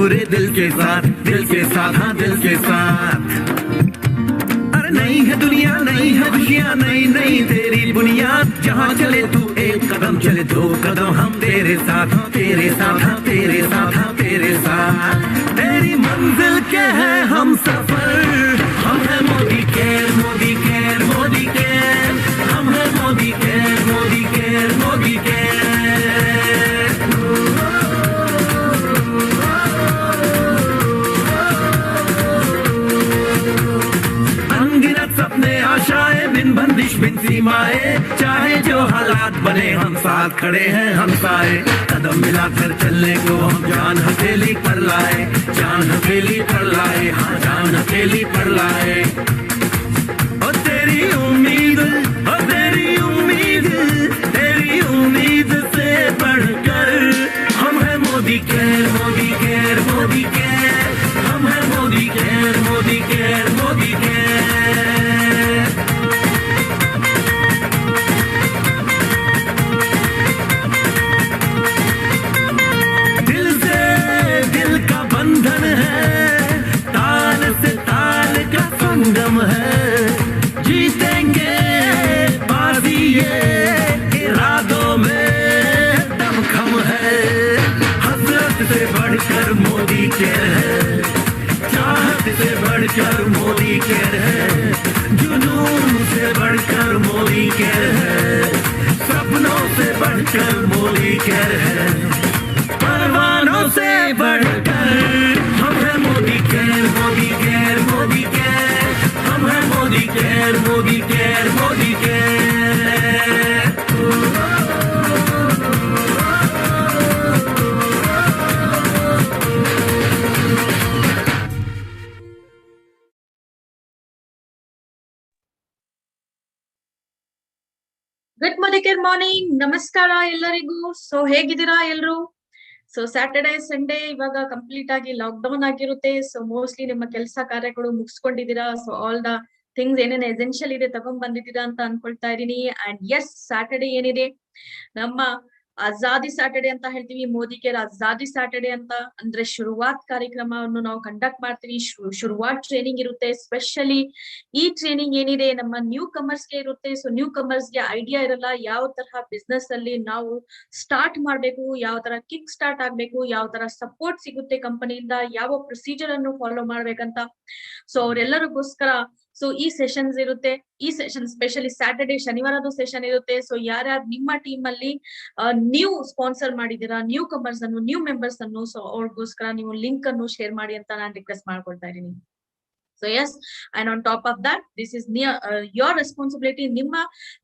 पूरे दिल के साथ हाँ दिल के साथ। अरे नहीं है दुनिया, नहीं है खुशियाँ, नहीं नहीं तेरी बुनियाद। जहाँ चले तू एक कदम चले, दो कदम हम तेरे साथ, तेरे साथ हाँ तेरे साथ हाँ तेरे साथ। तेरी मंजिल के है हम सफर, हम है Modi care Modi care Modi care, हम है Modi care Modi care Modi care. अनगिनत सपने आशाएं, बिन बंदिश बिन सीमाएं, चाहे जो हालात बने हम साथ खड़े हैं हम साए। कदम मिलाकर चलने को हम जान हथेली पर लाए, जान हथेली पर लाए हाँ जान हथेली पर लाए। और तेरी उम्मीद, और तेरी उम्मीद, तेरी उम्मीद से बढ़कर हम है Modi care Modi care Modi care, हम है Modi care Modi care Modi care. दिल से दिल का बंधन है, ताल से ताल का संगम है, जीतेंगे बाजी ये इरादों में दमखम है। हसरत से बढ़कर मोदी केयर है, चाहत से बढ़कर मोदी केयर है, जुनून से बढ़कर मोदी केयर है, सपनों से बढ़कर मोदी केयर है, परवानों से बढ़कर हम है Modi care Modi care Modi care, हम है Modi care Modi care Modi care. Good morning, ನಮಸ್ಕಾರ ಎಲ್ಲರಿಗೂ. ಸೊ ಹೇಗಿದ್ದೀರಾ ಎಲ್ರು? ಸೊ ಸ್ಯಾಟರ್ಡೆ ಸಂಡೇ ಇವಾಗ ಕಂಪ್ಲೀಟ್ ಆಗಿ ಲಾಕ್ ಡೌನ್ ಆಗಿರುತ್ತೆ. ಸೊ ಮೋಸ್ಟ್ಲಿ ನಿಮ್ಮ ಕೆಲಸ ಕಾರ್ಯಗಳು ಮುಗಿಸ್ಕೊಂಡಿದ್ದೀರಾ. ಸೊ ಆಲ್ ದ ಥಿಂಗ್ಸ್ ಏನೇನು ಎಸೆನ್ಷಿಯಲ್ ಇದೆ ತಗೊಂಡ್ ಬಂದಿದ್ದೀರಾ ಅಂತ ಅನ್ಕೊಳ್ತಾ ಇದೀನಿ. ಅಂಡ್ ಎಸ್, ಸ್ಯಾಟರ್ಡೆ ಏನಿದೆ ನಮ್ಮ ಆಜಾದಿ ಸ್ಯಾಟರ್ಡೆ ಅಂತ ಹೇಳ್ತೀವಿ, ಮೋದಿ ಕೇರ್ ಆಜಾದಿ ಸ್ಯಾಟರ್ಡೆ ಅಂತ. ಅಂದ್ರೆ ಶುರುವಾತ್ ಕಾರ್ಯಕ್ರಮವನ್ನು ನಾವು ಕಂಡಕ್ಟ್ ಮಾಡ್ತೀವಿ. ಶುರುವಾತ್ ಟ್ರೈನಿಂಗ್ ಇರುತ್ತೆ. ಸ್ಪೆಷಲಿ ಈ ಟ್ರೈನಿಂಗ್ ಏನಿದೆ ನಮ್ಮ ನ್ಯೂ ಕಮರ್ಸ್ ಗೆ ಇರುತ್ತೆ. ಸೊ ನ್ಯೂ ಕಮರ್ಸ್ ಗೆ ಐಡಿಯಾ ಇರಲ್ಲ ಯಾವ ತರಹ ಬಿಸ್ನೆಸ್ ಅಲ್ಲಿ ನಾವು ಸ್ಟಾರ್ಟ್ ಮಾಡ್ಬೇಕು, ಯಾವ ತರ ಕಿಕ್ ಸ್ಟಾರ್ಟ್ ಆಗ್ಬೇಕು, ಯಾವ ತರ ಸಪೋರ್ಟ್ ಸಿಗುತ್ತೆ ಕಂಪನಿಯಿಂದ, ಯಾವ ಪ್ರೊಸೀಜರ್ ಅನ್ನು ಫಾಲೋ ಮಾಡ್ಬೇಕಂತ. ಸೊ ಅವರೆಲ್ಲರಿಗೋಸ್ಕರ ಸೊ ಈ ಸೆಷನ್ಸ್ ಇರುತ್ತೆ. ಈ ಸೆಷನ್ ಸ್ಪೆಷಲಿ ಸ್ಯಾಟರ್ಡೆ ಶನಿವಾರದ ಸೆಷನ್ ಇರುತ್ತೆ. ಸೊ ಯಾರ್ಯಾರು ನಿಮ್ಮ ಟೀಮ್ ಅಲ್ಲಿ ನ್ಯೂ ಸ್ಪಾನ್ಸರ್ ಮಾಡಿದೀರಾ, ನ್ಯೂ ಕಮರ್ಸ್ ಅನ್ನು, ನ್ಯೂ ಮೆಂಬರ್ಸ್ ಅನ್ನು, ಸೊ ಅವ್ರಿಗೋಸ್ಕರ ನೀವು ಲಿಂಕ್ ಅನ್ನು ಶೇರ್ ಮಾಡಿ ಅಂತ ನಾನು ರಿಕ್ವೆಸ್ಟ್ ಮಾಡ್ಕೊಳ್ತಾ ಇದ್ದೀನಿ. So yes, and on top of that this is your responsibility, ನಿಮ್ಮ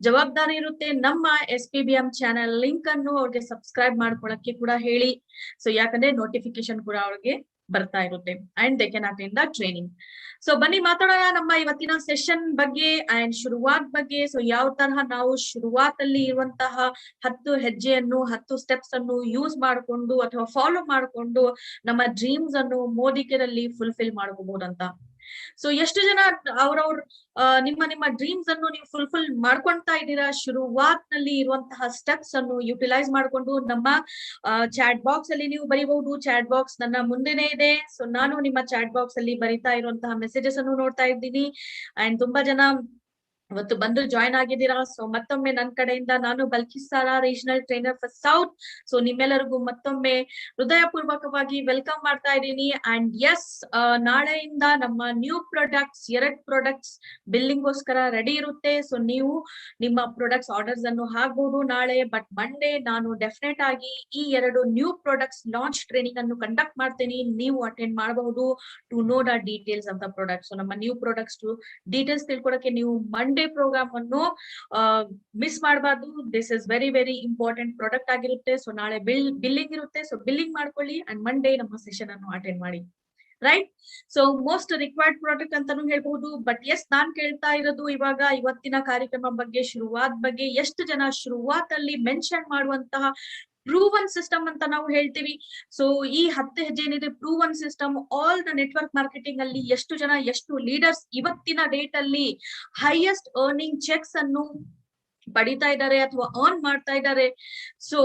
ಜವಾಬ್ದಾರಿ ಇರುತ್ತೆ. ನಮ್ಮ SPBM ಚಾನೆಲ್ ಲಿಂಕ್ ಅನ್ನು ಅವ್ರಿಗೆ ಸಬ್ಸ್ಕ್ರೈಬ್ ಮಾಡ್ಕೊಳಕ್ಕೆ ಕೂಡ ಹೇಳಿ. ಸೊ ಯಾಕಂದ್ರೆ ನೋಟಿಫಿಕೇಶನ್ ಕೂಡ ಅವ್ರಿಗೆ ಬರ್ತಾ ಇರುತ್ತೆ and they can attend the training. So ಬನ್ನಿ ಮಾತಾಡೋಣ ನಮ್ಮ ಇವತ್ತಿನ ಸೆಷನ್ ಬಗ್ಗೆ ಅಂಡ್ ಶುರುವಾತ್ ಬಗ್ಗೆ. ಸೊ ಯಾವ ತರಹ ನಾವು ಶುರುವಾತ್ ಅಲ್ಲಿ ಇರುವಂತಹ 10 ಹೆಜ್ಜೆಯನ್ನು 10 ಸ್ಟೆಪ್ಸ್ ಅನ್ನು ಯೂಸ್ ಮಾಡಿಕೊಂಡು ಅಥವಾ ಫಾಲೋ ಮಾಡಿಕೊಂಡು ನಮ್ಮ ಡ್ರೀಮ್ಸ್ ಅನ್ನು ಮೋದಿ ಕೇರ್ ಅಲ್ಲಿ ಫುಲ್ಫಿಲ್ ಮಾಡ್ಕೋಬಹುದಂತ. ಸೊ ಎಷ್ಟು ಜನ ಅವ್ರವ್ರ ನಿಮ್ಮ ಡ್ರೀಮ್ಸ್ ಅನ್ನು ನೀವು ಫುಲ್ಫಿಲ್ ಮಾಡ್ಕೊಂತಾ ಇದ್ದೀರಾ? ಶುರುವಾತ್ ನಲ್ಲಿ ಇರುವಂತಹ ಸ್ಟೆಪ್ಸ್ ಅನ್ನು ಯುಟಿಲೈಸ್ ಮಾಡ್ಕೊಂಡು ನಮ್ಮ ಚಾಟ್ ಬಾಕ್ಸ್ ಅಲ್ಲಿ ನೀವು ಬರೀಬಹುದು. ಚಾಟ್ ಬಾಕ್ಸ್ ನನ್ನ ಮುಂದೆನೆ ಇದೆ. ಸೊ ನಾನು ನಿಮ್ಮ ಚಾಟ್ ಬಾಕ್ಸ್ ಅಲ್ಲಿ ಬರಿತಾ ಇರುವಂತಹ ಮೆಸೇಜಸ್ ಅನ್ನು ನೋಡ್ತಾ ಇದ್ದೀನಿ. ಅಂಡ್ ತುಂಬಾ ಜನ ಇವತ್ತು ಬಂದು ಜಾಯ್ನ್ ಆಗಿದ್ದೀರಾ. ಸೊ ಮತ್ತೊಮ್ಮೆ ನನ್ನ ಕಡೆಯಿಂದ ನಾನು ಬಲ್ಕಿಸ್ತಾರ, regional trainer for south. So ನಿಮ್ಮೆಲ್ಲರಿಗೂ ಮತ್ತೊಮ್ಮೆ ಹೃದಯ ಪೂರ್ವಕವಾಗಿ ವೆಲ್ಕಮ್ ಮಾಡ್ತಾ ಇದ್ದೀನಿ. ಅಂಡ್ ಎಸ್, ನಾಳೆಯಿಂದ ನಮ್ಮ ನ್ಯೂ ಪ್ರಾಡಕ್ಟ್ಸ್ 2 ಪ್ರಾಡಕ್ಟ್ಸ್ ಬಿಲ್ಲಿಂಗ್ ಗೋಸ್ಕರ ರೆಡಿ ಇರುತ್ತೆ. ಸೊ ನೀವು ನಿಮ್ಮ ಪ್ರಾಡಕ್ಟ್ಸ್ ಆರ್ಡರ್ಸ್ ಅನ್ನು ಹಾಕ್ಬಹುದು ನಾಳೆ. ಬಟ್ ಮಂಡೇ ನಾನು ಡೆಫಿನೆಟ್ ಆಗಿ ಈ 2 ನ್ಯೂ ಪ್ರಾಡಕ್ಟ್ಸ್ ಲಾಂಚ್ ಟ್ರೈನಿಂಗ್ ಅನ್ನು ಕಂಡಕ್ಟ್ ಮಾಡ್ತೀನಿ. ನೀವು ಅಟೆಂಡ್ ಮಾಡಬಹುದು to know the details of the product. So ನಮ್ಮ ನ್ಯೂ ಪ್ರಾಡಕ್ಟ್ಸ್ ಡೀಟೇಲ್ಸ್ ತಿಳ್ಕೊಳಕ್ಕೆ ನೀವು ಮಂಡೇ ಪ್ರೋಗ್ರಾಮ್ ಅನ್ನು ಮಿಸ್ ಮಾಡಬಾರ್ದು. This is very very important product ಆಗಿರುತ್ತೆ. ಸೊ ನಾಳೆ ಬಿಲ್ಲಿಂಗ್ ಇರುತ್ತೆ. ಸೊ ಬಿಲ್ಲಿಂಗ್ ಮಾಡ್ಕೊಳ್ಳಿ ಅಂಡ್ ಮಂಡೇ ನಮ್ಮ ಸೆಷನ್ ಅನ್ನು ಅಟೆಂಡ್ ಮಾಡಿ. Right? So most required product ಅಂತಾನು ಹೇಳ್ಬಹುದು. ಬಟ್ ಎಸ್, ನಾನ್ ಕೇಳ್ತಾ ಇರೋದು ಇವಾಗ ಇವತ್ತಿನ ಕಾರ್ಯಕ್ರಮ ಬಗ್ಗೆ, ಶುರುವಾತ್ ಬಗ್ಗೆ. ಎಷ್ಟು ಜನ ಶುರುವಾತ್ ಅಲ್ಲಿ ಮೆನ್ಷನ್ ಮಾಡುವಂತಹ ಪ್ರೂವನ್ ಸಿಸ್ಟಮ್ ಅಂತ ನಾವು ಹೇಳ್ತೀವಿ. ಸೊ ಈ 10 ಹೆಜ್ಜೆ ಏನಿದೆ proven system, all the network marketing ಅಲ್ಲಿ ಎಷ್ಟು ಜನ, ಎಷ್ಟು ಲೀಡರ್ಸ್ ಇವತ್ತಿನ ಡೇಟ್ ಅಲ್ಲಿ ಹೈಯೆಸ್ಟ್ ಅರ್ನಿಂಗ್ ಚೆಕ್ಸ್ ಅನ್ನು ಪಡಿತಾ ಇದ್ದಾರೆ ಅಥವಾ ಅರ್ನ್ ಮಾಡ್ತಾ ಇದ್ದಾರೆ? ಸೊ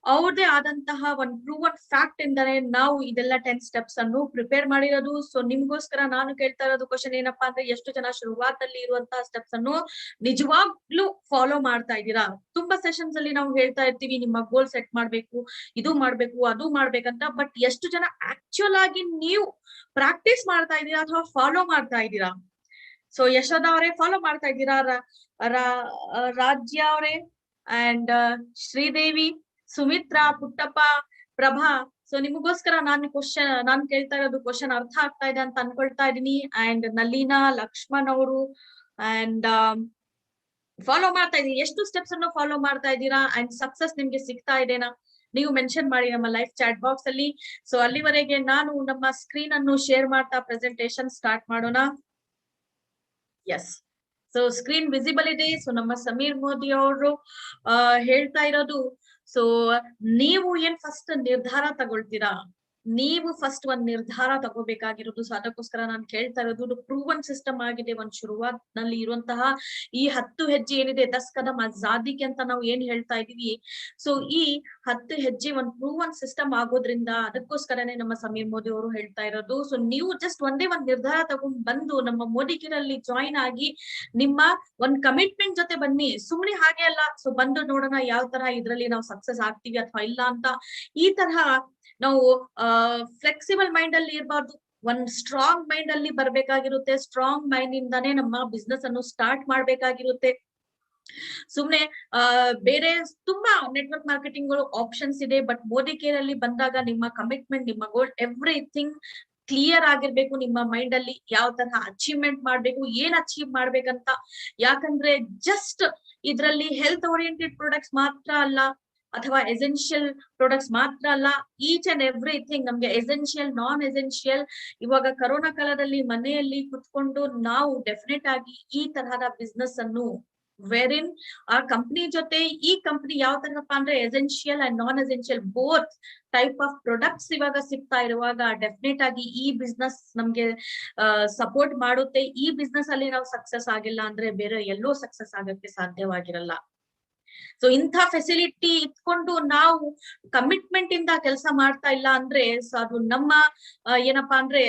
ಅವ್ರದೇ ಆದಂತಹ ಒಂದು ಪ್ರೂವನ್ ಫ್ಯಾಕ್ಟ್ ಇಂದಾನೆ ನಾವು ಇದೆಲ್ಲ 10 ಸ್ಟೆಪ್ಸ್ ಅನ್ನು ಪ್ರಿಪೇರ್ ಮಾಡಿರೋದು. ಸೊ ನಿಮ್ಗೋಸ್ಕರ ನಾನು ಕೇಳ್ತಾ ಇರೋದು ಕ್ವಶನ್ ಏನಪ್ಪಾ ಅಂದ್ರೆ, ಎಷ್ಟು ಜನ ಶುರುವಾತಲ್ಲಿ ಇರುವಂತಹ ಸ್ಟೆಪ್ಸ್ ಅನ್ನು ನಿಜವಾಗ್ಲೂ ಫಾಲೋ ಮಾಡ್ತಾ ಇದ್ದೀರಾ? ತುಂಬಾ ಸೆಷನ್ಸ್ ಅಲ್ಲಿ ನಾವು ಹೇಳ್ತಾ ಇರ್ತೀವಿ ನಿಮ್ಮ ಗೋಲ್ ಸೆಟ್ ಮಾಡ್ಬೇಕು, ಇದು ಮಾಡ್ಬೇಕು, ಅದು ಮಾಡ್ಬೇಕಂತ. ಬಟ್ ಎಷ್ಟು ಜನ ಆಕ್ಚುಯಲ್ ಆಗಿ ನೀವು ಪ್ರಾಕ್ಟೀಸ್ ಮಾಡ್ತಾ ಇದ್ದೀರಾ ಅಥವಾ ಫಾಲೋ ಮಾಡ್ತಾ ಇದ್ದೀರಾ? ಸೊ ಯಶೋಧ ಅವರೇ ಫಾಲೋ ಮಾಡ್ತಾ ಇದ್ದೀರಾ? ರಾಜ್ಯ ಅವರೇ ಅಂಡ್ ಶ್ರೀದೇವಿ, ಸುಮಿತ್ರಾ, ಪುಟ್ಟಪ್ಪ, ಪ್ರಭಾ. ಸೊ ನಿಮಗೋಸ್ಕರ ನಾನು ಕೇಳ್ತಾ ಇರೋದು ಕ್ವಶನ್ ಅರ್ಥ ಆಗ್ತಾ ಇದೆ ಅಂತ ಅನ್ಕೊಳ್ತಾ ಇದೀನಿ. ಅಂಡ್ ನಲೀನಾ, ಲಕ್ಷ್ಮಣ್ ಅವರು ಅಂಡ್ ಫಾಲೋ ಮಾಡ್ತಾ ಇದೀನಿ. ಎಷ್ಟು ಸ್ಟೆಪ್ಸ್ ಅನ್ನು ಫಾಲೋ ಮಾಡ್ತಾ ಇದ್ದೀರಾ ಅಂಡ್ ಸಕ್ಸಸ್ ನಿಮ್ಗೆ ಸಿಗ್ತಾ ಇದೆನಾ? ನೀವು ಮೆನ್ಷನ್ ಮಾಡಿ ನಮ್ಮ ಲೈವ್ ಚಾಟ್ ಬಾಕ್ಸ್ ಅಲ್ಲಿ. ಸೊ ಅಲ್ಲಿವರೆಗೆ ನಾನು ನಮ್ಮ ಸ್ಕ್ರೀನ್ ಅನ್ನು ಶೇರ್ ಮಾಡ್ತಾ ಪ್ರೆಸೆಂಟೇಶನ್ ಸ್ಟಾರ್ಟ್ ಮಾಡೋಣ. ಎಸ್, ಸೊ ಸ್ಕ್ರೀನ್ ವಿಸಿಬಲ್ ಇದೆ. ಸೊ ನಮ್ಮ ಸಮೀರ್ ಮೋದಿ ಅವರು ಹೇಳ್ತಾ ಇರೋದು, ಸೊ ನೀವು ಏನ್ ಫಸ್ಟ್ ನಿರ್ಧಾರ ತಗೊಳ್ತೀರಾ? ನೀವು ಫಸ್ಟ್ ಒಂದ್ ನಿರ್ಧಾರ ತಗೋಬೇಕಾಗಿರೋದು. ಸೊ ಅದಕ್ಕೋಸ್ಕರ ನಾನು ಕೇಳ್ತಾ ಇರೋದು, ಪ್ರೂವನ್ ಸಿಸ್ಟಮ್ ಆಗಿದೆ. ಒಂದ್ ಶುರುವಾತ್ನಲ್ಲಿ ಇರುವಂತಹ ಈ 10 ಹೆಜ್ಜೆ ಏನಿದೆ, 10 ಕದಮ್ ಆಜಾದಿಗೆ ಅಂತ ನಾವು ಏನ್ ಹೇಳ್ತಾ ಇದೀವಿ, ಸೊ ಈ 10 ಹೆಜ್ಜೆ ಒಂದ್ ಪ್ರೂವನ್ ಸಿಸ್ಟಮ್ ಆಗೋದ್ರಿಂದ ಅದಕ್ಕೋಸ್ಕರನೇ ನಮ್ಮ ಸಮೀರ್ ಮೋದಿ ಅವರು ಹೇಳ್ತಾ ಇರೋದು. ಸೊ ನೀವು ಜಸ್ಟ್ ಒಂದ್ ನಿರ್ಧಾರ ತಗೊಂಡ್ ಬಂದು ನಮ್ಮ ಮೋದಿಗಿರಲ್ಲಿ ಜಾಯಿನ್ ಆಗಿ ನಿಮ್ಮ ಒಂದ್ ಕಮಿಟ್ಮೆಂಟ್ ಜೊತೆ ಬನ್ನಿ. ಸುಮ್ನೆ ಹಾಗೆ ಅಲ್ಲ, ಸೊ ಬಂದು ನೋಡೋಣ ಯಾವ ತರ ಇದ್ರಲ್ಲಿ ನಾವು ಸಕ್ಸಸ್ ಆಗ್ತೀವಿ ಅಥವಾ ಇಲ್ಲ ಅಂತ. ಈ ತರಹ ನಾವು ಫ್ಲೆಕ್ಸಿಬಲ್ ಮೈಂಡ್ ಅಲ್ಲಿ ಇರಬಾರ್ದು, ಒಂದ್ ಸ್ಟ್ರಾಂಗ್ ಮೈಂಡ್ ಅಲ್ಲಿ ಬರ್ಬೇಕಾಗಿರುತ್ತೆ. ಸ್ಟ್ರಾಂಗ್ ಮೈಂಡ್ ಇಂದಾನೇ ನಮ್ಮ ಬಿಸ್ನೆಸ್ ಅನ್ನು ಸ್ಟಾರ್ಟ್ ಮಾಡ್ಬೇಕಾಗಿರುತ್ತೆ. ಸುಮ್ನೆ ಬೇರೆ ತುಂಬಾ ನೆಟ್ವರ್ಕ್ ಮಾರ್ಕೆಟಿಂಗ್ ಆಪ್ಷನ್ಸ್ ಇದೆ. ಬಟ್ ಮೋದಿ ಕೇರ್ ಅಲ್ಲಿ ಬಂದಾಗ ನಿಮ್ಮ ಕಮಿಟ್ಮೆಂಟ್, ನಿಮ್ಮ ಗೋಲ್, ಎವ್ರಿಥಿಂಗ್ ಕ್ಲಿಯರ್ ಆಗಿರ್ಬೇಕು ನಿಮ್ಮ ಮೈಂಡ್ ಅಲ್ಲಿ. ಯಾವ ತರಹ ಅಚೀವ್ಮೆಂಟ್ ಮಾಡ್ಬೇಕು, ಏನ್ ಅಚೀವ್ ಮಾಡ್ಬೇಕಂತ. ಯಾಕಂದ್ರೆ ಜಸ್ಟ್ ಇದ್ರಲ್ಲಿ ಹೆಲ್ತ್ ಓರಿಯೆಂಟೆಡ್ ಪ್ರಾಡಕ್ಟ್ಸ್ ಮಾತ್ರ ಅಲ್ಲ, ಅಥವಾ ಎಸೆನ್ಷಿಯಲ್ ಪ್ರಾಡಕ್ಟ್ಸ್ ಮಾತ್ರ ಅಲ್ಲ, ಈಚ್ ಅಂಡ್ ಎವ್ರಿಥಿಂಗ್ ನಮ್ಗೆ ಎಸೆನ್ಷಿಯಲ್, ನಾನ್ ಎಸೆನ್ಷಿಯಲ್. ಇವಾಗ ಕರೋನಾ ಕಾಲದಲ್ಲಿ ಮನೆಯಲ್ಲಿ ಕುತ್ಕೊಂಡು ನಾವು ಡೆಫಿನೆಟ್ ಆಗಿ ಈ ತರಹದ ಬಿಸ್ನೆಸ್ ಅನ್ನು ವೆರಿನ್ ಆ ಕಂಪ್ನಿ ಜೊತೆ, ಈ ಕಂಪ್ನಿ ಯಾವ ತರಪ್ಪ ಅಂದ್ರೆ essential and non essential both type of products ಇವಾಗ ಸಿಗ್ತಾ ಇರುವಾಗ ಡೆಫಿನೆಟ್ ಆಗಿ ಈ ಬಿಸ್ನೆಸ್ ನಮ್ಗೆ ಸಪೋರ್ಟ್ ಮಾಡುತ್ತೆ. ಈ ಬಿಸ್ನೆಸ್ ಅಲ್ಲಿ ನಾವು ಸಕ್ಸಸ್ ಆಗಿಲ್ಲ ಅಂದ್ರೆ ಬೇರೆ ಎಲ್ಲೋ ಸಕ್ಸಸ್ ಆಗಕ್ಕೆ ಸಾಧ್ಯವಾಗಿರಲ್ಲ. ಸೊ ಇಂಥ ಫೆಸಿಲಿಟಿ ಇಟ್ಕೊಂಡು ನಾವು ಕಮಿಟ್ಮೆಂಟ್ ಇಂದ ಕೆಲಸ ಮಾಡ್ತಾ ಇಲ್ಲ ಅಂದ್ರೆ, ಸೊ ಅದು ನಮ್ಮ ಏನಪ್ಪಾ ಅಂದ್ರೆ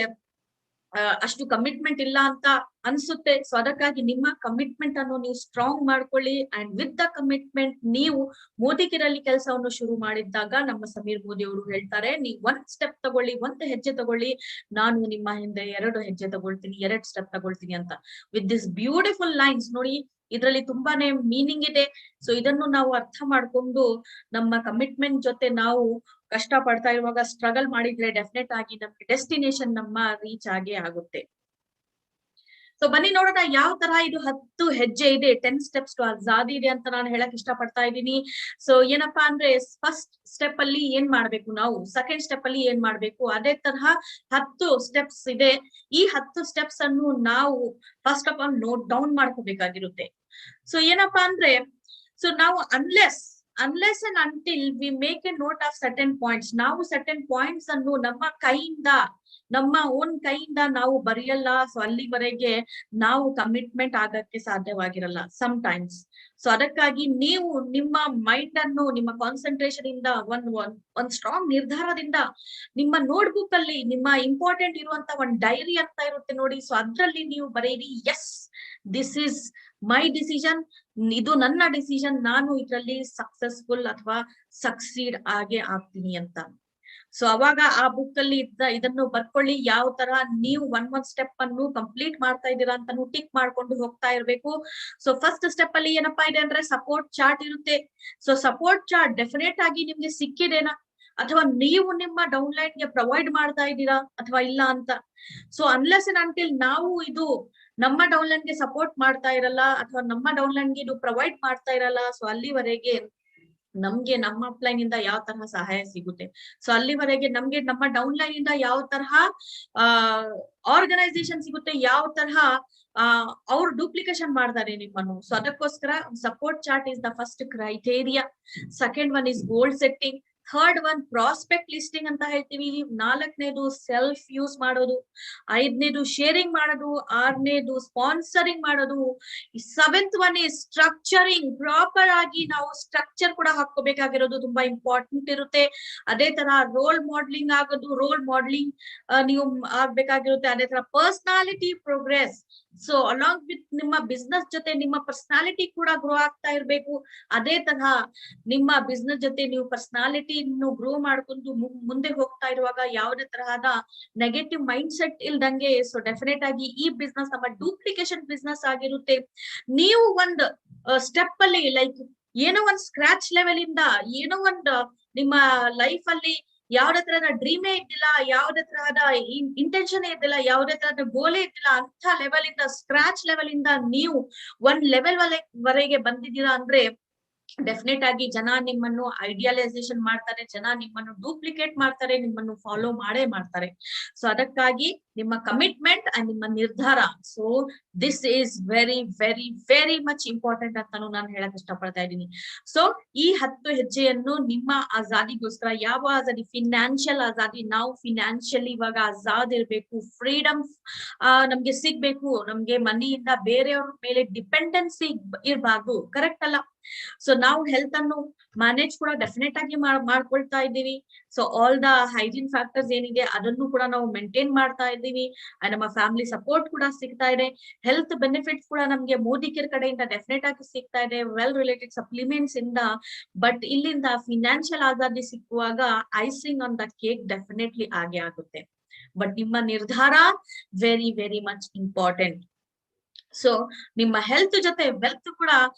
ಅಷ್ಟು ಕಮಿಟ್ಮೆಂಟ್ ಇಲ್ಲ ಅಂತ ಅನ್ಸುತ್ತೆ. ಸೊ ಅದಕ್ಕಾಗಿ ನಿಮ್ಮ ಕಮಿಟ್ಮೆಂಟ್ ಅನ್ನು ನೀವು ಸ್ಟ್ರಾಂಗ್ ಮಾಡ್ಕೊಳ್ಳಿ. ಅಂಡ್ ವಿತ್ ದ ಕಮಿಟ್ಮೆಂಟ್ ನೀವು ಮೋದಿಗಿರಲ್ಲಿ ಕೆಲಸವನ್ನು ಶುರು ಮಾಡಿದ್ದಾಗ ನಮ್ಮ ಸಮೀರ್ ಮೋದಿ ಅವರು ಹೇಳ್ತಾರೆ, ನೀವು 1 ಸ್ಟೆಪ್ ತಗೊಳ್ಳಿ, 1 ಹೆಜ್ಜೆ ತಗೊಳ್ಳಿ, ನಾನು ನಿಮ್ಮ ಹಿಂದೆ 2 ಹೆಜ್ಜೆ ತಗೊಳ್ತೀನಿ, 2 ಸ್ಟೆಪ್ ತಗೊಳ್ತೀನಿ ಅಂತ. ವಿತ್ ದಿಸ್ ಬ್ಯೂಟಿಫುಲ್ ಲೈನ್ಸ್ ನೋಡಿ, ಇದರಲ್ಲಿ ತುಂಬಾನೇ ಮೀನಿಂಗ್ ಇದೆ. ಸೊ ಇದನ್ನು ನಾವು ಅರ್ಥ ಮಾಡ್ಕೊಂಡು ನಮ್ಮ ಕಮಿಟ್ಮೆಂಟ್ ಜೊತೆ ನಾವು ಕಷ್ಟ ಪಡ್ತಾ ಇರುವಾಗ ಸ್ಟ್ರಗಲ್ ಮಾಡಿದ್ರೆ ಡೆಫಿನೆಟ್ ಆಗಿ ನಮ್ಗೆ ಡೆಸ್ಟಿನೇಷನ್ ನಮ್ಮ ರೀಚ್ ಆಗೇ ಆಗುತ್ತೆ. ಸೊ ಬನ್ನಿ ನೋಡೋಣ ಯಾವ ತರ ಇದು 10 ಹೆಜ್ಜೆ ಇದೆ, 10 ಸ್ಟೆಪ್ಸ್ ಟು ಆಜಾದಿ ಇದೆ ಅಂತ ನಾನು ಹೇಳಕ್ ಇಷ್ಟ ಪಡ್ತಾ ಇದ್ದೀನಿ. ಸೊ ಏನಪ್ಪಾ ಅಂದ್ರೆ, ಫಸ್ಟ್ ಸ್ಟೆಪ್ ಅಲ್ಲಿ ಏನ್ ಮಾಡ್ಬೇಕು ನಾವು, ಸೆಕೆಂಡ್ ಸ್ಟೆಪ್ ಅಲ್ಲಿ ಏನ್ ಮಾಡ್ಬೇಕು, ಅದೇ ತರಹ 10 ಸ್ಟೆಪ್ಸ್ ಇದೆ. ಈ 10 ಸ್ಟೆಪ್ಸ್ ಅನ್ನು ನಾವು first of all note down ಮಾಡ್ಕೋಬೇಕಾಗಿರುತ್ತೆ. ಸೊ ಏನಪ್ಪಾ ಅಂದ್ರೆ, ಸೊ ನಾವು unless and until we make a note of certain points, ನಾವು ಸರ್ಟನ್ ಪಾಯಿಂಟ್ಸ್ ಅನ್ನು ನಮ್ಮ ಕೈಯಿಂದ, ನಮ್ಮ ಓನ್ ಕೈಯಿಂದ ನಾವು ಬರೆಯಲ್ಲ. ಸೊ ಅಲ್ಲಿವರೆಗೆ ನಾವು ಕಮಿಟ್ಮೆಂಟ್ ಆಗಕ್ಕೆ ಸಾಧ್ಯವಾಗಿರಲ್ಲ ಸಮ್ಟೈಮ್ಸ್. ಸೊ ಅದಕ್ಕಾಗಿ ನೀವು ನಿಮ್ಮ ಮೈಂಡ್ ಅನ್ನು, ನಿಮ್ಮ ಕಾನ್ಸಂಟ್ರೇಷನ್ ಇಂದ, ಒಂದ್ ಸ್ಟ್ರಾಂಗ್ ನಿರ್ಧಾರದಿಂದ ನಿಮ್ಮ ನೋಟ್ಬುಕ್ ಅಲ್ಲಿ ನಿಮ್ಮ ಇಂಪಾರ್ಟೆಂಟ್ ಇರುವಂತ ಒಂದ್ ಡೈರಿ ಅಂತ ಇರುತ್ತೆ ನೋಡಿ, ಸೊ ಅದ್ರಲ್ಲಿ ನೀವು ಬರೆಯಿರಿ, yes this is my decision, ಇದು ನನ್ನ ಡಿಸಿಷನ್, ನಾನು ಇದರಲ್ಲಿ ಸಕ್ಸಸ್ಫುಲ್ ಅಥವಾ ಸಕ್ಸೀಡ್ ಆಗೇ ಆಗ್ತೀನಿ ಅಂತ. ಸೊ ಅವಾಗ ಆ ಬುಕ್ ಅಲ್ಲಿ ಇದನ್ನು ಬರ್ಕೊಳ್ಳಿ. ಯಾವ ತರ ನೀವು ಒಂದ್ ಸ್ಟೆಪ್ ಅನ್ನು ಕಂಪ್ಲೀಟ್ ಮಾಡ್ತಾ ಇದ್ದೀರಾ ಅಂತ ಟಿಕ್ ಮಾಡ್ಕೊಂಡು ಹೋಗ್ತಾ ಇರ್ಬೇಕು. ಸೊ ಫಸ್ಟ್ ಸ್ಟೆಪ್ ಅಲ್ಲಿ ಏನಪ್ಪಾ ಇದೆ ಅಂದ್ರೆ, ಸಪೋರ್ಟ್ ಚಾರ್ಟ್ ಇರುತ್ತೆ. ಸೊ ಸಪೋರ್ಟ್ ಚಾರ್ಟ್ ಡೆಫಿನೆಟ್ ಆಗಿ ನಿಮ್ಗೆ ಸಿಕ್ಕಿದೇನಾ, ಅಥವಾ ನೀವು ನಿಮ್ಮ ಡೌನ್ಲೈನ್ ಗೆ ಪ್ರೊವೈಡ್ ಮಾಡ್ತಾ ಇದ್ದೀರಾ ಅಥವಾ ಇಲ್ಲ ಅಂತ. ಸೊ ಅನ್ಲೆಸ್ ಅಂಡ್ ಅಂಟಿಲ್ ನಾವು ಇದು ನಮ್ಮ ಡೌನ್ಲೈನ್ ಗೆ ಸಪೋರ್ಟ್ ಮಾಡ್ತಾ ಇರಲ್ಲ, ಅಥವಾ ನಮ್ಮ ಡೌನ್ಲೈನ್ ಗೆ ಇದು ಪ್ರೊವೈಡ್ ಮಾಡ್ತಾ ಇರಲ್ಲ, ಸೊ ಅಲ್ಲಿವರೆಗೆ ನಮ್ಗೆ ನಮ್ಮ ಅಪ್ಲೈನ್ ಇಂದ ಯಾವ ತರಹ ಸಹಾಯ ಸಿಗುತ್ತೆ. ಸೊ ಅಲ್ಲಿವರೆಗೆ ನಮ್ಗೆ ನಮ್ಮ ಡೌನ್ಲೈನ್ ಇಂದ ಯಾವ ತರಹ ಆರ್ಗನೈಸೇಷನ್ ಸಿಗುತ್ತೆ, ಯಾವ ತರಹ ಅವ್ರು ಡೂಪ್ಲಿಕೇಶನ್ ಮಾಡ್ತಾರೆ ನಿಮ್ಮನ್ನು. ಸೊ ಅದಕ್ಕೋಸ್ಕರ support chart is the first criteria. Second one is goal setting. Third one prospect listing ಅಂತ ಹೇಳ್ತೀವಿ. ನಾಲ್ಕನೇದು ಸೆಲ್ಫ್ ಯೂಸ್ ಮಾಡೋದು. ಐದನೇದು ಶೇರಿಂಗ್ ಮಾಡೋದು. ಆರನೇದು ಸ್ಪಾನ್ಸರಿಂಗ್ ಮಾಡೋದು. Seventh one is structuring. Proper ಆಗಿ ನಾವು ಸ್ಟ್ರಕ್ಚರ್ ಕೂಡ ಹಾಕೋಬೇಕಾಗಿರೋದು ತುಂಬಾ ಇಂಪಾರ್ಟೆಂಟ್ ಇರುತ್ತೆ. ಅದೇ ತರ ರೋಲ್ ಮಾಡೆಲಿಂಗ್ ಆಗೋದು. ರೋಲ್ ಮಾಡೆಲಿಂಗ್ ನೀವು ಆಗ್ಬೇಕಾಗಿರುತ್ತೆ. ಅದೇ ತರ personality progress. So along with ನಿಮ್ಮ ಬಿಸ್ನೆಸ್ ಜೊತೆ ನಿಮ್ಮ ಪರ್ಸನಾಲಿಟಿ ಕೂಡ ಗ್ರೋ ಆಗ್ತಾ ಇರ್ಬೇಕು. ಅದೇ ತರಹ ನಿಮ್ಮ ಬಿಸ್ನೆಸ್ ಜೊತೆ ನೀವು ಪರ್ಸನಾಲಿಟಿ ಗ್ರೋ ಮಾಡ್ಕೊಂಡು ಮುಂದೆ ಹೋಗ್ತಾ ಇರುವಾಗ ಯಾವುದೇ ತರಹದ ನೆಗೆಟಿವ್ ಮೈಂಡ್ ಸೆಟ್ ಇಲ್ದಂಗೆ. ಸೊ ಡೆಫಿನೆಟ್ ಆಗಿ ಈ ಬಿಸ್ನೆಸ್ ನಮ್ಮ ಡೂಪ್ಲಿಕೇಶನ್ ಬಿಸ್ನೆಸ್ ಆಗಿರುತ್ತೆ. ನೀವು ಒಂದ್ ಸ್ಟೆಪ್ ಅಲ್ಲಿ ಲೈಕ್ ಏನೋ ಒಂದ್ ಸ್ಕ್ರಾಚ್ ಲೆವೆಲ್ ಇಂದ ಏನೋ ಒಂದ್ ನಿಮ್ಮ ಲೈಫ್ ಅಲ್ಲಿ ಯಾವುದೇ ತರಹದ ಡ್ರೀಮೇ ಇದ್ದಿಲ್ಲ, ಯಾವುದೇ ತರಹದ ಇಂಟೆನ್ಷನ್ ಇದ್ದಿಲ್ಲ, ಯಾವುದೇ ತರಹದ ಗೋಲೇ ಇದ್ದಿಲ್ಲ, ಅಂತ ಲೆವೆಲ್ ಇಂದ ಸ್ಕ್ರಾಚ್ ಲೆವೆಲ್ ಇಂದ ನೀವು ಒಂದ್ ಲೆವೆಲ್ ವರೆಗೆ ಬಂದಿದ್ದೀರಾ ಅಂದ್ರೆ ಡೆಫಿನೆಟ್ ಆಗಿ ಜನ ನಿಮ್ಮನ್ನು ಐಡಿಯಲೈಸೇಷನ್ ಮಾಡ್ತಾರೆ, ಜನ ನಿಮ್ಮನ್ನು ಡೂಪ್ಲಿಕೇಟ್ ಮಾಡ್ತಾರೆ, ನಿಮ್ಮನ್ನು ಫಾಲೋ ಮಾಡೇ ಮಾಡ್ತಾರೆ. ಸೊ ಅದಕ್ಕಾಗಿ ನಿಮ್ಮ ಕಮಿಟ್ಮೆಂಟ್ ಅಂಡ್ ನಿಮ್ಮ ನಿರ್ಧಾರ. So this is very very very much important ಅಂತಾನು ನಾನು ಹೇಳಕ್ ಇಷ್ಟಪಡ್ತಾ ಇದ್ದೀನಿ. ಸೊ ಈ 10 ಹೆಜ್ಜೆಯನ್ನು ನಿಮ್ಮ ಆಜಾದಿಗೋಸ್ಕರ, ಯಾವ ಆಜಾದಿ, ಫಿನಾನ್ಷಿಯಲ್ ಆಜಾದಿ. ನಾವು ಫಿನಾನ್ಷಿಯಲಿ ಇವಾಗ ಆಜಾದ್ ಇರ್ಬೇಕು, ಫ್ರೀಡಮ್ ನಮ್ಗೆ ಸಿಗ್ಬೇಕು, ನಮ್ಗೆ ಮನಿಯಿಂದ ಬೇರೆಯವ್ರ ಮೇಲೆ ಡಿಪೆಂಡೆನ್ಸಿ ಇರ್ಬಾರ್ದು. ಕರೆಕ್ಟ್ ಅಲ್ಲ? ಸೊ ನಾವು ಹೆಲ್ತ್ ಅನ್ನು ಮ್ಯಾನೇಜ್ ಕೂಡ ಡೆಫಿನೆಟ್ ಆಗಿ ಮಾಡ್ಕೊಳ್ತಾ ಇದ್ದೀವಿ. So all the hygiene factors ಏನಿದೆ ಅದನ್ನು ಕೂಡ ನಾವು ಮೇಂಟೈನ್ ಮಾಡ್ತಾ ಇದ್ದೀವಿ. ನಮ್ಮ ಫ್ಯಾಮಿಲಿ ಸಪೋರ್ಟ್ ಕೂಡ ಸಿಗ್ತಾ ಇದೆ. ಹೆಲ್ತ್ ಬೆನಿಫಿಟ್ಸ್ ಕೂಡ ನಮ್ಗೆ ಮೋದಿ ಕೇರ್ ಕಡೆಯಿಂದ ಡೆಫಿನೆಟ್ ಆಗಿ ಸಿಗ್ತಾ ಇದೆ, ವೆಲ್ ರಿಲೇಟೆಡ್ ಸಪ್ಲಿಮೆಂಟ್ಸ್ ಇಂದ. ಬಟ್ ಇಲ್ಲಿಂದ ಫಿನಾನ್ಷಿಯಲ್ ಆಜಾದಿ ಸಿಕ್ಕುವಾಗ icing on the cake definitely ಆಗೇ ಆಗುತ್ತೆ. ಬಟ್ ನಿಮ್ಮ ನಿರ್ಧಾರ very very much important. So ನಿಮ್ಮ ಹೆಲ್ತ್ ಜೊತೆ ವೆಲ್ತ್ ಕೂಡ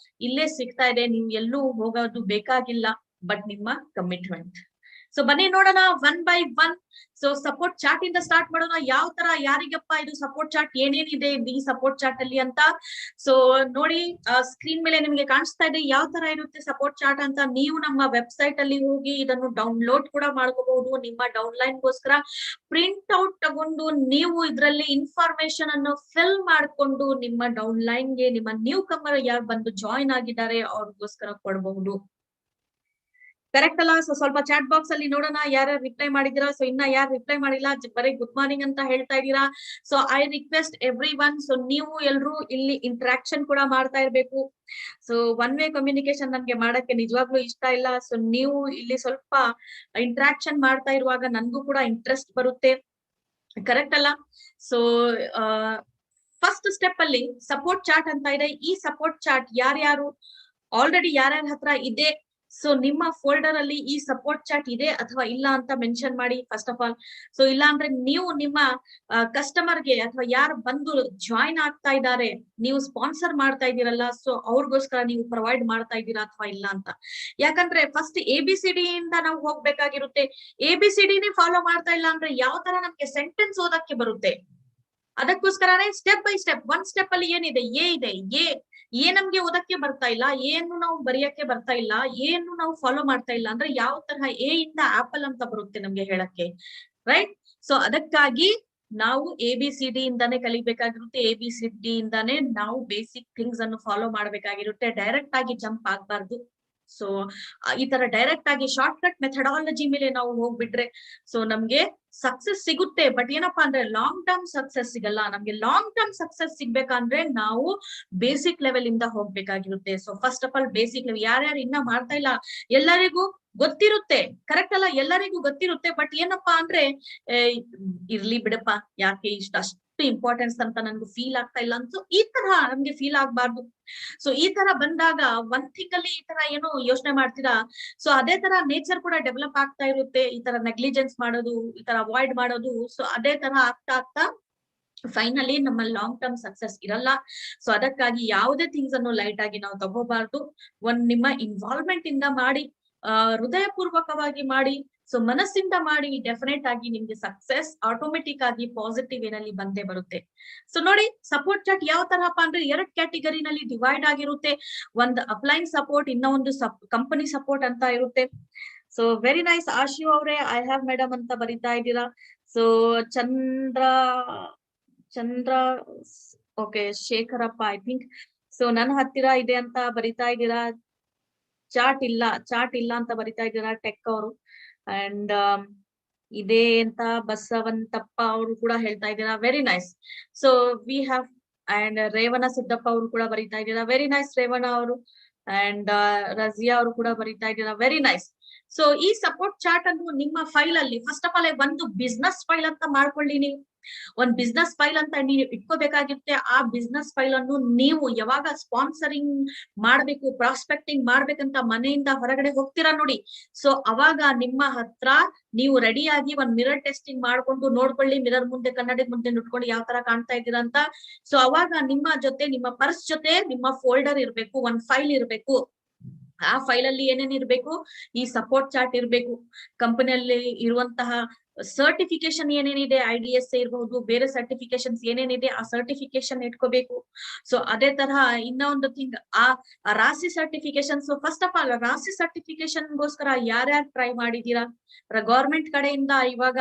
ಇಲ್ಲೇ ಸಿಗ್ತಾ ಇದೆ, ನೀವು ಎಲ್ಲೂ ಹೋಗೋದು ಬೇಕಾಗಿಲ್ಲ, ಬಟ್ ನಿಮ್ಮ ಕಮಿಟ್ಮೆಂಟ್. ಸೊ ಬನ್ನಿ ನೋಡೋಣ one by one. So support chart ಇಂದ ಸ್ಟಾರ್ಟ್ ಮಾಡೋಣ. ಯಾವ ತರ, ಯಾರಿಗಪ್ಪ ಇದು ಸಪೋರ್ಟ್ ಚಾರ್ಟ್, ಏನೇನಿದೆ ಈ ಸಪೋರ್ಟ್ ಚಾರ್ಟ್ ಅಲ್ಲಿ ಅಂತ. ಸೊ ನೋಡಿ, ಸ್ಕ್ರೀನ್ ಮೇಲೆ ನಿಮಗೆ ಕಾಣಿಸ್ತಾ ಇದೆ ಯಾವ ತರ ಇರುತ್ತೆ ಸಪೋರ್ಟ್ ಚಾರ್ಟ್ ಅಂತ. ನೀವು ನಮ್ಮ ವೆಬ್ಸೈಟ್ ಅಲ್ಲಿ ಹೋಗಿ ಇದನ್ನು ಡೌನ್ಲೋಡ್ ಕೂಡ ಮಾಡ್ಕೋಬಹುದು. ನಿಮ್ಮ ಡೌನ್ಲೈನ್ ಗೋಸ್ಕರ ಪ್ರಿಂಟ್ ಔಟ್ ತಗೊಂಡು ನೀವು ಇದರಲ್ಲಿ ಇನ್ಫಾರ್ಮೇಶನ್ ಅನ್ನು ಫಿಲ್ ಮಾಡ್ಕೊಂಡು ನಿಮ್ಮ ಡೌನ್ಲೈನ್ ಗೆ ನಿಮ್ಮ ನ್ಯೂ ಕಮರ್ ಯಾರು ಬಂದು ಜಾಯಿನ್ ಆಗಿದ್ದಾರೆ ಅವ್ರಿಗೋಸ್ಕರ ಕೊಡಬಹುದು. ಕರೆಕ್ಟ್ ಅಲ್ಲ? ಸೊ ಸ್ವಲ್ಪ ಚಾಟ್ ಬಾಕ್ಸ್ ಅಲ್ಲಿ ನೋಡೋಣ ಯಾರ್ಯಾರು ರಿಪ್ಲೈ ಮಾಡಿದಿರಾ. ಸೊ ಇನ್ನ ಯಾರು ರಿಪ್ಲೈ ಮಾಡಿಲ್ಲ, ಬರೀ ಗುಡ್ ಮಾರ್ನಿಂಗ್ ಅಂತ ಹೇಳ್ತಾ ಇದೀರಾ. So I request every one, so ನೀವು ಎಲ್ರು ಇಲ್ಲಿ ಇಂಟ್ರಾಕ್ಷನ್ ಕೂಡ ಮಾಡ್ತಾ ಇರ್ಬೇಕು. ಸೊ ಒನ್ ವೇ ಕಮ್ಯುನಿಕೇಶನ್ ನನ್ಗೆ ಮಾಡಕ್ಕೆ ನಿಜವಾಗ್ಲೂ ಇಷ್ಟ ಇಲ್ಲ. ಸೊ ನೀವು ಇಲ್ಲಿ ಸ್ವಲ್ಪ ಇಂಟ್ರಾಕ್ಷನ್ ಮಾಡ್ತಾ ಇರುವಾಗ ನನ್ಗೂ ಕೂಡ ಇಂಟ್ರೆಸ್ಟ್ ಬರುತ್ತೆ. ಕರೆಕ್ಟ್ ಅಲ್ಲ? ಸೊ ಫಸ್ಟ್ ಸ್ಟೆಪ್ ಅಲ್ಲಿ ಸಪೋರ್ಟ್ ಚಾರ್ಟ್ ಅಂತ ಇದೆ. ಈ ಸಪೋರ್ಟ್ ಚಾರ್ಟ್ ಯಾರ್ಯಾರು ಆಲ್ರೆಡಿ ಯಾರ್ಯಾರ ಹತ್ರ ಇದೆ, ಸೊ ನಿಮ್ಮ ಫೋಲ್ಡರ್ ಅಲ್ಲಿ ಈ ಸಪೋರ್ಟ್ ಚಾರ್ಟ್ ಇದೆ ಅಥವಾ ಇಲ್ಲ ಅಂತ ಮೆನ್ಷನ್ ಮಾಡಿ ಫಸ್ಟ್ ಆಫ್ ಆಲ್. ಸೊ ಇಲ್ಲ ಅಂದ್ರೆ ನೀವು ನಿಮ್ಮ ಕಸ್ಟಮರ್ಗೆ ಅಥವಾ ಯಾರು ಬಂದು ಜಾಯಿನ್ ಆಗ್ತಾ ಇದ್ದಾರೆ, ನೀವು ಸ್ಪಾನ್ಸರ್ ಮಾಡ್ತಾ ಇದ್ದೀರಲ್ಲ, ಸೊ ಅವ್ರಿಗೋಸ್ಕರ ನೀವು ಪ್ರೊವೈಡ್ ಮಾಡ್ತಾ ಇದ್ದೀರಾ ಅಥವಾ ಇಲ್ಲ ಅಂತ. ಯಾಕಂದ್ರೆ ಫಸ್ಟ್ ABCD ಇಂದ ನಾವು ಹೋಗ್ಬೇಕಾಗಿರುತ್ತೆ. ABCD ಫಾಲೋ ಮಾಡ್ತಾ ಇಲ್ಲ ಅಂದ್ರೆ ಯಾವ ತರ ನಮ್ಗೆ ಸೆಂಟೆನ್ಸ್ ಓದಕ್ಕೆ ಬರುತ್ತೆ? ಅದಕ್ಕೋಸ್ಕರನೇ ಸ್ಟೆಪ್ ಬೈ ಸ್ಟೆಪ್, ಒಂದ್ ಸ್ಟೆಪ್ ಅಲ್ಲಿ ಏನಿದೆ, ಎ ಇದೆ, ಎ ನಮ್ಗೆ ಓದಕ್ಕೆ ಬರ್ತಾ ಇಲ್ಲ, ಏನು ನಾವು ಬರೆಯಕ್ಕೆ ಬರ್ತಾ ಇಲ್ಲ, ಏನು ನಾವು ಫಾಲೋ ಮಾಡ್ತಾ ಇಲ್ಲ ಅಂದ್ರೆ ಯಾವ ತರಹ ಎ ಇಂದ ಆಪಲ್ ಅಂತ ಬರುತ್ತೆ ನಮ್ಗೆ ಹೇಳಕ್ಕೆ, ರೈಟ್? ಸೊ ಅದಕ್ಕಾಗಿ ನಾವು ABCD ಇಂದಾನೆ ಕಲಿಬೇಕಾಗಿರುತ್ತೆ. ABCD ಇಂದಾನೆ ನಾವು ಬೇಸಿಕ್ ಥಿಂಗ್ಸ್ ಅನ್ನು ಫಾಲೋ ಮಾಡ್ಬೇಕಾಗಿರುತ್ತೆ. ಡೈರೆಕ್ಟ್ ಆಗಿ ಜಂಪ್ ಆಗ್ಬಾರ್ದು. ಸೊ ಈ ತರ ಡೈರೆಕ್ಟ್ ಆಗಿ ಶಾರ್ಟ್ ಕಟ್ ಮೆಥಡಾಲಜಿ ಮೇಲೆ ನಾವು ಹೋಗ್ಬಿಟ್ರೆ ಸೊ ನಮ್ಗೆ ಸಕ್ಸಸ್ ಸಿಗುತ್ತೆ. ಬಟ್ ಏನಪ್ಪಾ ಅಂದ್ರೆ ಲಾಂಗ್ ಟರ್ಮ್ ಸಕ್ಸಸ್ ಸಿಗಲ್ಲ. ನಮ್ಗೆ ಲಾಂಗ್ ಟರ್ಮ್ ಸಕ್ಸಸ್ ಸಿಗ್ಬೇಕಂದ್ರೆ ನಾವು ಬೇಸಿಕ್ ಲೆವೆಲ್ ಇಂದ ಹೋಗ್ಬೇಕಾಗಿರುತ್ತೆ. So first of all basic level ಯಾರ್ಯಾರು ಇನ್ನ ಮಾಡ್ತಾ ಇಲ್ಲ, ಎಲ್ಲರಿಗೂ ಗೊತ್ತಿರುತ್ತೆ. ಕರೆಕ್ಟ್ ಅಲ್ಲ? ಎಲ್ಲರಿಗೂ ಗೊತ್ತಿರುತ್ತೆ. ಬಟ್ ಏನಪ್ಪಾ ಅಂದ್ರೆ ಇರ್ಲಿ ಬಿಡಪ್ಪ, ಯಾಕೆ ಅಷ್ಟು ಇಂಪಾರ್ಟೆನ್ಸ್ ಅಂತ ನನ್ಗೆ ಫೀಲ್ ಆಗ್ತಾ ಇಲ್ಲ ಅಂತ ಈ ತರ ನಮ್ಗೆ ಫೀಲ್ ಆಗ್ಬಾರ್ದು. ಸೊ ಈ ತರ ಬಂದಾಗ ಒಂದ್ ಥಿಂಗ್ ಅಲ್ಲಿ ಈ ತರ ಏನೋ ಯೋಚನೆ ಮಾಡ್ತೀರಾ, ಸೊ ಅದೇ ತರ ನೇಚರ್ ಕೂಡ ಡೆವಲಪ್ ಆಗ್ತಾ ಇರುತ್ತೆ. ಈ ತರ ನೆಗ್ಲಿಜೆನ್ಸ್ ಮಾಡೋದು, ಈ ತರ ಅವಾಯ್ಡ್ ಮಾಡೋದು, ಸೊ ಅದೇ ತರ ಆಗ್ತಾ ಆಗ್ತಾ ಫೈನಲಿ ನಮ್ಮ ಲಾಂಗ್ ಟರ್ಮ್ ಸಕ್ಸಸ್ ಇರಲ್ಲ. ಸೊ ಅದಕ್ಕಾಗಿ ಯಾವುದೇ ಥಿಂಗ್ಸ್ ಅನ್ನು ಲೈಟ್ ಆಗಿ ನಾವು ತಗೋಬಾರ್ದು. ನಿಮ್ಮ ಇನ್ವಾಲ್ವ್ಮೆಂಟ್ ಇಂದ ಮಾಡಿ, ಹೃದಯ ಪೂರ್ವಕವಾಗಿ ಮಾಡಿ, ಸೊ ಮನಸ್ಸಿಂದ ಮಾಡಿ, ಡೆಫಿನೆಟ್ ಆಗಿ ನಿಮ್ಗೆ ಸಕ್ಸಸ್ ಆಟೋಮೆಟಿಕ್ ಆಗಿ ಪಾಸಿಟಿವ್ ಏನಲ್ಲಿ ಬಂದೇ ಬರುತ್ತೆ. ಸೊ ನೋಡಿ, ಸಪೋರ್ಟ್ ಚಾರ್ಟ್ ಯಾವ ತರಪ್ಪ ಅಂದ್ರೆ 2 ಕ್ಯಾಟಗರಿನಲ್ಲಿ ಡಿವೈಡ್ ಆಗಿರುತ್ತೆ. ಒಂದು ಅಪ್ಲೈನ್ ಸಪೋರ್ಟ್, ಇನ್ನ ಒಂದು ಕಂಪನಿ ಸಪೋರ್ಟ್ ಅಂತ ಇರುತ್ತೆ. ಸೊ ವೆರಿ ನೈಸ್ ಆಶು ಅವರೇ, ಐ ಹ್ಯಾವ್ ಮೇಡಮ್ ಅಂತ ಬರಿತಾ ಇದ್ದೀರಾ. So Chandra okay, Shekharappa I think. So ನನ್ನ ಹತ್ತಿರ ಇದೆ ಅಂತ ಬರಿತಾ ಇದ್ದೀರಾ. ಚಾಟ್ ಇಲ್ಲ ಅಂತ ಬರಿತಾ ಇದ್ದೀರಾ ಟೆಕ್ ಅವರು. ಅಂಡ್ ಇದೇ ಅಂತ ಬಸವಂತಪ್ಪ ಅವರು ಕೂಡ ಹೇಳ್ತಾ ಇದ್ದೀರಾ, very nice. So we have and Revana Siddappa ಅವರು ಕೂಡ ಬರಿತಾ ಇದ್ದೀರಾ, ವೆರಿ ನೈಸ್ ರೇವಣ ಅವರು. ಅಂಡ್ ರಜಿಯಾ ಅವರು ಕೂಡ ಬರಿತಾ ಇದ್ದೀರಾ, ವೆರಿ ನೈಸ್. ಸೊ ಈ ಸಪೋರ್ಟ್ ಚಾರ್ಟ್ ಅನ್ನು ನಿಮ್ಮ ಫೈಲ್ ಅಲ್ಲಿ ಫಸ್ಟ್ ಆಫ್ ಆಲ್ ಒಂದು ಬಿಸ್ನೆಸ್ ಫೈಲ್ ಅಂತ ಮಾಡ್ಕೊಳ್ಳಿ. ನೀವು ಒಂದ್ ಬಿಸ್ನೆಸ್ ಫೈಲ್ ಅಂತ ನೀವು ಇಟ್ಕೋಬೇಕಾಗಿರುತ್ತೆ. ಆ ಬಿಸ್ನೆಸ್ ಫೈಲ್ ಅನ್ನು ನೀವು ಯಾವಾಗ ಸ್ಪಾನ್ಸರಿಂಗ್ ಮಾಡ್ಬೇಕು, ಪ್ರಾಸ್ಪೆಕ್ಟಿಂಗ್ ಮಾಡ್ಬೇಕಂತ ಮನೆಯಿಂದ ಹೊರಗಡೆ ಹೋಗ್ತೀರಾ ನೋಡಿ, ಸೊ ಅವಾಗ ನಿಮ್ಮ ಹತ್ರ ನೀವು ರೆಡಿ ಆಗಿ ಒಂದ್ ಮಿರರ್ ಟೆಸ್ಟಿಂಗ್ ಮಾಡ್ಕೊಂಡು ನೋಡ್ಕೊಳ್ಳಿ, ಮಿರರ್ ಮುಂದೆ ಕನ್ನಡಿ ಮುಂದೆ ನಿಂತ್ಕೊಂಡು ಯಾವ ತರ ಕಾಣ್ತಾ ಇದ್ದೀರಾ ಅಂತ. ಸೊ ಅವಾಗ ನಿಮ್ಮ ಜೊತೆ ನಿಮ್ಮ ಪರ್ಸ್ ಜೊತೆ ನಿಮ್ಮ ಫೋಲ್ಡರ್ ಇರ್ಬೇಕು, ಒಂದ್ ಫೈಲ್ ಇರ್ಬೇಕು. ಆ ಫೈಲ್ ಅಲ್ಲಿ ಏನೇನ್ ಇರ್ಬೇಕು, ಈ ಸಪೋರ್ಟ್ ಚಾರ್ಟ್ ಇರ್ಬೇಕು, ಕಂಪನಿಯಲ್ಲಿ ಇರುವಂತಹ ಸರ್ಟಿಫಿಕೇಶನ್ ಏನೇನಿದೆ, IDS ಇರಬಹುದು, ಬೇರೆ ಸರ್ಟಿಫಿಕೇಶನ್ಸ್ ಏನೇನಿದೆ ಆ ಸರ್ಟಿಫಿಕೇಶನ್ ಇಟ್ಕೋಬೇಕು. ಸೊ ಅದೇ ತರಹ ಇನ್ನೊಂದು ಥಿಂಗ್, ಆ ರಾಸಿ certification. So first of all ರಾಸಿ ಸರ್ಟಿಫಿಕೇಶನ್ ಗೋಸ್ಕರ ಯಾರ್ಯಾರು ಟ್ರೈ ಮಾಡಿದೀರಾ? ಗವರ್ಮೆಂಟ್ ಕಡೆಯಿಂದ ಇವಾಗ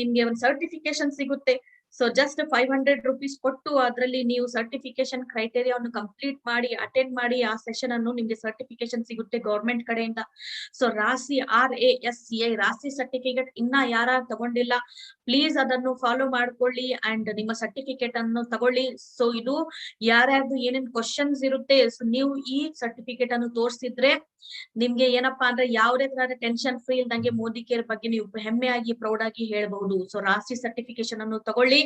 ನಿಮ್ಗೆ ಒಂದು ಸರ್ಟಿಫಿಕೇಶನ್ ಸಿಗುತ್ತೆ. ಸೊ ಜಸ್ಟ್ 500 rupees ಕೊಟ್ಟು ಅದರಲ್ಲಿ ನೀವು ಸರ್ಟಿಫಿಕೇಶನ್ ಕ್ರೈಟೇರಿಯಾವನ್ನು ಕಂಪ್ಲೀಟ್ ಮಾಡಿ ಅಟೆಂಡ್ ಮಾಡಿ ಆ ಸೆಷನ್ ಅನ್ನು ನಿಮ್ಗೆ ಸರ್ಟಿಫಿಕೇಶನ್ ಸಿಗುತ್ತೆ ಗವರ್ಮೆಂಟ್ ಕಡೆಯಿಂದ. ಸೊ ರಾಸಿ RASCI ರಾಸಿ ಸರ್ಟಿಫಿಕೇಟ್ ಇನ್ನ ಯಾರು ತಗೊಂಡಿಲ್ಲ, ಪ್ಲೀಸ್ ಅದನ್ನು ಫಾಲೋ ಮಾಡ್ಕೊಳ್ಳಿ ಅಂಡ್ ನಿಮ್ಮ ಸರ್ಟಿಫಿಕೇಟ್ ಅನ್ನು ತಗೊಳ್ಳಿ. ಸೊ ಇದು ಯಾರ್ಯಾರ್ದು ಏನೇನ್ ಕ್ವಶನ್ಸ್ ಇರುತ್ತೆ, ಸೊ ನೀವು ಈ ಸರ್ಟಿಫಿಕೇಟ್ ಅನ್ನು ತೋರಿಸಿದ್ರೆ ನಿಮ್ಗೆ ಏನಪ್ಪಾ ಅಂದ್ರೆ ಯಾವುದೇ ತರಹದ ಟೆನ್ಷನ್ ಫ್ರೀ ಇಲ್ದಂಗೆ ಮೋದಿ ಕೇರ್ ಬಗ್ಗೆ ನೀವು ಹೆಮ್ಮೆಯಾಗಿ ಪ್ರೌಡ್ ಆಗಿ ಹೇಳ್ಬಹುದು. ಸೊ ರಾಸಿ ಸರ್ಟಿಫಿಕೇಶನ್ ಅನ್ನು ತಗೊಳ್ಳಿ,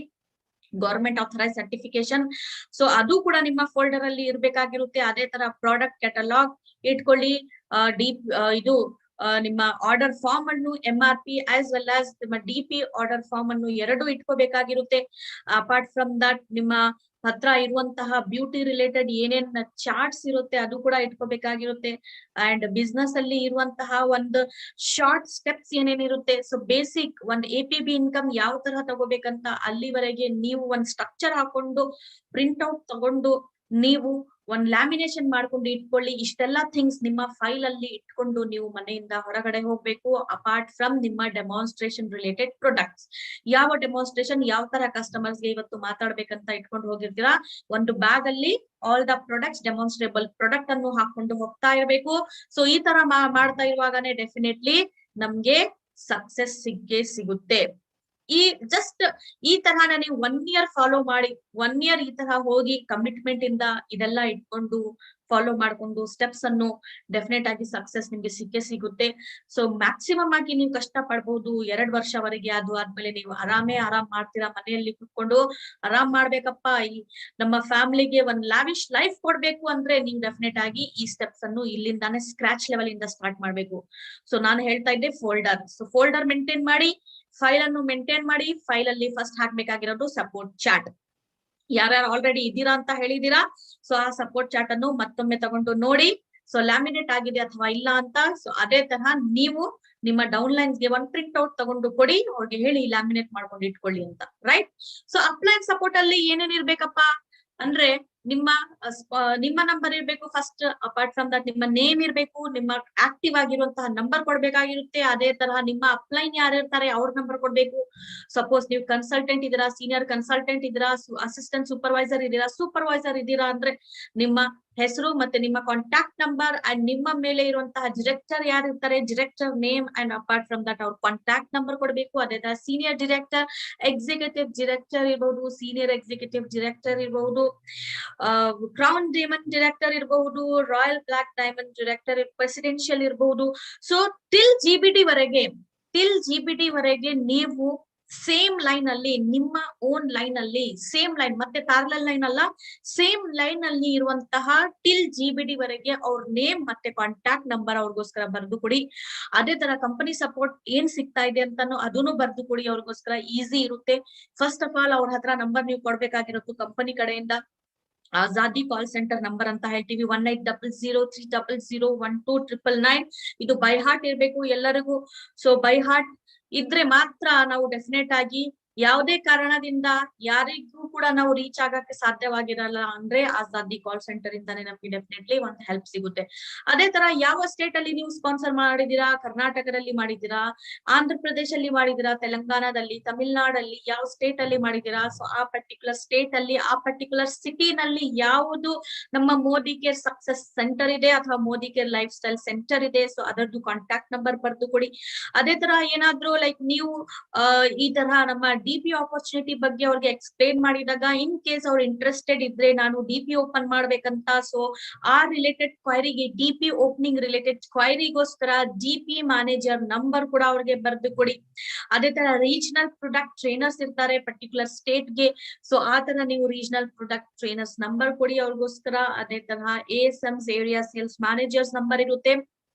ಗವರ್ಮೆಂಟ್ ಆಥರೈಸ್ ಸರ್ಟಿಫಿಕೇಶನ್. ಸೊ ಅದು ಕೂಡ ನಿಮ್ಮ ಫೋಲ್ಡರ್ ಅಲ್ಲಿ ಇರ್ಬೇಕಾಗಿರುತ್ತೆ. ಅದೇ ತರ ಪ್ರಾಡಕ್ಟ್ ಕ್ಯಾಟಲಾಗ್ ಇಟ್ಕೊಳ್ಳಿ, ಇದು ನಿಮ್ಮ ಆರ್ಡರ್ ಫಾರ್ಮ್ ಅನ್ನು MRP ಆಸ್ ವೆಲ್ ಆಸ್ ನಿಮ್ಮ DP ಆರ್ಡರ್ ಫಾರ್ಮ್ ಅನ್ನು ಎರಡು ಇಟ್ಕೋಬೇಕಾಗಿರುತ್ತೆ. ಅಪಾರ್ಟ್ ಫ್ರಮ್ ದಟ್ ನಿಮ್ಮ ಹತ್ರ ಇರುವಂತಹ ಬ್ಯೂಟಿ ರಿಲೇಟೆಡ್ ಏನೇನ್ ಚಾರ್ಟ್ಸ್ ಇರುತ್ತೆ ಅದು ಕೂಡ ಇಟ್ಕೋಬೇಕಾಗಿರುತ್ತೆ. ಅಂಡ್ ಬಿಸ್ನೆಸ್ ಅಲ್ಲಿ ಇರುವಂತಹ ಒಂದು ಶಾರ್ಟ್ ಸ್ಟೆಪ್ಸ್ ಏನೇನಿರುತ್ತೆ, ಸೊ ಬೇಸಿಕ್ ಒಂದ್ APB ಇನ್ಕಮ್ ಯಾವ ತರ ತಗೋಬೇಕಂತ ಅಲ್ಲಿವರೆಗೆ ನೀವು ಒಂದ್ ಸ್ಟ್ರಕ್ಚರ್ ಹಾಕೊಂಡು ಪ್ರಿಂಟ್ ಔಟ್ ತಗೊಂಡು ನೀವು ಒಂದ್ ಲ್ಯಾಮಿನೇಷನ್ ಮಾಡ್ಕೊಂಡು ಇಟ್ಕೊಳ್ಳಿ. ಇಷ್ಟೆಲ್ಲಾ ಥಿಂಗ್ಸ್ ನಿಮ್ಮ ಫೈಲ್ ಅಲ್ಲಿ ಇಟ್ಕೊಂಡು ನೀವು ಮನೆಯಿಂದ ಹೊರಗಡೆ ಹೋಗ್ಬೇಕು. ಅಪಾರ್ಟ್ ಫ್ರಮ್ ನಿಮ್ಮ ಡೆಮಾನ್ಸ್ಟ್ರೇಷನ್ ರಿಲೇಟೆಡ್ ಪ್ರಾಡಕ್ಟ್ಸ್, ಯಾವ ಡೆಮಾನ್ಸ್ಟ್ರೇಷನ್ ಯಾವ ತರ ಕಸ್ಟಮರ್ಸ್ ಗೆ ಇವತ್ತು ಮಾತಾಡ್ಬೇಕಂತ ಇಟ್ಕೊಂಡು ಹೋಗಿರ್ತೀರಾ, ಒಂದು ಬ್ಯಾಗ್ ಅಲ್ಲಿ ಆಲ್ ದ ಪ್ರಾಡಕ್ಟ್ಸ್ ಡೆಮಾನ್ಸ್ಟ್ರೇಬಲ್ ಪ್ರಾಡಕ್ಟ್ ಅನ್ನು ಹಾಕೊಂಡು ಹೋಗ್ತಾ ಇರ್ಬೇಕು. ಸೊ ಈ ತರ ಮಾಡ್ತಾ ಇರುವಾಗನೇ ಡೆಫಿನೆಟ್ಲಿ ನಮ್ಗೆ ಸಕ್ಸೆಸ್ ಸಿಗುತ್ತೆ. ಜಸ್ಟ್ ಈ ತರಹನ ನೀವು 1 year ಫಾಲೋ ಮಾಡಿ, 1 year ಈ ತರ ಹೋಗಿ ಕಮಿಟ್ಮೆಂಟ್ ಇಂದ ಇದೆಲ್ಲ ಇಟ್ಕೊಂಡು ಫಾಲೋ ಮಾಡ್ಕೊಂಡು ಸ್ಟೆಪ್ಸ್ ಅನ್ನು ಡೆಫಿನೆಟ್ ಆಗಿ ಸಕ್ಸೆಸ್ ನಿಮ್ಗೆ ಸಿಗುತ್ತೆ. ಸೊ ಮ್ಯಾಕ್ಸಿಮಮ್ ಆಗಿ ನೀವು ಕಷ್ಟ ಪಡ್ಬಹುದು 2 ವರ್ಷವರೆಗೆ. ಅದು ಆದ್ಮೇಲೆ ನೀವು ಆರಾಮ್ ಮಾಡ್ತೀರಾ, ಮನೆಯಲ್ಲಿ ಕುತ್ಕೊಂಡು ಆರಾಮ್ ಮಾಡ್ಬೇಕಪ್ಪ, ಈ ನಮ್ಮ ಫ್ಯಾಮಿಲಿಗೆ ಒಂದ್ ಲಾವಿಶ್ ಲೈಫ್ ಕೊಡ್ಬೇಕು ಅಂದ್ರೆ ನೀವು ಡೆಫಿನೆಟ್ ಆಗಿ ಈ ಸ್ಟೆಪ್ಸ್ ಅನ್ನು ಇಲ್ಲಿಂದಾನೆ ಸ್ಕ್ರಾಚ್ ಲೆವೆಲ್ ಇಂದ ಸ್ಟಾರ್ಟ್ ಮಾಡ್ಬೇಕು. ಸೊ ನಾನು ಹೇಳ್ತಾ ಇದ್ದೆ ಫೋಲ್ಡರ್. ಸೊ ಫೋಲ್ಡರ್ ಮೇಂಟೈನ್ ಮಾಡಿ, ಫೈಲ್ ಅನ್ನು ಮೇಂಟೈನ್ ಮಾಡಿ. ಫೈಲ್ ಅಲ್ಲಿ ಫಸ್ಟ್ ಹಾಕ್ಬೇಕಾಗಿರೋದು ಸಪೋರ್ಟ್ ಚಾರ್ಟ್. ಯಾರ್ಯಾರು ಆಲ್ರೆಡಿ ಇದ್ದೀರಾ ಅಂತ ಹೇಳಿದೀರಾ, ಸೊ ಆ ಸಪೋರ್ಟ್ ಚಾರ್ಟ್ ಅನ್ನು ಮತ್ತೊಮ್ಮೆ ತಗೊಂಡು ನೋಡಿ, ಸೊ ಲ್ಯಾಮಿನೇಟ್ ಆಗಿದೆ ಅಥವಾ ಇಲ್ಲ ಅಂತ. ಸೊ ಅದೇ ತರಹ ನೀವು ನಿಮ್ಮ ಡೌನ್ಲೈನ್ಸ್ ಗೆ ಒಂದ್ ಪ್ರಿಂಟ್ ಔಟ್ ತಗೊಂಡು ಕೊಡಿ, ಅವ್ರಿಗೆ ಹೇಳಿ ಲ್ಯಾಮಿನೇಟ್ ಮಾಡ್ಕೊಂಡು ಇಟ್ಕೊಳ್ಳಿ ಅಂತ, ರೈಟ್. ಸೊ ಅಪ್ಲೈನ್ ಸಪೋರ್ಟ್ ಅಲ್ಲಿ ಏನೇನ್ ಇರ್ಬೇಕಪ್ಪ ಅಂದ್ರೆ ನಿಮ್ಮ ನಂಬರ್ ಇರ್ಬೇಕು ಫಸ್ಟ್. ಅಪಾರ್ಟ್ ಫ್ರಮ್ ದಟ್ ನಿಮ್ಮ ನೇಮ್ ಇರ್ಬೇಕು, ನಿಮ್ಮ ಆಕ್ಟಿವ್ ಆಗಿರುವಂತಹ ನಂಬರ್ ಕೊಡ್ಬೇಕಾಗಿರುತ್ತೆ. ಅದೇ ತರಹ ನಿಮ್ಮ ಅಪ್ಲೈನ್ ಯಾರು ಇರ್ತಾರೆ ಅವ್ರ ನಂಬರ್ ಕೊಡ್ಬೇಕು. ಸಪೋಸ್ ನೀವು ಕನ್ಸಲ್ಟೆಂಟ್ ಇದೀರಾ, ಸೀನಿಯರ್ ಕನ್ಸಲ್ಟೆಂಟ್ ಇದೀರಾ, ಅಸಿಸ್ಟೆಂಟ್ ಸೂಪರ್ವೈಸರ್ ಇದೀರಾ ಅಂದ್ರೆ ನಿಮ್ಮ ಹೆಸರು ಮತ್ತೆ ನಿಮ್ಮ ಕಾಂಟ್ಯಾಕ್ಟ್ ನಂಬರ್ ಅಂಡ್ ನಿಮ್ಮ ಮೇಲೆ ಇರುವಂತಹ ಡಿರೆಕ್ಟರ್ ಯಾರು ಇರ್ತಾರೆ, director name and apart from that ಅವ್ರ ಕಾಂಟ್ಯಾಕ್ಟ್ ನಂಬರ್ ಕೊಡ್ಬೇಕು. ಅದೇ ತರ ಸೀನಿಯರ್ ಡಿರೆಕ್ಟರ್, ಎಕ್ಸಿಕ್ಯೂಟಿವ್ ಡಿರೆಕ್ಟರ್ ಇರಬಹುದು, ಸೀನಿಯರ್ ಎಕ್ಸಿಕ್ಯೂಟಿವ್ ಡಿರೆಕ್ಟರ್ ಇರಬಹುದು, ಕ್ರೌನ್ ಡೈಮಂಡ್ ಡೈರೆಕ್ಟರ್ ಇರಬಹುದು, royal black diamond director, presidential ಇರಬಹುದು. ಸೊ ಟಿಲ್ GBD ವರೆಗೆ ನೀವು ಸೇಮ್ ಲೈನ್ ಅಲ್ಲಿ, ನಿಮ್ಮ ಓನ್ ಲೈನ್ ಅಲ್ಲಿ ಸೇಮ್ ಲೈನ್, ಮತ್ತೆ ಪ್ಯಾರಲಲ್ ಲೈನ್ ಅಲ್ಲ, ಸೇಮ್ ಲೈನ್ ಅಲ್ಲಿ ಇರುವಂತಹ ಟಿಲ್ GBD ವರೆಗೆ ಅವ್ರ ನೇಮ್ ಮತ್ತೆ ಕಾಂಟ್ಯಾಕ್ಟ್ ನಂಬರ್ ಅವ್ರಿಗೋಸ್ಕರ ಬರ್ದು ಕೊಡಿ. ಅದೇ ತರ ಕಂಪನಿ ಸಪೋರ್ಟ್ ಏನ್ ಸಿಗ್ತಾ ಇದೆ ಅಂತಾನು ಅದನ್ನು ಬರ್ದು ಕೊಡಿ, ಅವ್ರಿಗೋಸ್ಕರ ಈಸಿ ಇರುತ್ತೆ. ಫಸ್ಟ್ ಆಫ್ ಆಲ್ ಅವ್ರ ಹತ್ರ ನಂಬರ್ ನೀವು ಕೊಡ್ಬೇಕಾಗಿರೋದು ಕಂಪನಿ ಕಡೆಯಿಂದ ಆಜಾದಿ ಕಾಲ್ ಸೆಂಟರ್ ನಂಬರ್ ಅಂತ ಹೇಳ್ತೀವಿ, 180030012999. ಇದು ಬೈ ಹಾರ್ಟ್ ಇರ್ಬೇಕು ಎಲ್ಲರಿಗೂ. ಸೊ ಬೈ ಹಾರ್ಟ್ ಇದ್ರೆ ಮಾತ್ರ ನಾವು ಡೆಫಿನೆಟ್ ಆಗಿ ಯಾವುದೇ ಕಾರಣದಿಂದ ಯಾರಿಗೂ ಕೂಡ ನಾವು ರೀಚ್ ಆಗಕ್ಕೆ ಸಾಧ್ಯವಾಗಿರಲ್ಲ ಅಂದ್ರೆ ಆಜಾದಿ ಕಾಲ್ ಸೆಂಟರ್ ಇಂದಾನೆ ನಮ್ಗೆ ಡೆಫಿನೆಟ್ಲಿ ಒಂದು ಹೆಲ್ಪ್ ಸಿಗುತ್ತೆ. ಅದೇ ತರ ಯಾವ ಸ್ಟೇಟ್ ಅಲ್ಲಿ ನೀವು ಸ್ಪಾನ್ಸರ್ ಮಾಡಿದೀರಾ, ಕರ್ನಾಟಕದಲ್ಲಿ ಮಾಡಿದೀರಾ, ಆಂಧ್ರ ಪ್ರದೇಶಲ್ಲಿ ಮಾಡಿದೀರಾ, ತೆಲಂಗಾಣದಲ್ಲಿ, ತಮಿಳ್ನಾಡಲ್ಲಿ ಯಾವ ಸ್ಟೇಟ್ ಅಲ್ಲಿ ಮಾಡಿದೀರಾ, ಸೊ ಆ ಪರ್ಟಿಕ್ಯುಲರ್ ಸ್ಟೇಟ್ ಅಲ್ಲಿ ಆ ಪರ್ಟಿಕ್ಯುಲರ್ ಸಿಟಿ ನಲ್ಲಿ ಯಾವುದು ನಮ್ಮ ಮೋದಿ ಕೇರ್ ಸಕ್ಸಸ್ ಸೆಂಟರ್ ಇದೆ ಅಥವಾ Modi care life style centre ಇದೆ, ಸೊ ಅದರದ್ದು ಕಾಂಟ್ಯಾಕ್ಟ್ ನಂಬರ್ ಬರ್ದು ಕೊಡಿ. ಅದೇ ತರ ಏನಾದ್ರೂ ಲೈಕ್ ನೀವು ಈ ತರ ನಮ್ಮ ಡಿಪಿ ಆಪರ್ಚುನಿಟಿ ಬಗ್ಗೆ ಅವ್ರಿಗೆ ಎಕ್ಸ್ಪ್ಲೇನ್ ಮಾಡಿದಾಗ ಇನ್ ಕೇಸ್ ಅವ್ರು ಇಂಟ್ರೆಸ್ಟೆಡ್ ಇದ್ರೆ ನಾನು ಡಿಪಿ ಓಪನ್ ಮಾಡ್ಬೇಕಂತ, ಸೊ ಆ ರಿಲೇಟೆಡ್ ಕ್ವೈರಿಗೆ ಡಿಪಿ ಓಪನಿಂಗ್ ರಿಲೇಟೆಡ್ ಕ್ವೈರಿಗೋಸ್ಕರ ಡಿಪಿ ಮ್ಯಾನೇಜರ್ ನಂಬರ್ ಕೂಡ ಅವ್ರಿಗೆ ಬರೆದು ಕೊಡಿ. ಅದೇ ತರ ರೀಜನಲ್ ಪ್ರೊಡಕ್ಟ್ ಟ್ರೈನರ್ಸ್ ಇರ್ತಾರೆ ಪರ್ಟಿಕ್ಯುಲರ್ ಸ್ಟೇಟ್ ಗೆ, ಸೊ ಆ ತರ ನೀವು ರೀಜನಲ್ ಪ್ರೊಡಕ್ಟ್ ಟ್ರೈನರ್ಸ್ ನಂಬರ್ ಕೊಡಿ ಅವ್ರಿಗೋಸ್ಕರ. ಅದೇ ತರಹ ASMs area sales managers number ಇರುತ್ತೆ,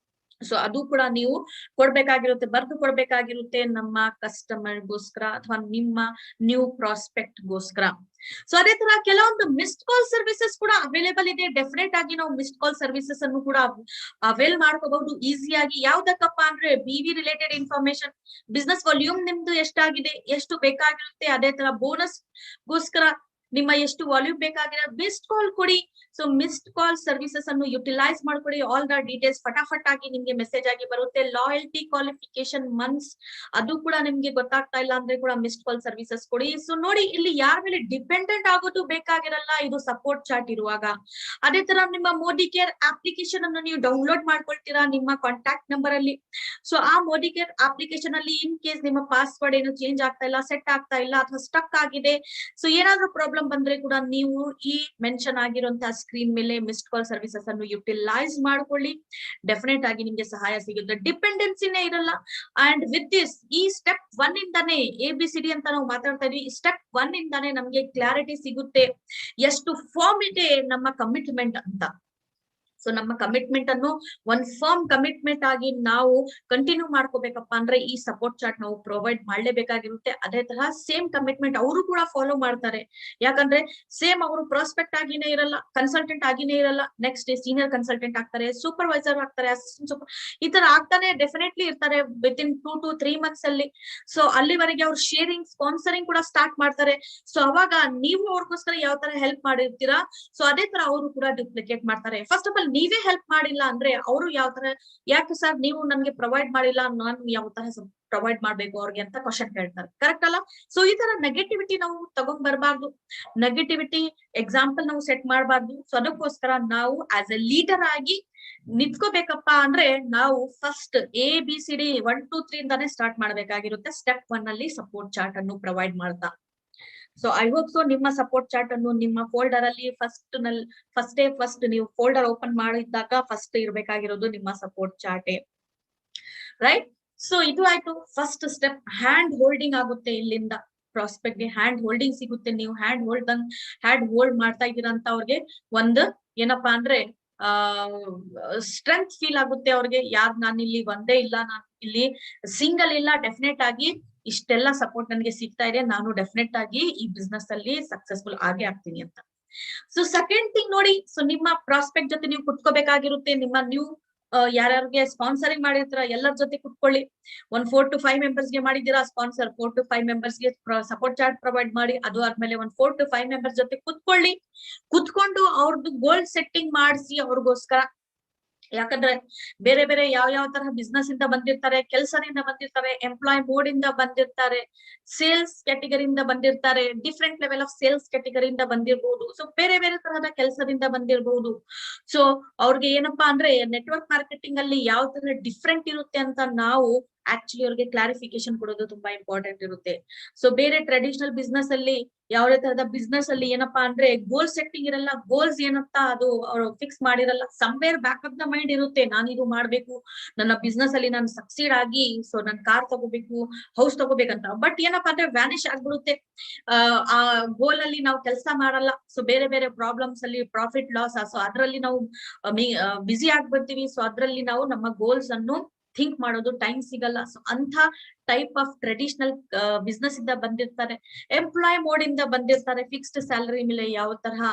ಸೊ ಅದು ಕೂಡ ನೀವು ಕೊಡ್ಬೇಕಾಗಿರುತ್ತೆ, ಬರ್ದು ಕೊಡ್ಬೇಕಾಗಿರುತ್ತೆ ನಮ್ಮ ಕಸ್ಟಮರ್ಗೋಸ್ಕರ ಅಥವಾ ನಿಮ್ಮ ನ್ಯೂ ಪ್ರಾಸ್ಪೆಕ್ಟ್ ಗೋಸ್ಕರ. ಸೊ ಅದೇ ತರ ಕೆಲವೊಂದು ಮಿಸ್ಡ್ ಕಾಲ್ ಸರ್ವಿಸಸ್ ಕೂಡ ಅವೈಲೇಬಲ್ ಇದೆ. ಡೆಫಿನೆಟ್ ಆಗಿ ನಾವು ಮಿಸ್ಡ್ ಕಾಲ್ ಸರ್ವಿಸಸ್ ಅನ್ನು ಕೂಡ ಅವೈಲ್ ಮಾಡ್ಕೋಬಹುದು ಈಸಿಯಾಗಿ. ಯಾವ್ದಕ್ಕಪ್ಪ ಅಂದ್ರೆ BV related information, business volume ನಿಮ್ದು ಎಷ್ಟಾಗಿದೆ, ಎಷ್ಟು ಬೇಕಾಗಿರುತ್ತೆ, ಅದೇ ತರ ಬೋನಸ್ ಗೋಸ್ಕರ ನಿಮ್ಮ ಎಷ್ಟು ವಾಲ್ಯೂಮ್ ಬೇಕಾಗಿದೆ ಮಿಸ್ಡ್ ಕಾಲ್ ಕೊಡಿ. ಸೊ ಮಿಸ್ಡ್ ಕಾಲ್ ಸರ್ವಿಸಸ್ ಅನ್ನು ಯುಟಿಲೈಸ್ ಮಾಡ್ಕೊಡಿ. ಆಲ್ ದ ಡೀಟೇಲ್ಸ್ ಫಟಾಫಟ್ ಆಗಿ ನಿಮ್ಗೆ ಮೆಸೇಜ್ ಆಗಿ ಬರುತ್ತೆ. ಲಾಯಲ್ಟಿ ಕ್ವಾಲಿಫಿಕೇಶನ್ ಮಂತ್ಸ್ ಅದು ಕೂಡ ನಿಮ್ಗೆ ಗೊತ್ತಾಗ್ತಾ ಇಲ್ಲ ಅಂದ್ರೆ ಕೂಡ ಮಿಸ್ಡ್ ಕಾಲ್ ಸರ್ವಿಸಸ್ ಕೊಡಿ. ಸೊ ನೋಡಿ, ಇಲ್ಲಿ ಯಾರ ಮೇಲೆ ಡಿಪೆಂಡೆಂಟ್ ಆಗೋದು ಬೇಕಾಗಿರಲ್ಲ ಇದು ಸಪೋರ್ಟ್ ಚಾರ್ಟ್ ಇರುವಾಗ. ಅದೇ ತರ ನಿಮ್ಮ ಮೋದಿ ಕೇರ್ ಅಪ್ಲಿಕೇಶನ್ ಅನ್ನು ನೀವು ಡೌನ್ಲೋಡ್ ಮಾಡ್ಕೊಳ್ತೀರಾ ನಿಮ್ಮ ಕಾಂಟ್ಯಾಕ್ಟ್ ನಂಬರ್ ಅಲ್ಲಿ. ಸೊ ಆ ಮೋದಿ ಕೇರ್ ಅಪ್ಲಿಕೇಶನ್ ಅಲ್ಲಿ ಇನ್ ಕೇಸ್ ನಿಮ್ಮ ಪಾಸ್ವರ್ಡ್ ಏನು ಚೇಂಜ್ ಆಗ್ತಾ ಇಲ್ಲ, ಸೆಟ್ ಆಗ್ತಾ ಇಲ್ಲ ಅಥವಾ ಸ್ಟಕ್ ಆಗಿದೆ, ಸೊ ಏನಾದ್ರೂ ಪ್ರಾಬ್ಲಮ್ ಬಂದ್ರೆ ಕೂಡ ನೀವು ಈ ಮೆನ್ಷನ್ ಆಗಿರುವಂತಹ ಸ್ಕ್ರೀನ್ ಮೇಲೆ ಮಿಸ್ಡ್ ಕಾಲ್ ಸರ್ವಿಸಸ್ ಅನ್ನು ಯುಟಿಲೈಸ್ ಮಾಡ್ಕೊಳ್ಳಿ. ಡೆಫಿನೆಟ್ ಆಗಿ ನಿಮ್ಗೆ ಸಹಾಯ ಸಿಗುತ್ತೆ, ಡಿಪೆಂಡೆನ್ಸಿನೇ ಇರಲ್ಲ. ಅಂಡ್ ವಿತ್ ದಿಸ್ ಈ ಸ್ಟೆಪ್ 1 ಇಂದಾನೆ ABCD ಅಂತ ನಾವು ಮಾತಾಡ್ತಾ ಇದೀವಿ. ಸ್ಟೆಪ್ 1 ಇಂದಾನೆ ನಮ್ಗೆ ಕ್ಲಾರಿಟಿ ಸಿಗುತ್ತೆ ಎಷ್ಟು ಫಾರ್ಮ್ ಇದೆ ನಮ್ಮ ಕಮಿಟ್ಮೆಂಟ್ ಅಂತ. ಸೊ ನಮ್ಮ ಕಮಿಟ್ಮೆಂಟ್ ಅನ್ನು ಒಂದ್ ಫರ್ಮ್ ಕಮಿಟ್ಮೆಂಟ್ ಆಗಿ ನಾವು ಕಂಟಿನ್ಯೂ ಮಾಡ್ಕೋಬೇಕಪ್ಪ ಅಂದ್ರೆ ಈ ಸಪೋರ್ಟ್ ಚಾರ್ಟ್ ನಾವು ಪ್ರೊವೈಡ್ ಮಾಡ್ಲೇಬೇಕಾಗಿರುತ್ತೆ. ಅದೇ ತರ ಸೇಮ್ ಕಮಿಟ್ಮೆಂಟ್ ಅವರು ಕೂಡ ಫಾಲೋ ಮಾಡ್ತಾರೆ. ಯಾಕಂದ್ರೆ ಸೇಮ್ ಅವರು ಪ್ರಾಸ್ಪೆಕ್ಟ್ ಆಗಿನೇ ಇರಲ್ಲ, ಕನ್ಸಲ್ಟೆಂಟ್ ಆಗಿನೇ ಇರಲ್ಲ, ನೆಕ್ಸ್ಟ್ ಸೀನಿಯರ್ ಕನ್ಸಲ್ಟೆಂಟ್ ಆಗ್ತಾರೆ, ಸೂಪರ್ವೈಸರ್ ಆಗ್ತಾರೆ, ಅಸಿಸ್ಟೆಂಟ್ ಸೂಪರ್ ಈ ತರ ಆಗ್ತಾನೆ ಡೆಫಿನೆಟ್ಲಿ ಇರ್ತಾರೆ ವಿತಿನ್ 2 to 3 months ಅಲ್ಲಿ. ಸೊ ಅಲ್ಲಿವರೆಗೆ ಅವ್ರು ಶೇರಿಂಗ್ ಸ್ಪಾನ್ಸರಿಂಗ್ ಕೂಡ ಸ್ಟಾರ್ಟ್ ಮಾಡ್ತಾರೆ. ಸೊ ಅವಾಗ ನೀವು ಅವ್ರಿಗೋಸ್ಕರ ಯಾವ ತರ ಹೆಲ್ಪ್ ಮಾಡಿರ್ತೀರಾ, ಸೊ ಅದೇ ತರ ಅವರು ಕೂಡ ಡುಪ್ಲಿಕೇಟ್ ಮಾಡ್ತಾರೆ. ಫಸ್ಟ್ ಆಫ್ ಆಲ್ ನೀವೇ ಹೆಲ್ಪ್ ಮಾಡಿಲ್ಲ ಅಂದ್ರೆ ಅವರು ಯಾವ ತರ, ಯಾಕೆ ಸರ್ ನೀವು ನನ್ಗೆ ಪ್ರೊವೈಡ್ ಮಾಡಿಲ್ಲ, ನಾನು ಯಾವ ತರ ಪ್ರೊವೈಡ್ ಮಾಡ್ಬೇಕು ಅವ್ರಿಗೆ ಅಂತ ಕ್ವಶನ್ ಕೇಳ್ತಾರೆ. ಕರೆಕ್ಟ್ ಅಲ್ಲ? ಸೊ ಈ ತರ ನೆಗೆಟಿವಿಟಿ ನಾವು ತಗೊಂಡ್ ಬರ್ಬಾರ್ದು, ನೆಗೆಟಿವಿಟಿ ಎಕ್ಸಾಂಪಲ್ ನಾವು ಸೆಟ್ ಮಾಡಬಾರ್ದು. ಸೊ ಅದಕ್ಕೋಸ್ಕರ ನಾವು ಆಸ್ ಎ ಲೀಡರ್ ಆಗಿ ನಿಂತ್ಕೋಬೇಕಪ್ಪ ಅಂದ್ರೆ ನಾವು ಫಸ್ಟ್ ABCD 1 2 3 ಇಂದಾನೆ ಸ್ಟಾರ್ಟ್ ಮಾಡ್ಬೇಕಾಗಿರುತ್ತೆ. ಸ್ಟೆಪ್ 1 ಅಲ್ಲಿ ಸಪೋರ್ಟ್ ಚಾರ್ಟ್ ಅನ್ನು ಪ್ರೊವೈಡ್ ಮಾಡ್ತಾ. ಸೊ ಐ ಹೋಪ್ ಸೊ ನಿಮ್ಮ ಸಪೋರ್ಟ್ ಚಾರ್ಟ್ ಅನ್ನು ನಿಮ್ಮ ಫೋಲ್ಡರ್ ಅಲ್ಲಿ ಫಸ್ಟ್ ನೀವು ಫೋಲ್ಡರ್ ಓಪನ್ ಮಾಡಿದಾಗ ಫಸ್ಟ್ ಇರ್ಬೇಕಾಗಿರೋದು ನಿಮ್ಮ ಸಪೋರ್ಟ್ ಚಾರ್ಟ್, ರೈಟ್? ಸೊ ಇದು ಆಯ್ತು ಫಸ್ಟ್ ಸ್ಟೆಪ್. ಹ್ಯಾಂಡ್ ಹೋಲ್ಡಿಂಗ್ ಆಗುತ್ತೆ, ಇಲ್ಲಿಂದ ಪ್ರಾಸ್ಪೆಕ್ಟ್ ಗೆ ಹ್ಯಾಂಡ್ ಹೋಲ್ಡಿಂಗ್ ಸಿಗುತ್ತೆ. ನೀವು ಹ್ಯಾಂಡ್ ಹೋಲ್ಡ್ ಮಾಡ್ತಾ ಇದ್ದೀರಾ ಅಂತ ಅವ್ರಿಗೆ ಒಂದು ಏನಪ್ಪಾ ಅಂದ್ರೆ ಸ್ಟ್ರೆಂತ್ ಫೀಲ್ ಆಗುತ್ತೆ ಅವ್ರಿಗೆ. ನಾನು ಇಲ್ಲಿ ಒಂದೇ ಇಲ್ಲ, ನಾನು ಇಲ್ಲಿ ಸಿಂಗಲ್ ಇಲ್ಲ, ಡೆಫಿನೆಟ್ ಆಗಿ ಇಷ್ಟೆಲ್ಲ ಸಪೋರ್ಟ್ ನನಗೆ ಸಿಗ್ತಾ ಇದೆ, ನಾನು ಡೆಫಿನೆಟ್ ಆಗಿ ಈ ಬಿಸ್ನೆಸ್ ಅಲ್ಲಿ ಸಕ್ಸಸ್ಫುಲ್ ಆಗೇ ಆಗ್ತೀನಿ ಅಂತ. ಸೊ ಸೆಕೆಂಡ್ ಥಿಂಗ್ ನೋಡಿ, ಸೊ ನಿಮ್ಮ ಪ್ರಾಸ್ಪೆಕ್ಟ್ ಜೊತೆ ನೀವು ಕುತ್ಕೋಬೇಕಾಗಿರುತ್ತೆ. ನಿಮ್ಮ ನ್ಯೂ ಯಾರ್ಯಾರಿಗೆ ಸ್ಪಾನ್ಸರಿಂಗ್ ಮಾಡಿರ್ತೀರಾ ಎಲ್ಲರ ಜೊತೆ ಕುತ್ಕೊಳ್ಳಿ. 4 to 5 ಮೆಂಬರ್ಸ್ ಗೆ ಮಾಡಿದೀರಾ ಸ್ಪಾನ್ಸರ್, 4 to 5 ಮೆಂಬರ್ಸ್ ಗೆ ಸಪೋರ್ಟ್ ಚಾರ್ಟ್ ಪ್ರೊವೈಡ್ ಮಾಡಿ. ಅದು ಆದ್ಮೇಲೆ 4 to 5 ಮೆಂಬರ್ಸ್ ಜೊತೆ ಕುತ್ಕೊಂಡು ಅವ್ರದ್ದು ಗೋಲ್ ಸೆಟ್ಟಿಂಗ್ ಮಾಡಿಸಿ ಅವ್ರಿಗೋಸ್ಕರ. ಯಾಕಂದ್ರೆ ಬೇರೆ ಬೇರೆ ಯಾವ ತರ ಬಿಸ್ನೆಸ್ ಇಂದ ಬಂದಿರ್ತಾರೆ, ಕೆಲಸದಿಂದ ಬಂದಿರ್ತಾರೆ, ಎಂಪ್ಲಾಯ್ ಮೋಡ್ ಇಂದ ಬಂದಿರ್ತಾರೆ, ಸೇಲ್ಸ್ ಕ್ಯಾಟಗರಿಯಿಂದ ಬಂದಿರ್ತಾರೆ, ಡಿಫ್ರೆಂಟ್ ಲೆವೆಲ್ ಆಫ್ ಸೇಲ್ಸ್ ಕ್ಯಾಟಗರಿಯಿಂದ ಬಂದಿರಬಹುದು. ಸೊ ಬೇರೆ ಬೇರೆ ತರಹದ ಕೆಲಸದಿಂದ ಬಂದಿರಬಹುದು. ಸೊ ಅವ್ರಿಗೆ ಏನಪ್ಪಾ ಅಂದ್ರೆ ನೆಟ್ವರ್ಕ್ ಮಾರ್ಕೆಟಿಂಗ್ ಅಲ್ಲಿ ಯಾವ ತರ ಡಿಫ್ರೆಂಟ್ ಇರುತ್ತೆ ಅಂತ ನಾವು ಆಕ್ಚುಲಿ ಅವ್ರಿಗೆ ಕ್ಲಾರಿಫಿಕೇಶನ್ ಕೊಡೋದು ತುಂಬಾ ಇಂಪಾರ್ಟೆಂಟ್ ಇರುತ್ತೆ. ಸೊ ಬೇರೆ ಟ್ರೆಡಿಷನಲ್ ಬಿಸ್ನೆಸ್ ಅಲ್ಲಿ ಯಾವುದೇ ತರದ ಬಿಸ್ನೆಸ್ ಅಲ್ಲಿ ಏನಪ್ಪಾ ಅಂದ್ರೆ ಗೋಲ್ ಸೆಟ್ಟಿಂಗ್ ಇರಲ್ಲ, ಗೋಲ್ಸ್ ಏನಂತ ಅದು ಅವ್ರು ಫಿಕ್ಸ್ ಮಾಡಿರಲ್ಲ. Somewhere back of the mind ಇರುತ್ತೆ, ನಾನು ಇದು ಮಾಡ್ಬೇಕು, ನನ್ನ ಬಿಸ್ನೆಸ್ ಅಲ್ಲಿ ನಾನು ಸಕ್ಸೀಡ್ ಆಗಿ ಸೊ ನನ್ ಕಾರ್ ತಗೋಬೇಕು, ಹೌಸ್ ತಗೋಬೇಕಂತ. ಬಟ್ ಏನಪ್ಪಾ ಅಂದ್ರೆ ವ್ಯಾನಿಶ್ ಆಗ್ಬಿಡುತ್ತೆ, ಆ ಗೋಲ್ ಅಲ್ಲಿ ನಾವು ಕೆಲಸ ಮಾಡಲ್ಲ. ಸೊ ಬೇರೆ ಬೇರೆ ಪ್ರಾಬ್ಲಮ್ಸ್ ಅಲ್ಲಿ ಪ್ರಾಫಿಟ್ ಲಾಸ್, ಸೊ ಅದ್ರಲ್ಲಿ ನಾವು ಬಿಸಿ ಆಗ್ಬಿಡ್ತೀವಿ. ಸೊ ಅದ್ರಲ್ಲಿ ನಾವು ನಮ್ಮ ಗೋಲ್ಸ್ ಅನ್ನು ಥಿಂಕ್ ಮಾಡೋದು ಟೈಮ್ ಸಿಗಲ್ಲ. ಸೊ ಅಂತ ಟೈಪ್ ಆಫ್ ಟ್ರೆಡಿಷನಲ್ ಬಿಸ್ನೆಸ್ ಇಂದ ಬಂದಿರ್ತಾರೆ, ಎಂಪ್ಲಾಯ್ ಮೋಡ್ ಇಂದ ಬಂದಿರ್ತಾರೆ. ಫಿಕ್ಸ್ಡ್ ಸ್ಯಾಲರಿ ಮೇಲೆ ಯಾವ ತರಹ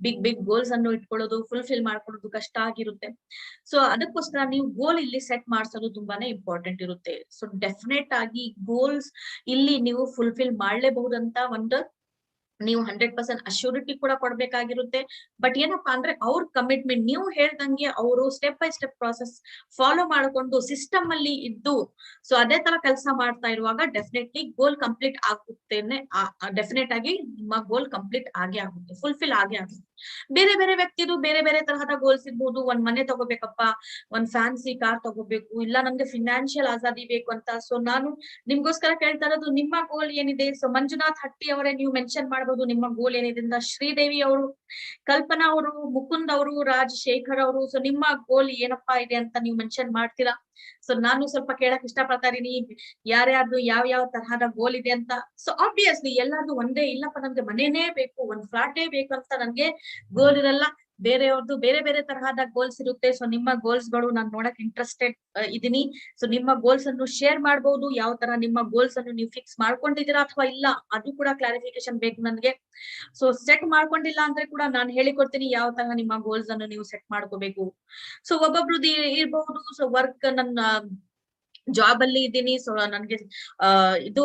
ಬಿಗ್ ಗೋಲ್ಸ್ ಅನ್ನು ಇಟ್ಕೊಳ್ಳೋದು, ಫುಲ್ಫಿಲ್ ಮಾಡ್ಕೊಳ್ಳೋದು ಕಷ್ಟ ಆಗಿರುತ್ತೆ. ಸೊ ಅದಕ್ಕೋಸ್ಕರ ನೀವು ಗೋಲ್ ಇಲ್ಲಿ ಸೆಟ್ ಮಾಡ್ಸೋದು ತುಂಬಾನೇ ಇಂಪಾರ್ಟೆಂಟ್ ಇರುತ್ತೆ. ಸೊ ಡೆಫಿನೆಟ್ ಆಗಿ ಗೋಲ್ಸ್ ಇಲ್ಲಿ ನೀವು ಫುಲ್ಫಿಲ್ ಮಾಡ್ಲೇಬಹುದಂತ ಒಂದು ನೀವು 100% ಅಶ್ಯೂರಿಟಿ ಕೂಡ ಕೊಡ್ಬೇಕಾಗಿರುತ್ತೆ. ಬಟ್ ಏನಪ್ಪಾ ಅಂದ್ರೆ ಅವ್ರ ಕಮಿಟ್ಮೆಂಟ್, ನೀವು ಹೇಳ್ದಂಗೆ ಅವರು step by step process follow ಮಾಡ್ಕೊಂಡು ಸಿಸ್ಟಮ್ ಅಲ್ಲಿ ಇದ್ದು ಸೊ ಅದೇ ತರ ಕೆಲಸ ಮಾಡ್ತಾ ಇರುವಾಗ ಡೆಫಿನೆಟ್ಲಿ ಗೋಲ್ ಕಂಪ್ಲೀಟ್ ಆಗುತ್ತೇನೆ. ಡೆಫಿನೆಟ್ ಆಗಿ ನಿಮ್ಮ ಗೋಲ್ ಕಂಪ್ಲೀಟ್ ಆಗೇ ಆಗುತ್ತೆ, ಫುಲ್ಫಿಲ್ ಆಗೇ ಆಗುತ್ತೆ. ಬೇರೆ ಬೇರೆ ವ್ಯಕ್ತಿದು ಬೇರೆ ಬೇರೆ ತರಹದ ಗೋಲ್ಸ್ ಇರ್ಬೋದು. ಒಂದ್ ಮನೆ ತಗೋಬೇಕಪ್ಪ, ಒಂದ್ ಫ್ಯಾನ್ಸಿ ಕಾರ್ ತಗೋಬೇಕು, ಇಲ್ಲ ನಮ್ಗೆ ಫಿನಾನ್ಷಿಯಲ್ ಆಜಾದಿ ಬೇಕು ಅಂತ. ಸೊ ನಾನು ನಿಮ್ಗೋಸ್ಕರ ಕೇಳ್ತಾ ಇರೋದು ನಿಮ್ಮ ಗೋಲ್ ಏನಿದೆ. ಸೊ ಮಂಜುನಾಥ್ ಹಟ್ಟಿ ಅವರೇ ನೀವು ಮೆನ್ಷನ್ ಮಾಡಬಹುದು ನಿಮ್ಮ ಗೋಲ್ ಏನಿದೆ ಅಂತ. ಶ್ರೀದೇವಿ ಅವರು, ಕಲ್ಪನಾ ಅವರು, ಮುಕುಂದ್ ಅವರು, ರಾಜಶೇಖರ್ ಅವರು, ಸೊ ನಿಮ್ಮ ಗೋಲ್ ಏನಪ್ಪಾ ಇದೆ ಅಂತ ನೀವು ಮೆನ್ಷನ್ ಮಾಡ್ತೀರಾ? ಸೊ ನಾನು ಸ್ವಲ್ಪ ಕೇಳಕ್ ಇಷ್ಟ ಪಡ್ತಾ ಇದೀನಿ ಯಾರ್ಯಾರ್ದು ಯಾವ ತರಹದ ಗೋಲ್ ಇದೆ ಅಂತ. ಸೊ ಆಬ್ವಿಯಸ್ಲಿ ಎಲ್ಲಾರ್ದು ಒಂದೇ ಇಲ್ಲಪ್ಪ ನನ್ಗೆ ಮನೇನೇ ಬೇಕು, ಒಂದ್ ಫ್ಲಾಟೇ ಬೇಕು ಅಂತ ನನ್ಗೆ ಗೋಲ್ ಇರಲ್ಲ. ಬೇರೆಯವ್ರದ್ದು ಬೇರೆ ಬೇರೆ ತರಹದ ಗೋಲ್ಸ್ ಇರುತ್ತೆ. ಸೊ ನಿಮ್ಮ ಗೋಲ್ಸ್ ಗಳು ನಾನ್ ನೋಡಕ್ ಇಂಟ್ರೆಸ್ಟೆಡ್ ಇದೀನಿ. ಸೊ ನಿಮ್ಮ ಗೋಲ್ಸ್ ಅನ್ನು ಶೇರ್ ಮಾಡಬಹುದು. ಯಾವ ತರ ನಿಮ್ಮ ಗೋಲ್ಸ್ ಅನ್ನು ನೀವು ಫಿಕ್ಸ್ ಮಾಡ್ಕೊಂಡಿದ್ದೀರಾ ಅಥವಾ ಇಲ್ಲ, ಅದು ಕೂಡ ಕ್ಲಾರಿಫಿಕೇಶನ್ ಬೇಕು ನನ್ಗೆ. ಸೊ ಸೆಟ್ ಮಾಡ್ಕೊಂಡಿಲ್ಲ ಅಂದ್ರೆ ಕೂಡ ನಾನು ಹೇಳಿಕೊಡ್ತೀನಿ ಯಾವ ತರ ನಿಮ್ಮ ಗೋಲ್ಸ್ ಅನ್ನು ನೀವು ಸೆಟ್ ಮಾಡ್ಕೋಬೇಕು. ಸೊ ಒಬ್ಬೊಬ್ರದ್ದು ಇರ್ಬಹುದು. ಸೊ ವರ್ಕ್ ನನ್ನ ಜಾಬ್ ಅಲ್ಲಿ ಇದ್ದೀನಿ, ಸೊ ನನ್ಗೆ ಇದು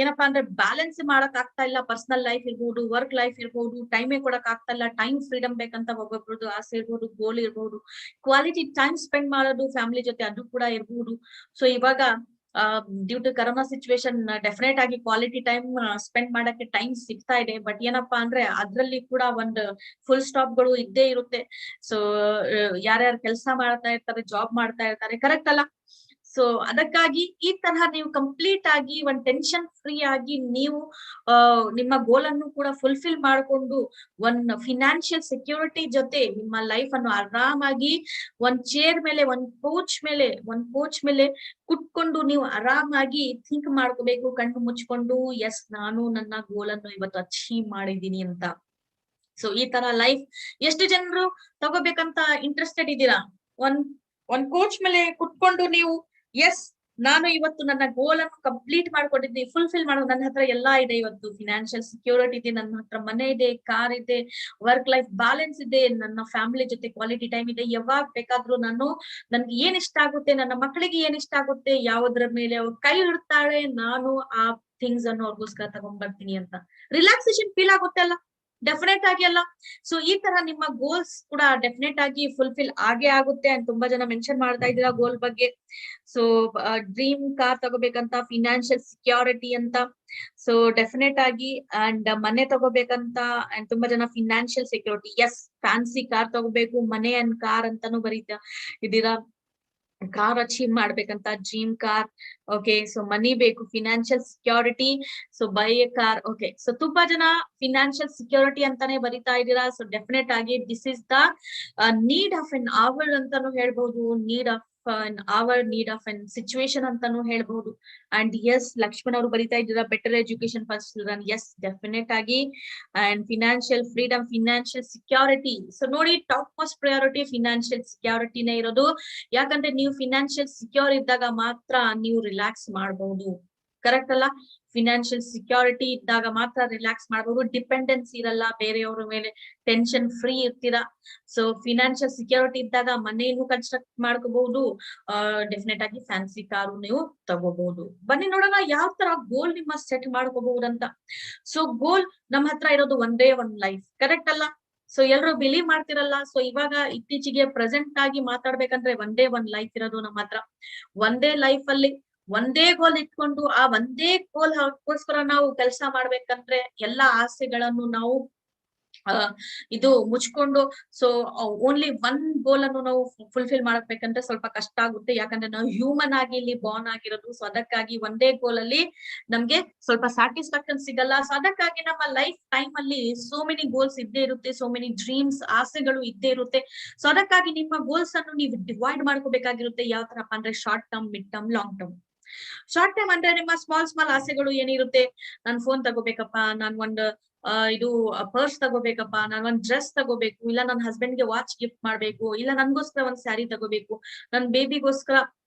ಏನಪ್ಪಾ ಅಂದ್ರೆ ಬ್ಯಾಲೆನ್ಸ್ ಮಾಡಕ್ ಆಗ್ತಾ ಇಲ್ಲ. ಪರ್ಸನಲ್ ಲೈಫ್ ಇರ್ಬೋದು, ವರ್ಕ್ ಲೈಫ್ ಇರ್ಬೋದು, ಟೈಮೇ ಕೊಡಕ್ ಆಗ್ತಾ ಇಲ್ಲ. ಟೈಮ್ ಫ್ರೀಡಮ್ ಬೇಕಂತ ಒಬ್ಬೊಬ್ರದ್ದು ಆಸೆ ಇರ್ಬೋದು, ಗೋಲ್ ಇರ್ಬೋದು. ಕ್ವಾಲಿಟಿ ಟೈಮ್ ಸ್ಪೆಂಡ್ ಮಾಡೋದು ಫ್ಯಾಮಿಲಿ ಜೊತೆ, ಅದು ಕೂಡ ಇರ್ಬೋದು. ಸೊ ಇವಾಗ due to corona situation definite ಆಗಿ ಕ್ವಾಲಿಟಿ ಟೈಮ್ ಸ್ಪೆಂಡ್ ಮಾಡಕ್ಕೆ ಟೈಮ್ ಸಿಗ್ತಾ ಇದೆ. ಬಟ್ ಏನಪ್ಪಾ ಅಂದ್ರೆ ಅದ್ರಲ್ಲಿ ಕೂಡ ಒಂದು ಫುಲ್ ಸ್ಟಾಪ್ ಗಳು ಇದ್ದೇ ಇರುತ್ತೆ. ಸೊ ಯಾರ್ಯಾರು ಕೆಲಸ ಮಾಡ್ತಾ ಇರ್ತಾರೆ, ಜಾಬ್ ಮಾಡ್ತಾ ಇರ್ತಾರೆ, ಕರೆಕ್ಟ್ ಅಲ್ಲ? ಸೊ ಅದಕ್ಕಾಗಿ ಈ ತರಹ ನೀವು ಕಂಪ್ಲೀಟ್ ಆಗಿ ಒಂದ್ ಟೆನ್ಷನ್ ಫ್ರೀ ಆಗಿ ನೀವು ನಿಮ್ಮ ಗೋಲ್ ಅನ್ನು ಕೂಡ ಫುಲ್ಫಿಲ್ ಮಾಡ್ಕೊಂಡು ಒಂದ್ ಫಿನಾನ್ಷಿಯಲ್ ಸೆಕ್ಯೂರಿಟಿ ಜೊತೆ ನಿಮ್ಮ ಲೈಫ್ ಅನ್ನು ಆರಾಮಾಗಿ ಒಂದ್ ಚೇರ್ ಮೇಲೆ, ಒಂದ್ ಪೋಚ್ ಮೇಲೆ ಕುತ್ಕೊಂಡು ನೀವು ಆರಾಮಾಗಿ ಥಿಂಕ್ ಮಾಡ್ಕೋಬೇಕು ಕಣ್ಣು ಮುಚ್ಕೊಂಡು. ಎಸ್, ನಾನು ನನ್ನ ಗೋಲ್ ಅನ್ನು ಇವತ್ತು ಅಚೀವ್ ಮಾಡಿದೀನಿ ಅಂತ. ಸೊ ಈ ತರ ಲೈಫ್ ಎಷ್ಟು ಜನರು ತಗೋಬೇಕಂತ ಇಂಟ್ರೆಸ್ಟೆಡ್ ಇದ್ದೀರಾ? ಒಂದ್ ಕೋಚ್ ಮೇಲೆ ಕುತ್ಕೊಂಡು ನೀವು ಎಸ್ ನಾನು ಇವತ್ತು ನನ್ನ ಗೋಲ್ ಅನ್ನು ಕಂಪ್ಲೀಟ್ ಮಾಡ್ಕೊಂಡಿದ್ದೀನಿ, ಫುಲ್ಫಿಲ್ ಮಾಡೋದು. ನನ್ನ ಹತ್ರ ಎಲ್ಲಾ ಇದೆ, ಇವತ್ತು ಫಿನಾನ್ಷಿಯಲ್ ಸೆಕ್ಯೂರಿಟಿ ಇದೆ, ನನ್ನ ಹತ್ರ ಮನೆ ಇದೆ, ಕಾರ್ ಇದೆ, ವರ್ಕ್ ಲೈಫ್ ಬ್ಯಾಲೆನ್ಸ್ ಇದೆ, ನನ್ನ ಫ್ಯಾಮಿಲಿ ಜೊತೆ ಕ್ವಾಲಿಟಿ ಟೈಮ್ ಇದೆ. ಯಾವಾಗ ಬೇಕಾದ್ರೂ ನನ್ಗೆ ಏನ್ ಇಷ್ಟ ಆಗುತ್ತೆ, ನನ್ನ ಮಕ್ಕಳಿಗೆ ಏನ್ ಇಷ್ಟ ಆಗುತ್ತೆ, ಯಾವುದ್ರ ಮೇಲೆ ಅವ್ರು ಕೈ ಇಡ್ತಾಳೆ, ನಾನು ಆ ಥಿಂಗ್ಸ್ ಅನ್ನು ಅವ್ರಿಗೋಸ್ಕರ ತಗೊಂಡ್ ಬರ್ತೀನಿ ಅಂತ ರಿಲ್ಯಾಕ್ಸೇಷನ್ ಫೀಲ್ ಆಗುತ್ತೆ ಅಲ್ಲ? ಡೆಫಿನೆಟ್ ಆಗಿ ಅಲ್ಲ? ಸೊ ಈ ತರ ನಿಮ್ಮ ಗೋಲ್ಸ್ ಕೂಡ ಡೆಫಿನೆಟ್ ಆಗಿ ಫುಲ್ಫಿಲ್ ಆಗೇ ಆಗುತ್ತೆ. ಅಂಡ್ ತುಂಬಾ ಜನ ಮೆನ್ಷನ್ ಮಾಡ್ತಾ ಇದ್ದೀರಾ ಗೋಲ್ ಬಗ್ಗೆ. ಸೊ ಡ್ರೀಮ್ ಕಾರ್ ತಗೋಬೇಕಂತ, ಫಿನಾನ್ಷಿಯಲ್ ಸೆಕ್ಯೂರಿಟಿ ಅಂತ. ಸೊ ಡೆಫಿನೆಟ್ ಆಗಿ ಅಂಡ್ ಮನೆ ತಗೋಬೇಕಂತ, ಅಂಡ್ ತುಂಬಾ ಜನ financial security, yes fancy car ತಗೋಬೇಕು, ಮನೆ ಅಂಡ್ ಕಾರ್ ಅಂತಾನು ಬರೀತಾ ಇದೀರಾ. ಕಾರ್ ಅಚೀವ್ ಮಾಡ್ಬೇಕಂತ dream car. Okay, so money ಬೇಕು, financial security, so buy a car. Okay, so ತುಂಬಾ ಜನ ಫಿನಾನ್ಷಿಯಲ್ ಸೆಕ್ಯೂರಿಟಿ ಅಂತಾನೆ ಬರಿತಾ ಇದ್ದೀರಾ. ಸೊ ಡೆಫಿನೆಟ್ ಆಗಿ this is the need of an hour ಅಂತಾನು ಹೇಳ್ಬಹುದು, need of an hour, need of an situation ಅಂತಾನು ಹೇಳ್ಬಹುದು. ಅಂಡ್ ಎಸ್, ಲಕ್ಷ್ಮಣ್ ಅವರು ಬರಿತಾ ಇದ್ದೀರಾ better education for children. Yes, definite ಆಗಿ. And financial freedom, financial security. So ನೋಡಿ, ಟಾಪ್ ಮೋಸ್ಟ್ ಪ್ರಯಾರಿಟಿ ಫಿನಾನ್ಷಿಯಲ್ ಸೆಕ್ಯೂರಿಟಿನೇ ಇರೋದು. ಯಾಕಂದ್ರೆ ನೀವು ಫಿನಾನ್ಷಿಯಲ್ ಸೆಕ್ಯೂರ್ ಇದ್ದಾಗ ಮಾತ್ರ ನೀವು ರಿಲ್ಯಾಕ್ಸ್ ಮಾಡಬಹುದು, ಕರೆಕ್ಟ್ ಅಲ್ಲ? ಫಿನಾನ್ಷಿಯಲ್ ಸೆಕ್ಯೂರಿಟಿ ಇದ್ದಾಗ ಮಾತ್ರ ರಿಲ್ಯಾಕ್ಸ್ ಮಾಡಬಹುದು, ಡಿಪೆಂಡೆನ್ಸ್ ಇರಲ್ಲ ಬೇರೆಯವ್ರ ಮೇಲೆ, ಟೆನ್ಷನ್ ಫ್ರೀ ಇರ್ತೀರಾ. ಸೊ ಫಿನಾನ್ಷಿಯಲ್ ಸೆಕ್ಯೂರಿಟಿ ಇದ್ದಾಗ ಮನೆಯನ್ನು ಕನ್ಸ್ಟ್ರಕ್ಟ್ ಮಾಡ್ಕೋಬಹುದು, ಡೆಫಿನೆಟ್ ಆಗಿ ಫ್ಯಾನ್ಸಿ ಕಾರು ನೀವು ತಗೋಬಹುದು. ಬನ್ನಿ ನೋಡೋಣ ಯಾವ ತರ ಗೋಲ್ ನಿಮ್ಮ ಸೆಟ್ ಮಾಡ್ಕೋಬಹುದಂತ. ಸೊ ಗೋಲ್ ನಮ್ಮ ಹತ್ರ ಇರೋದು ಒಂದೇ ಒಂದ್ ಲೈಫ್, ಕರೆಕ್ಟ್ ಅಲ್ಲ? ಸೊ ಎಲ್ರು ಬಿಲೀವ್ ಮಾಡ್ತಿರಲ್ಲ. ಸೊ ಇವಾಗ ಇತ್ತೀಚೆಗೆ ಪ್ರೆಸೆಂಟ್ ಆಗಿ ಮಾತಾಡ್ಬೇಕಂದ್ರೆ ಒಂದೇ ಒಂದ್ ಲೈಫ್ ಇರೋದು ನಮ್ಮ ಹತ್ರ. ಒಂದೇ ಲೈಫ್ ಅಲ್ಲಿ ಒಂದೇ ಗೋಲ್ ಇಟ್ಕೊಂಡು ಆ ಒಂದೇ ಗೋಲ್ ಗೋಸ್ಕರ ನಾವು ಕೆಲಸ ಮಾಡ್ಬೇಕಂದ್ರೆ ಎಲ್ಲಾ ಆಸೆಗಳನ್ನು ನಾವು ಇದು ಮುಚ್ಕೊಂಡು, ಸೊ ಓನ್ಲಿ ಒನ್ ಗೋಲ್ ಅನ್ನು ನಾವು ಫುಲ್ಫಿಲ್ ಮಾಡ್ಬೇಕಂದ್ರೆ ಸ್ವಲ್ಪ ಕಷ್ಟ ಆಗುತ್ತೆ. ಯಾಕಂದ್ರೆ ನಾವು ಹ್ಯೂಮನ್ ಆಗಿ ಇಲ್ಲಿ ಬಾರ್ನ್ ಆಗಿರೋದು. ಸೊ ಅದಕ್ಕಾಗಿ ಒಂದೇ ಗೋಲ್ ಅಲ್ಲಿ ನಮ್ಗೆ ಸ್ವಲ್ಪ ಸ್ಯಾಟಿಸ್ಫ್ಯಾಕ್ಷನ್ ಸಿಗಲ್ಲ. ಸೊ ಅದಕ್ಕಾಗಿ ನಮ್ಮ ಲೈಫ್ ಟೈಮ್ ಅಲ್ಲಿ ಸೋ ಮೆನಿ ಗೋಲ್ಸ್ ಇದ್ದೇ ಇರುತ್ತೆ, ಸೋ ಮೆನಿ ಡ್ರೀಮ್ಸ್, ಆಸೆಗಳು ಇದ್ದೇ ಇರುತ್ತೆ. ಸೊ ಅದಕ್ಕಾಗಿ ನಿಮ್ಮ ಗೋಲ್ಸ್ ಅನ್ನು ನೀವು ಡಿವೈಡ್ ಮಾಡ್ಕೋಬೇಕಾಗಿರುತ್ತೆ. ಯಾವ ತರಪ್ಪ ಅಂದ್ರೆ short term, mid term, long term. Short time ಅಂದ್ರೆ ನಿಮ್ಮ ಸ್ಮಾಲ್ ಆಸೆಗಳು ಏನಿರುತ್ತೆ, ನಾನ್ ಫೋನ್ ತಗೋಬೇಕಪ್ಪ, ನಾನ್ ಒಂದು ಇದು ಪರ್ಸ್ ತಗೋಬೇಕಪ್ಪ, ನಾನ್ ಒಂದ್ ಡ್ರೆಸ್ ತಗೋಬೇಕು, ಇಲ್ಲ ನನ್ನ ಹಸ್ಬೆಂಡ್ಗೆ ವಾಚ್ ಗಿಫ್ಟ್ ಮಾಡ್ಬೇಕು, ಇಲ್ಲ ನನ್ಗೋಸ್ಕರ ಒಂದ್ ಸ್ಯಾರಿ ತಗೋಬೇಕು, ನನ್ ಬೇಬಿಗೋಸ್ಕರ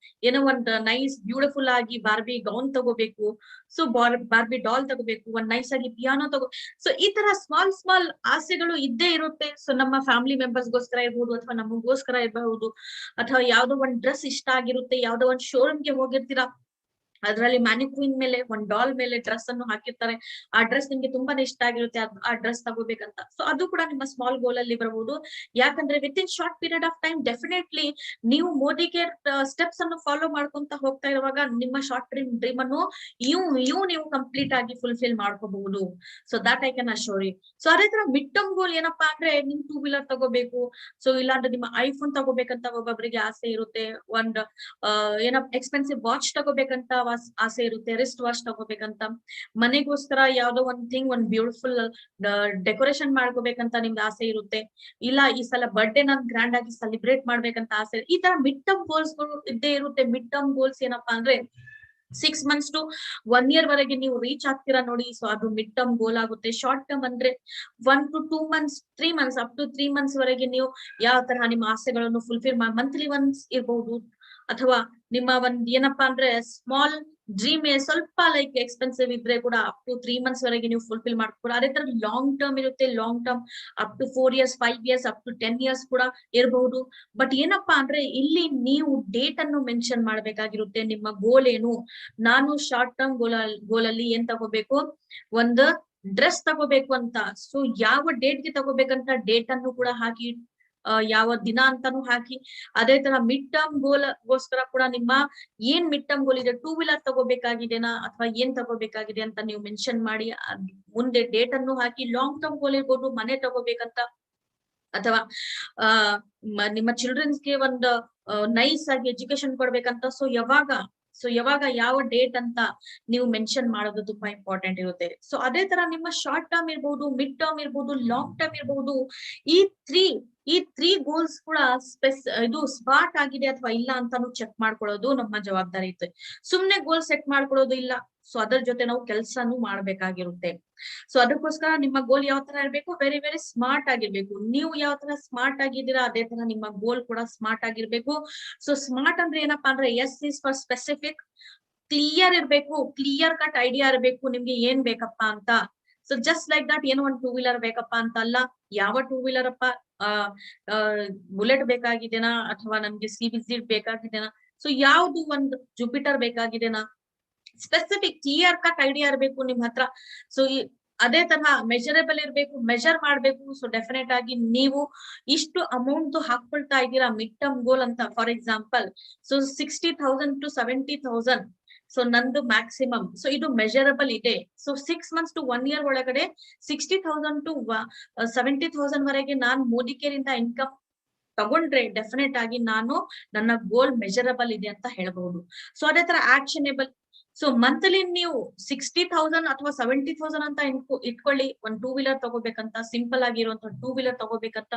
ಏನೋ ಒಂದ್ ನೈಸ್ ಬ್ಯೂಟಿಫುಲ್ ಆಗಿ ಬಾರ್ಬಿ ಗೌನ್ ತಗೋಬೇಕು, ಸೊ ಬಾರ್ಬಿ ಡಾಲ್ ತಗೋಬೇಕು, ಒಂದ್ ನೈಸ್ ಆಗಿ ಪಿಯಾನೋ ಸೊ ಈ ತರ ಸ್ಮಾಲ್ ಸ್ಮಾಲ್ ಆಸೆಗಳು ಇದ್ದೇ ಇರುತ್ತೆ. ಸೊ ನಮ್ಮ ಫ್ಯಾಮಿಲಿ ಮೆಂಬರ್ಸ್ಗೋಸ್ಕರ ಇರ್ಬೋದು ಅಥವಾ ನಮಗೋಸ್ಕರ ಇರಬಹುದು, ಅಥವಾ ಯಾವ್ದೋ ಒಂದ್ ಡ್ರೆಸ್ ಇಷ್ಟ ಆಗಿರುತ್ತೆ, ಯಾವ್ದೋ ಒಂದ್ ಶೋರೂಮ್ಗೆ ಹೋಗಿರ್ತೀರಾ, ಅದ್ರಲ್ಲಿ ಮ್ಯಾನಿಕ್ವಿನ್ ಮೇಲೆ ಒಂದ್ ಡಾಲ್ ಮೇಲೆ ಡ್ರೆಸ್ ಅನ್ನು ಹಾಕಿರ್ತಾರೆ, ಆ ಡ್ರೆಸ್ ನಿಮ್ಗೆ ತುಂಬಾನೇ ಇಷ್ಟ ಆಗಿರುತ್ತೆ, ಆ ಡ್ರೆಸ್ ತಗೋಬೇಕಂತ. ಸೊ ಅದು ಕೂಡ ನಿಮ್ಮ ಸ್ಮಾಲ್ ಗೋಲ್ ಅಲ್ಲಿ ಬರಬಹುದು. ಯಾಕಂದ್ರೆ with in short period of time definitely ನೀವು ಮೋದಿ ಕೇರ್ ಸ್ಟೆಪ್ಸ್ ಅನ್ನು ಫಾಲೋ ಮಾಡ್ಕೊಂತ ಹೋಗ್ತಾ ಇರುವಾಗ ನಿಮ್ಮ ಶಾರ್ಟ್ ಡ್ರೀಮ್ ಅನ್ನು ನೀವು ಕಂಪ್ಲೀಟ್ ಆಗಿ ಫುಲ್ಫಿಲ್ ಮಾಡ್ಕೋಬಹುದು. So that I can assure you. So ಅದೇ ತರ ಮಿಡ್ ಟರ್ಮ್ ಗೋಲ್ ಏನಪ್ಪಾ ಅಂದ್ರೆ ನಿಮ್ 2 ವೀಲರ್ ತಗೋಬೇಕು, ಸೊ ಇಲ್ಲಾಂದ್ರೆ ನಿಮ್ಮ ಐಫೋನ್ ತಗೋಬೇಕಂತ ಒಬ್ಬೊಬ್ಬರಿಗೆ ಆಸೆ ಇರುತ್ತೆ, ಒಂದ್ ಏನಪ್ಪ ಎಕ್ಸ್ಪೆನ್ಸಿವ್ ವಾಚ್ ತಗೋಬೇಕಂತ ಆಸೆ ಇರುತ್ತೆ, ರಿಸ್ಟ್ ವಾಚ್ ತಗೋಬೇಕಂತ, ಮನೆಗೋಸ್ಕರ ಯಾವ್ದೋ ಒಂದ್ ಥಿಂಗ್ ಒಂದ್ ಬ್ಯೂಟಿಫುಲ್ ಡೆಕೋರೇಷನ್ ಮಾಡ್ಕೋಬೇಕಂತ ನಿಮ್ಗೆ ಆಸೆ ಇರುತ್ತೆ, ಇಲ್ಲ ಈ ಸಲ ಬರ್ಡೇ ನಾನ್ ಗ್ರ್ಯಾಂಡ್ ಆಗಿ ಸೆಲಿಬ್ರೇಟ್ ಮಾಡ್ಬೇಕಂತ ಆಸೆ. ಈ ತರ ಮಿಡ್ ಟರ್ಮ್ ಗೋಲ್ಸ್ ಗಳು ಇದ್ದೇ ಇರುತ್ತೆ. ಮಿಡ್ ಟರ್ಮ್ ಗೋಲ್ಸ್ ಏನಪ್ಪಾ ಅಂದ್ರೆ 6 months to 1 year ವರೆಗೆ ನೀವು ರೀಚ್ ಆಗ್ತೀರಾ ನೋಡಿ, ಸೊ ಅದು ಮಿಡ್ ಟರ್ಮ್ ಗೋಲ್ ಆಗುತ್ತೆ. ಶಾರ್ಟ್ ಟರ್ಮ್ ಅಂದ್ರೆ 1 to 2 months 3 months up to 3 months ವರೆಗೆ ನೀವು ಯಾವ ತರಹ ನಿಮ್ಮ ಆಸೆಗಳನ್ನು ಫುಲ್ಫಿಲ್ ಮಂತ್ಲಿ ಒನ್ಸ್ ಇರಬಹುದು, ಅಥವಾ ನಿಮ್ಮ ಒಂದ್ ಏನಪ್ಪಾ ಅಂದ್ರೆ ಸ್ಮಾಲ್ ಡ್ರೀಮ್ ಸ್ವಲ್ಪ ಲೈಕ್ ಎಕ್ಸ್ಪೆನ್ಸಿವ್ ಇದ್ರೆ ಕೂಡ ಅಪ್ ಟು 3 months ವರೆಗೆ ನೀವು ಫುಲ್ಫಿಲ್ ಮಾಡ್ಕೊಡ. ಅದೇ ತರ ಲಾಂಗ್ ಟರ್ಮ್ ಇರುತ್ತೆ, long term up to 4 years 5 years up to 10 years ಕೂಡ ಇರಬಹುದು. ಬಟ್ ಏನಪ್ಪಾ ಅಂದ್ರೆ ಇಲ್ಲಿ ನೀವು ಡೇಟ್ ಅನ್ನು ಮೆನ್ಷನ್ ಮಾಡ್ಬೇಕಾಗಿರುತ್ತೆ. ನಿಮ್ಮ ಗೋಲ್ ಏನು, ನಾನು ಶಾರ್ಟ್ ಟರ್ಮ್ ಗೋಲ್ ಅಲ್ಲಿ ಏನ್ ತಗೋಬೇಕು, ಒಂದು ಡ್ರೆಸ್ ತಗೋಬೇಕು ಅಂತ, ಸೊ ಯಾವ ಡೇಟ್ ಗೆ ತಗೋಬೇಕಂತ ಡೇಟ್ ಅನ್ನು ಕೂಡ ಹಾಕಿ, ಯಾವ ದಿನ ಅಂತಾನು ಹಾಕಿ. ಅದೇ ತರ ಮಿಡ್ ಟರ್ಮ್ ಗೋಸ್ಕರ ಕೂಡ ನಿಮ್ಮ ಏನ್ ಮಿಡ್ ಟರ್ಮ್ ಗೋಲ್ ಇದೆ, 2 ವೀಲರ್ ತಗೋಬೇಕಾಗಿದೆನಾ ಅಥವಾ ಏನ್ ತಗೋಬೇಕಾಗಿದೆ ಅಂತ ನೀವು ಮೆನ್ಷನ್ ಮಾಡಿ ಮುಂದೆ ಡೇಟ್ ಅನ್ನು ಹಾಕಿ. ಲಾಂಗ್ ಟರ್ಮ್ ಗೋಲ್ ಇರ್ಬೋದು, ಮನೆ ತಗೋಬೇಕಂತ, ಅಥವಾ ನಿಮ್ಮ ಚಿಲ್ಡ್ರನ್ಸ್ಗೆ ಒಂದು ನೈಸ್ ಆಗಿ ಎಜುಕೇಶನ್ ಕೊಡ್ಬೇಕಂತ. ಸೊ ಯಾವಾಗ ಯಾವ ಡೇಟ್ ಅಂತ ನೀವು ಮೆನ್ಷನ್ ಮಾಡೋದು ತುಂಬಾ ಇಂಪಾರ್ಟೆಂಟ್ ಇರುತ್ತೆ. ಸೊ ಅದೇ ತರ ನಿಮ್ಮ ಶಾರ್ಟ್ ಟರ್ಮ್ ಇರ್ಬಹುದು, ಮಿಡ್ ಟರ್ಮ್ ಇರ್ಬಹುದು, ಲಾಂಗ್ ಟರ್ಮ್ ಇರ್ಬಹುದು, ಈ ತ್ರೀ ಗೋಲ್ಸ್ ಕೂಡ ಇದು ಸ್ಮಾರ್ಟ್ ಆಗಿದೆ ಅಥವಾ ಇಲ್ಲ ಅಂತಾನು ಚೆಕ್ ಮಾಡ್ಕೊಳ್ಳೋದು ನಮ್ಮ ಜವಾಬ್ದಾರಿ ಇರುತ್ತೆ. ಸುಮ್ನೆ ಗೋಲ್ ಸೆಟ್ ಮಾಡ್ಕೊಳ್ಳೋದು ಇಲ್ಲ, ಸೊ ಅದರ ಜೊತೆ ನಾವು ಕೆಲಸನೂ ಮಾಡ್ಬೇಕಾಗಿರುತ್ತೆ. ಸೊ ಅದಕ್ಕೋಸ್ಕರ ನಿಮ್ಮ ಗೋಲ್ ಯಾವ ತರ ಇರ್ಬೇಕು, ವೆರಿ ವೆರಿ ಸ್ಮಾರ್ಟ್ ಆಗಿರ್ಬೇಕು. ನೀವು ಯಾವ ತರ ಸ್ಮಾರ್ಟ್ ಆಗಿದ್ದೀರಾ ಅದೇ ತರ ನಿಮ್ಮ ಗೋಲ್ ಕೂಡ ಸ್ಮಾರ್ಟ್ ಆಗಿರ್ಬೇಕು. ಸೊ ಸ್ಮಾರ್ಟ್ ಅಂದ್ರೆ ಏನಪ್ಪಾ ಅಂದ್ರೆ S is for specific, clear ಇರ್ಬೇಕು, ಕ್ಲಿಯರ್ ಕಟ್ ಐಡಿಯಾ ಇರ್ಬೇಕು ನಿಮ್ಗೆ ಏನ್ ಬೇಕಪ್ಪಾ ಅಂತ. ಸೊ ಜಸ್ಟ್ ಲೈಕ್ ದಟ್ ಏನೋ ಒಂದು 2 ವೀಲರ್ ಬೇಕಪ್ಪಾ ಅಂತ ಅಲ್ಲ, ಯಾವ 2 ವೀಲರ್ ಅಪ್ಪ, ಬುಲೆಟ್ ಬೇಕಾಗಿದೆನಾ ಅಥವಾ ನಮ್ಗೆ CBZ ಬೇಕಾಗಿದೆನಾ, ಸೊ ಯಾವ್ದು ಒಂದು ಜುಪಿಟರ್ ಬೇಕಾಗಿದೆನಾ, ಸ್ಪೆಸಿಫಿಕ್ ಕ್ಲಿಯರ್ ಕಟ್ ಐಡಿಯಾ ಇರ್ಬೇಕು ನಿಮ್ ಹತ್ರ. ಸೊ ಅದೇ ತರಹ ಮೆಜರಬಲ್ ಇರ್ಬೇಕು, ಮೆಜರ್ ಮಾಡ್ಬೇಕು. ಸೊ ಡೆಫಿನೆಟ್ ಆಗಿ ನೀವು ಇಷ್ಟು ಅಮೌಂಟ್ ಹಾಕೊಳ್ತಾ ಇದ್ದೀರಾ ಮಿಡ್ ಟರ್ಮ್ ಗೋಲ್ ಅಂತ, for example so 60,000 to 70,000, so ನಂದು ಮ್ಯಾಕ್ಸಿಮಮ್, ಸೊ ಇದು ಮೆಜರಬಲ್ ಇದೆ. ಸೊ 6 months to 1 year ಒಳಗಡೆ 60,000 to 70,000 ವರೆಗೆ ನಾನು ಮೋದಿ ಕೇರ್ ಇಂದ ಇನ್ಕಮ್ ತಗೊಂಡ್ರೆ ಡೆಫಿನೆಟ್ ಆಗಿ ನಾನು ನನ್ನ ಗೋಲ್ ಮೆಜರಬಲ್ ಇದೆ ಅಂತ ಹೇಳ್ಬಹುದು. ಸೊ ಅದೇ ತರ ಆಕ್ಷನೇಬಲ್. ಸೊ ಮಂತ್ಲಿ ನೀವು 60,000 ಅಥವಾ 70,000 ಅಂತ ಇಟ್ಕೊಳ್ಳಿ, ಒಂದ್ 2 ವೀಲರ್ ತಗೋಬೇಕಂತ, ಸಿಂಪಲ್ ಆಗಿರುವಂತ 2 ವೀಲರ್ ತಗೋಬೇಕಂತ.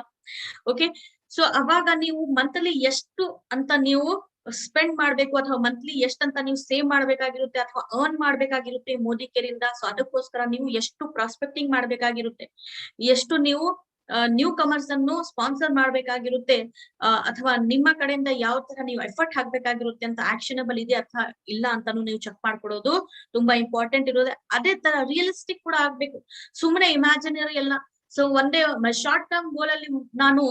ಓಕೆ, ಸೊ ಅವಾಗ ನೀವು ಮಂತ್ಲಿ ಎಷ್ಟು ಅಂತ ನೀವು ಸ್ಪೆಂಡ್ ಮಾಡ್ಬೇಕು, ಅಥವಾ ಮಂತ್ಲಿ ಎಷ್ಟಂತ ನೀವು ಸೇವ್ ಮಾಡ್ಬೇಕಾಗಿರುತ್ತೆ ಅಥವಾ ಅರ್ನ್ ಮಾಡ್ಬೇಕಾಗಿರುತ್ತೆ ಮೋದಿ ಕೇರ್ ಇಂದ. ಸೊ ಅದಕ್ಕೋಸ್ಕರ ನೀವು ಎಷ್ಟು ಪ್ರಾಸ್ಪೆಕ್ಟಿಂಗ್ ಮಾಡ್ಬೇಕಾಗಿರುತ್ತೆ, ಎಷ್ಟು ನೀವು ನ್ಯೂ ಕಮರ್ಸ್ ಅನ್ನು ಸ್ಪಾನ್ಸರ್ ಮಾಡ್ಬೇಕಾಗಿರುತ್ತೆ, ಅಥವಾ ನಿಮ್ಮ ಕಡೆಯಿಂದ ಯಾವ ತರ ನೀವು ಎಫರ್ಟ್ ಹಾಕ್ಬೇಕಾಗಿರುತ್ತೆ ಅಂತ ಆಕ್ಷನಬಲ್ ಇದೆ ಅಥವಾ ಇಲ್ಲ ಅಂತಾನು ನೀವು ಚೆಕ್ ಮಾಡ್ಕೊಡೋದು ತುಂಬಾ ಇಂಪಾರ್ಟೆಂಟ್ ಇರೋದು. ಅದೇ ತರ ರಿಯಲಿಸ್ಟಿಕ್ ಕೂಡ ಆಗ್ಬೇಕು, ಸುಮ್ಮನೆ ಇಮ್ಯಾಜಿನರಿ ಎಲ್ಲ. ಸೊ ಒಂದೇ ಶಾರ್ಟ್ ಟರ್ಮ್ ಗೋಲ್ ಅಲ್ಲಿ ನಾನು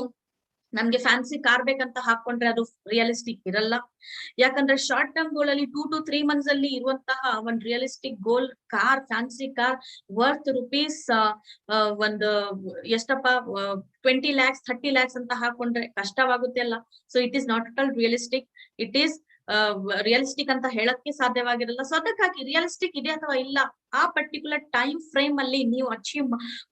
ನಮ್ಗೆ ಫ್ಯಾನ್ಸಿ ಕಾರ್ ಬೇಕಂತ ಹಾಕೊಂಡ್ರೆ ಅದು ರಿಯಲಿಸ್ಟಿಕ್ ಇರಲ್ಲ. ಯಾಕಂದ್ರೆ ಶಾರ್ಟ್ ಟರ್ಮ್ ಗೋಲ್ ಅಲ್ಲಿ 2 to 3 months ಅಲ್ಲಿ ಇರುವಂತಹ ಒಂದ್ realistic goal car, fancy car worth rupees ಒಂದು ಎಷ್ಟಪ್ಪ 20 lakhs 30 lakhs ಅಂತ ಹಾಕೊಂಡ್ರೆ ಕಷ್ಟವಾಗುತ್ತೆ ಅಲ್ಲ. So it is not at all realistic, it is realistic ಅಂತ ಹೇಳಕ್ಕೆ ಸಾಧ್ಯವಾಗಿರಲ್ಲ. ಸೊ ಅದಕ್ಕಾಗಿ ರಿಯಲಿಸ್ಟಿಕ್ ಇದೆ ಅಥವಾ ಇಲ್ಲ, ಆ ಪರ್ಟಿಕ್ಯುಲರ್ ಟೈಮ್ ಫ್ರೇಮ್ ಅಲ್ಲಿ ನೀವು ಅಚೀವ್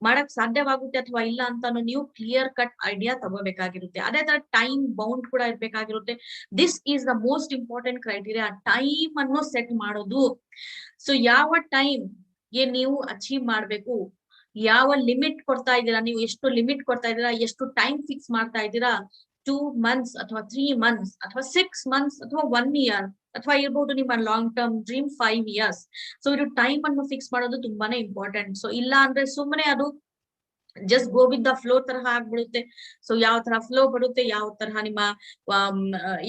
ಮಾಡಕ್ ಸಾಧ್ಯವಾಗುತ್ತೆ ಅಥವಾ ಇಲ್ಲ ಅಂತಾನು ನೀವು ಕ್ಲಿಯರ್ ಕಟ್ ಐಡಿಯಾ ತಗೋಬೇಕಾಗಿರುತ್ತೆ. ಅದೇ ತರ ಟೈಮ್ ಬೌಂಡ್ ಕೂಡ ಇರ್ಬೇಕಾಗಿರುತ್ತೆ. This is the most important criteria, time ಅನ್ನು ಸೆಟ್ ಮಾಡೋದು. ಸೊ ಯಾವ ಟೈಮ್ ಗೆ ನೀವು ಅಚೀವ್ ಮಾಡ್ಬೇಕು, ಯಾವ ಲಿಮಿಟ್ ಕೊಡ್ತಾ ಇದ್ದೀರಾ, ನೀವು ಎಷ್ಟು ಲಿಮಿಟ್ ಕೊಡ್ತಾ ಇದ್ದೀರಾ, ಎಷ್ಟು ಟೈಮ್ ಫಿಕ್ಸ್ ಮಾಡ್ತಾ ಇದ್ದೀರಾ, 2 months ಅಥವಾ 3 months ಅಥವಾ 6 months ಅಥವಾ 1 year. ಅಥವಾ ಇರ್ಬಹುದು ನಿಮ್ಮ long term dream 5 years. So ಇದು ಟೈಮ್ ಅನ್ನು ಫಿಕ್ಸ್ ಮಾಡೋದು ತುಂಬಾನೇ ಇಂಪಾರ್ಟೆಂಟ್. ಸೊ ಇಲ್ಲ ಅಂದ್ರೆ ಸುಮ್ಮನೆ ಅದು just go with the flow ತರಹ ಆಗ್ಬಿಡುತ್ತೆ. ಸೊ ಯಾವ ತರ ಫ್ಲೋ ಬರುತ್ತೆ, ಯಾವ ತರಹ ನಿಮ್ಮ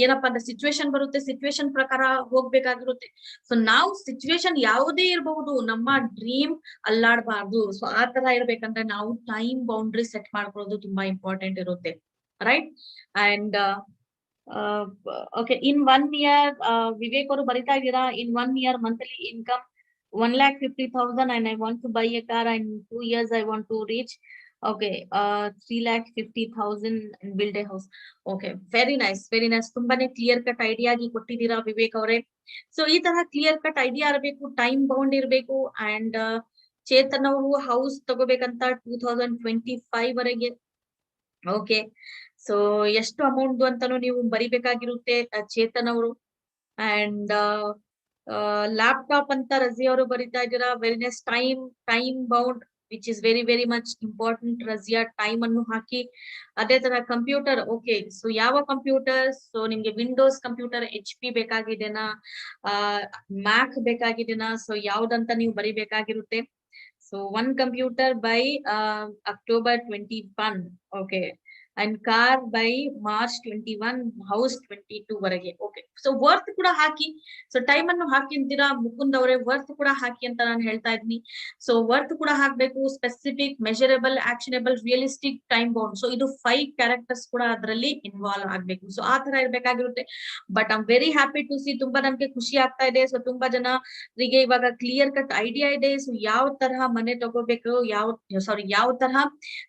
ಏನಪ್ಪಾ ಅಂದ್ರೆ ಸಿಚುವೇಶನ್ ಬರುತ್ತೆ, ಸಿಚುವೇಶನ್ ಪ್ರಕಾರ ಹೋಗ್ಬೇಕಾಗಿರುತ್ತೆ. ಸೊ ನಾವು ಸಿಚುವೇಶನ್ ಯಾವುದೇ ಇರಬಹುದು, ನಮ್ಮ ಡ್ರೀಮ್ ಅಲ್ಲಾಡಬಾರ್ದು. ಸೊ ಆ ತರ ಇರ್ಬೇಕಂದ್ರೆ ನಾವು ಟೈಮ್ ಬೌಂಡ್ರಿ ಸೆಟ್ ಮಾಡ್ಕೊಳ್ಳೋದು ತುಂಬಾ ಇಂಪಾರ್ಟೆಂಟ್ ಇರುತ್ತೆ, right? And okay, in 1 year Vivek ಅವರು ಬರಿತಾ ಇದ್ದೀರಾ, ಇನ್ 1 year monthly income 1,50,000 and I want to buy a car, and 2 years I want to reach 3,50,000 and build a house. Okay, very nice, very nice. ತುಂಬಾನೇ clear cut idea ಆಗಿ ಕೊಟ್ಟಿದ್ದೀರಾ ವಿವೇಕ್ ಅವರೇ. So ಈ ತರ clear cut idea ಇರಬೇಕು, time bound ಇರಬೇಕು. And Chetan ಅವರು house ತಗೋಬೇಕಂತ 2025 ವರೆಗೆ. ಓಕೆ, ಸೊ ಎಷ್ಟು ಅಮೌಂಟ್ ಅಂತಾನು ನೀವು ಬರಿಬೇಕಾಗಿರುತ್ತೆ ಚೇತನ್ ಅವರು. ಅಂಡ್ ಲ್ಯಾಪ್ಟಾಪ್ ಅಂತ ರಜಿ ಅವರು ಬರಿತಾ ಇದ್ದೀರಾ. Very nice. Time bound which is very very much important. Rajiya time ಅನ್ನು ಹಾಕಿ. ಅದೇ ತರ ಕಂಪ್ಯೂಟರ್. ಓಕೆ, ಸೊ ಯಾವ ಕಂಪ್ಯೂಟರ್? ಸೊ ನಿಮ್ಗೆ ವಿಂಡೋಸ್ ಕಂಪ್ಯೂಟರ್ HP ಬೇಕಾಗಿದೆನಾ, ಮ್ಯಾಕ್ ಬೇಕಾಗಿದೆನಾ? ಸೊ ಯಾವ್ದಂತ ನೀವು ಬರಿಬೇಕಾಗಿರುತ್ತೆ. So 1 computer by October 21. Okay, and car by March 21, house 22 ವರೆಗೆ. ಓಕೆ, ಸೊ ವರ್ತ್ ಕೂಡ ಹಾಕಿ. ಸೊ ಟೈಮ್ ಅನ್ನು ಹಾಕಿ ಅಂತೀರಾ ಮುಕುಂದ್ ಅವರೇ, ವರ್ತ್ ಕೂಡ ಹಾಕಿ ಅಂತ ನಾನು ಹೇಳ್ತಾ ಇದ್ದೀನಿ. ಸೊ ವರ್ತ್ ಕೂಡ ಹಾಕ್ಬೇಕು. Specific, measurable, actionable, realistic, time bound. So ಇದು 5 ಕ್ಯಾರೆಕ್ಟರ್ಸ್ ಕೂಡ ಅದರಲ್ಲಿ ಇನ್ವಾಲ್ವ್ ಆಗ್ಬೇಕು. ಸೊ ಆ ತರ ಇರ್ಬೇಕಾಗಿರುತ್ತೆ. But I am very happy to see, ತುಂಬಾ ನನ್ಗೆ ಖುಷಿ ಆಗ್ತಾ ಇದೆ. ಸೊ ತುಂಬಾ ಜನರಿಗೆ ಇವಾಗ ಕ್ಲಿಯರ್ ಕಟ್ ಐಡಿಯಾ ಇದೆ. ಸೊ ಯಾವ ತರಹ ಮನೆ ತಗೋಬೇಕು, ಯಾವ ತರಹ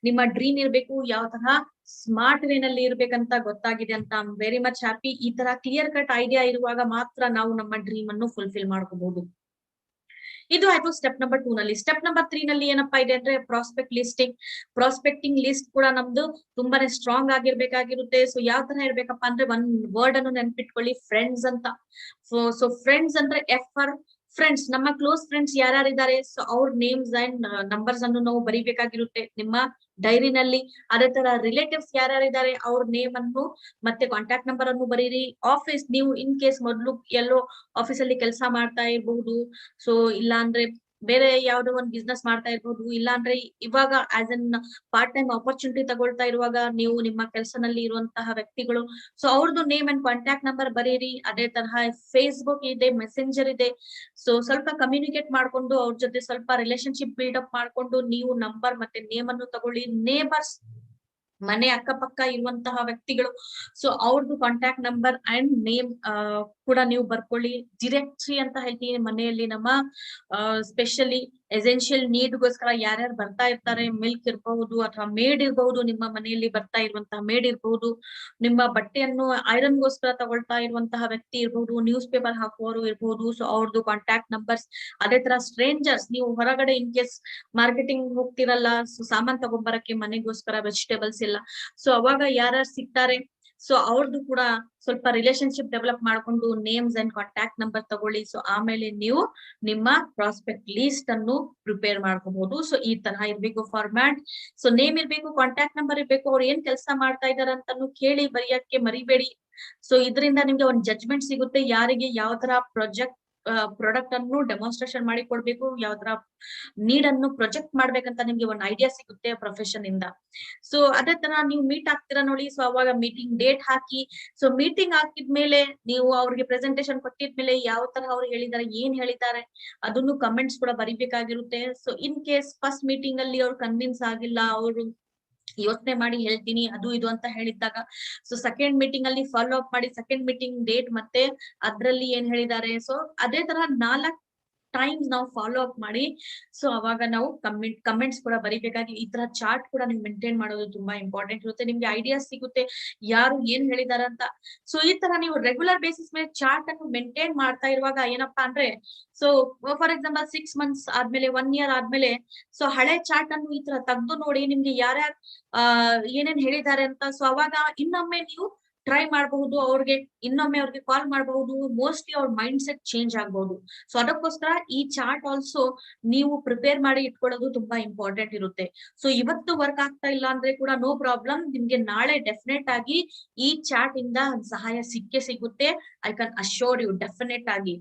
ನಿಮ್ಮ ಡ್ರೀಮ್ ಇರ್ಬೇಕು, ಯಾವ ತರಹ ಸ್ಮಾರ್ಟ್ ವೇ ನಲ್ಲಿ ಇರ್ಬೇಕಂತ ಗೊತ್ತಾಗಿದೆ ಅಂತ. I am very much happy. ಈ ತರ ಕ್ಲಿಯರ್ ಕಟ್ ಐಡಿಯಾ ಇರುವಾಗ ಮಾತ್ರ ನಾವು ನಮ್ಮ ಡ್ರೀಮ್ ಅನ್ನು ಫುಲ್ಫಿಲ್ ಮಾಡ್ಕೋಬಹುದು. ಇದು ಆಯ್ತು ಸ್ಟೆಪ್ ನಂಬರ್ 2 ನಲ್ಲಿ. ಸ್ಟೆಪ್ ನಂಬರ್ 3 ನಲ್ಲಿ ಏನಪ್ಪಾ ಇದೆ ಅಂದ್ರೆ ಪ್ರಾಸ್ಪೆಕ್ಟಿಂಗ್ ಲಿಸ್ಟ್ ಕೂಡ ನಮ್ದು ತುಂಬಾನೇ ಸ್ಟ್ರಾಂಗ್ ಆಗಿರ್ಬೇಕಾಗಿರುತ್ತೆ. ಸೊ ಯಾವ ತರ ಇರ್ಬೇಕಪ್ಪ ಅಂದ್ರೆ, 1 ವರ್ಡ್ ಅನ್ನು ನೆನ್ಪಿಟ್ಕೊಳ್ಳಿ, ಫ್ರೆಂಡ್ಸ್ ಅಂತ. ಸೊ ಫ್ರೆಂಡ್ಸ್ ಅಂದ್ರೆ F ಫಾರ್ ಫ್ರೆಂಡ್ಸ್. ನಮ್ಮ ಕ್ಲೋಸ್ ಫ್ರೆಂಡ್ಸ್ ಯಾರ್ಯಾರಿದ್ದಾರೆ, ಸೊ ಅವ್ರ ನೇಮ್ಸ್ ಅಂಡ್ ನಂಬರ್ಸ್ ಅನ್ನು ನಾವು ಬರಿಬೇಕಾಗಿರುತ್ತೆ ನಿಮ್ಮ ಡೈರಿನಲ್ಲಿ. ಅದೇ ತರ ರಿಲೇಟಿವ್ಸ್ ಯಾರ್ಯಾರಿದ್ದಾರೆ ಅವ್ರ ನೇಮ್ ಅನ್ನು ಮತ್ತೆ ಕಾಂಟ್ಯಾಕ್ಟ್ ನಂಬರ್ ಅನ್ನು ಬರೀರಿ. ಆಫೀಸ್, ನೀವು ಇನ್ ಕೇಸ್ ಮೊದ್ಲು ಎಲ್ಲೋ ಆಫೀಸ್ ಅಲ್ಲಿ ಕೆಲಸ ಮಾಡ್ತಾ ಇರಬಹುದು. ಸೊ ಇಲ್ಲ ಅಂದ್ರೆ ಬೇರೆ ಯಾವ್ದೋ ಒಂದು ಬಿಸ್ನೆಸ್ ಮಾಡ್ತಾ ಇರ್ಬೋದು. ಇಲ್ಲ ಅಂದ್ರೆ ಇವಾಗ as an part time opportunity ತಗೊಳ್ತಾ ಇರುವಾಗ ನೀವು ನಿಮ್ಮ ಕೆಲಸನಲ್ಲಿ ಇರುವಂತಹ ವ್ಯಕ್ತಿಗಳು, ಸೊ ಅವ್ರದ್ದು ನೇಮ್ ಅಂಡ್ ಕಾಂಟ್ಯಾಕ್ಟ್ ನಂಬರ್ ಬರೀರಿ. ಅದೇ ತರಹ ಫೇಸ್ಬುಕ್ ಇದೆ, ಮೆಸೆಂಜರ್ ಇದೆ. ಸೊ ಸ್ವಲ್ಪ ಕಮ್ಯುನಿಕೇಟ್ ಮಾಡ್ಕೊಂಡು ಅವ್ರ ಜೊತೆ ಸ್ವಲ್ಪ ರಿಲೇಶನ್ಶಿಪ್ ಬಿಲ್ಡಪ್ ಮಾಡ್ಕೊಂಡು ನೀವು ನಂಬರ್ ಮತ್ತೆ ನೇಮ್ ಅನ್ನು ತಗೊಳ್ಳಿ. ನೇಬರ್ಸ್, ಮನೆ ಅಕ್ಕಪಕ್ಕ ಇರುವಂತಹ ವ್ಯಕ್ತಿಗಳು, ಸೊ ಅವ್ರದ್ದು ಕಾಂಟ್ಯಾಕ್ಟ್ ನಂಬರ್ ಅಂಡ್ ನೇಮ್ ಕೂಡ ನೀವು ಬರ್ಕೊಳ್ಳಿ. ಡಿರೆಕ್ಟ್ರಿ ಅಂತ ಹೇಳ್ತೀವಿ ಮನೆಯಲ್ಲಿ. ನಮ್ಮ ಸ್ಪೆಷಲಿ ಎಸೆನ್ಷಿಯಲ್ ನೀಡ್ಗೋಸ್ಕರ ಯಾರ್ಯಾರು ಬರ್ತಾ ಇರ್ತಾರೆ, ಮಿಲ್ಕ್ ಇರಬಹುದು ಅಥವಾ ಮೇಡ್ ಇರಬಹುದು, ನಿಮ್ಮ ಮನೆಯಲ್ಲಿ ಬರ್ತಾ ಇರುವಂತಹ ಮೇಡ್ ಇರಬಹುದು, ನಿಮ್ಮ ಬಟ್ಟೆಯನ್ನು ಐರನ್ ಗೋಸ್ಕರ ತಗೊಳ್ತಾ ಇರುವಂತಹ ವ್ಯಕ್ತಿ ಇರಬಹುದು, ನ್ಯೂಸ್ ಪೇಪರ್ ಹಾಕುವವರು ಇರಬಹುದು. ಸೊ ಅವ್ರದ್ದು ಕಾಂಟ್ಯಾಕ್ಟ್ ನಂಬರ್ಸ್. ಅದೇ ತರ ಸ್ಟ್ರೇಂಜರ್ಸ್, ನೀವು ಹೊರಗಡೆ ಇನ್ ಕೇಸ್ ಮಾರ್ಕೆಟಿಂಗ್ ಹೋಗ್ತಿರಲ್ಲ, ಸೊ ಸಾಮಾನ್ ತಗೊಂಬರಕ್ಕೆ ಮನೆಗೋಸ್ಕರ ವೆಜಿಟೇಬಲ್ಸ್ ಎಲ್ಲ, ಸೊ ಅವಾಗ ಯಾರ್ಯಾರು ಸಿಗ್ತಾರೆ, ಸೊ ಅವ್ರದ್ದು ಕೂಡ ಸ್ವಲ್ಪ ರಿಲೇಶನ್ಶಿಪ್ ಡೆವಲಪ್ ಮಾಡ್ಕೊಂಡು ನೇಮ್ಸ್ ಅಂಡ್ ಕಾಂಟ್ಯಾಕ್ಟ್ ನಂಬರ್ ತಗೊಳ್ಳಿ. ಸೊ ಆಮೇಲೆ ನೀವು ನಿಮ್ಮ ಪ್ರಾಸ್ಪೆಕ್ಟ್ ಲಿಸ್ಟ್ ಅನ್ನು ಪ್ರಿಪೇರ್ ಮಾಡ್ಕೋಬಹುದು. ಸೊ ಈ ತರಹ ಇರ್ಬೇಕು ಫಾರ್ಮ್ಯಾಟ್. ಸೊ ನೇಮ್ ಇರ್ಬೇಕು, ಕಾಂಟ್ಯಾಕ್ಟ್ ನಂಬರ್ ಇರ್ಬೇಕು, ಅವ್ರು ಏನ್ ಕೆಲಸ ಮಾಡ್ತಾ ಇದಾರೆ ಅಂತಾನು ಕೇಳಿ ಬರೆಯಕ್ಕೆ ಮರಿಬೇಡಿ. ಸೊ ಇದರಿಂದ ನಿಮ್ಗೆ ಒಂದು ಜಡ್ಜ್ಮೆಂಟ್ ಸಿಗುತ್ತೆ, ಯಾರಿಗೆ ಯಾವ ತರ ಪ್ರಾಡಕ್ಟ್ ಅನ್ನು ಡೆಮಾನ್ಸ್ಟ್ರೇಷನ್ ಮಾಡಿ ಕೊಡ್ಬೇಕು, ಯಾವ ತರ ನೀಡ್ ಅನ್ನು ಪ್ರೊಜೆಕ್ಟ್ ಮಾಡ್ಬೇಕಂತ ನಿಮ್ಗೆ ಒಂದು ಐಡಿಯಾ ಸಿಗುತ್ತೆ ಪ್ರೊಫೆಷನ್ ಇಂದ. ಸೊ ಅದೇ ತರ ನೀವು ಮೀಟ್ ಆಗ್ತೀರಾ ನೋಡಿ, ಸೊ ಅವಾಗ ಮೀಟಿಂಗ್ ಡೇಟ್ ಹಾಕಿ. ಸೊ ಮೀಟಿಂಗ್ ಹಾಕಿದ್ಮೇಲೆ ನೀವು ಅವ್ರಿಗೆ ಪ್ರೆಸೆಂಟೇಶನ್ ಕೊಟ್ಟಿದ್ಮೇಲೆ ಯಾವ ತರ ಅವ್ರು ಹೇಳಿದ್ದಾರೆ, ಏನ್ ಹೇಳಿದ್ದಾರೆ ಅದನ್ನು ಕಮೆಂಟ್ಸ್ ಕೂಡ ಬರಿಬೇಕಾಗಿರುತ್ತೆ. So in case first meeting ಅಲ್ಲಿ ಅವ್ರು ಕನ್ವಿನ್ಸ್ ಆಗಿಲ್ಲ, ಅವರು ಯೋಚನೆ ಮಾಡಿ ಹೇಳ್ತೀನಿ ಅದು ಇದು ಅಂತ ಹೇಳಿದ್ದಾಗ, ಸೊ ಸೆಕೆಂಡ್ ಮೀಟಿಂಗ್ ಅಲ್ಲಿ ಫಾಲೋ ಅಪ್ ಮಾಡಿ, ಸೆಕೆಂಡ್ ಮೀಟಿಂಗ್ ಡೇಟ್ ಮತ್ತೆ ಅದ್ರಲ್ಲಿ ಏನ್ ಹೇಳಿದ್ದಾರೆ, ಸೊ ಅದೇ ತರ 4 ಟೈಮ್ಸ್ ನಾವು ಫಾಲೋ ಅಪ್ ಮಾಡಿ. ಸೊ ಅವಾಗ ನಾವು ಕಮೆಂಟ್ಸ್ ಕೂಡ ಬರಿಬೇಕಾಗಿ. ಈ ತರ ಚಾರ್ಟ್ ಕೂಡ ನೀವು ಮೇಂಟೈನ್ ಮಾಡೋದು ತುಂಬಾ ಇಂಪಾರ್ಟೆಂಟ್ ಇರುತ್ತೆ. ನಿಮ್ಗೆ ಐಡಿಯಾ ಸಿಗುತ್ತೆ ಯಾರು ಏನ್ ಹೇಳಿದಾರೆ ಅಂತ. ಸೊ ಈ ತರ ನೀವು ರೆಗ್ಯುಲರ್ ಬೇಸಿಸ್ ಮೇಲೆ ಚಾರ್ಟ್ ಅನ್ನು ಮೇಂಟೈನ್ ಮಾಡ್ತಾ ಇರುವಾಗ ಏನಪ್ಪಾ ಅಂದ್ರೆ, ಸೊ ಫಾರ್ ಎಕ್ಸಾಂಪಲ್ 6 ಮಂತ್ಸ್ ಆದ್ಮೇಲೆ 1 year ಆದ್ಮೇಲೆ, ಸೊ ಹಳೆ ಚಾರ್ಟ್ ಅನ್ನು ಈ ತರ ತೆಗ್ದು ನೋಡಿ ನಿಮ್ಗೆ ಯಾರ್ಯಾರು ಏನೇನ್ ಹೇಳಿದ್ದಾರೆ ಅಂತ. ಸೊ ಅವಾಗ ಇನ್ನೊಮ್ಮೆ ನೀವು ಟ್ರೈ ಮಾಡಬಹುದು, ಅವ್ರಿಗೆ ಇನ್ನೊಮ್ಮೆ ಅವ್ರಿಗೆ ಕಾಲ್ ಮಾಡಬಹುದು, ಮೋಸ್ಟ್ಲಿ ಅವ್ರ ಮೈಂಡ್ ಸೆಟ್ ಚೇಂಜ್ ಆಗಬಹುದು. ಸೊ ಅದಕ್ಕೋಸ್ಕರ ಈ ಚಾರ್ಟ್ ಆಲ್ಸೋ ನೀವು ಪ್ರಿಪೇರ್ ಮಾಡಿ ಇಟ್ಕೊಳ್ಳೋದು ತುಂಬಾ ಇಂಪಾರ್ಟೆಂಟ್ ಇರುತ್ತೆ. ಸೊ ಇವತ್ತು ವರ್ಕ್ ಆಗ್ತಾ ಇಲ್ಲ ಅಂದ್ರೆ ಕೂಡ ನೋ ಪ್ರಾಬ್ಲಮ್, ನಿಮ್ಗೆ ನಾಳೆ ಡೆಫಿನೆಟ್ ಆಗಿ ಈ ಚಾರ್ಟ್ ಇಂದ ಸಹಾಯ ಸಿಕ್ಕೇ ಸಿಗುತ್ತೆ. I can assure you definite ಆಗಿ.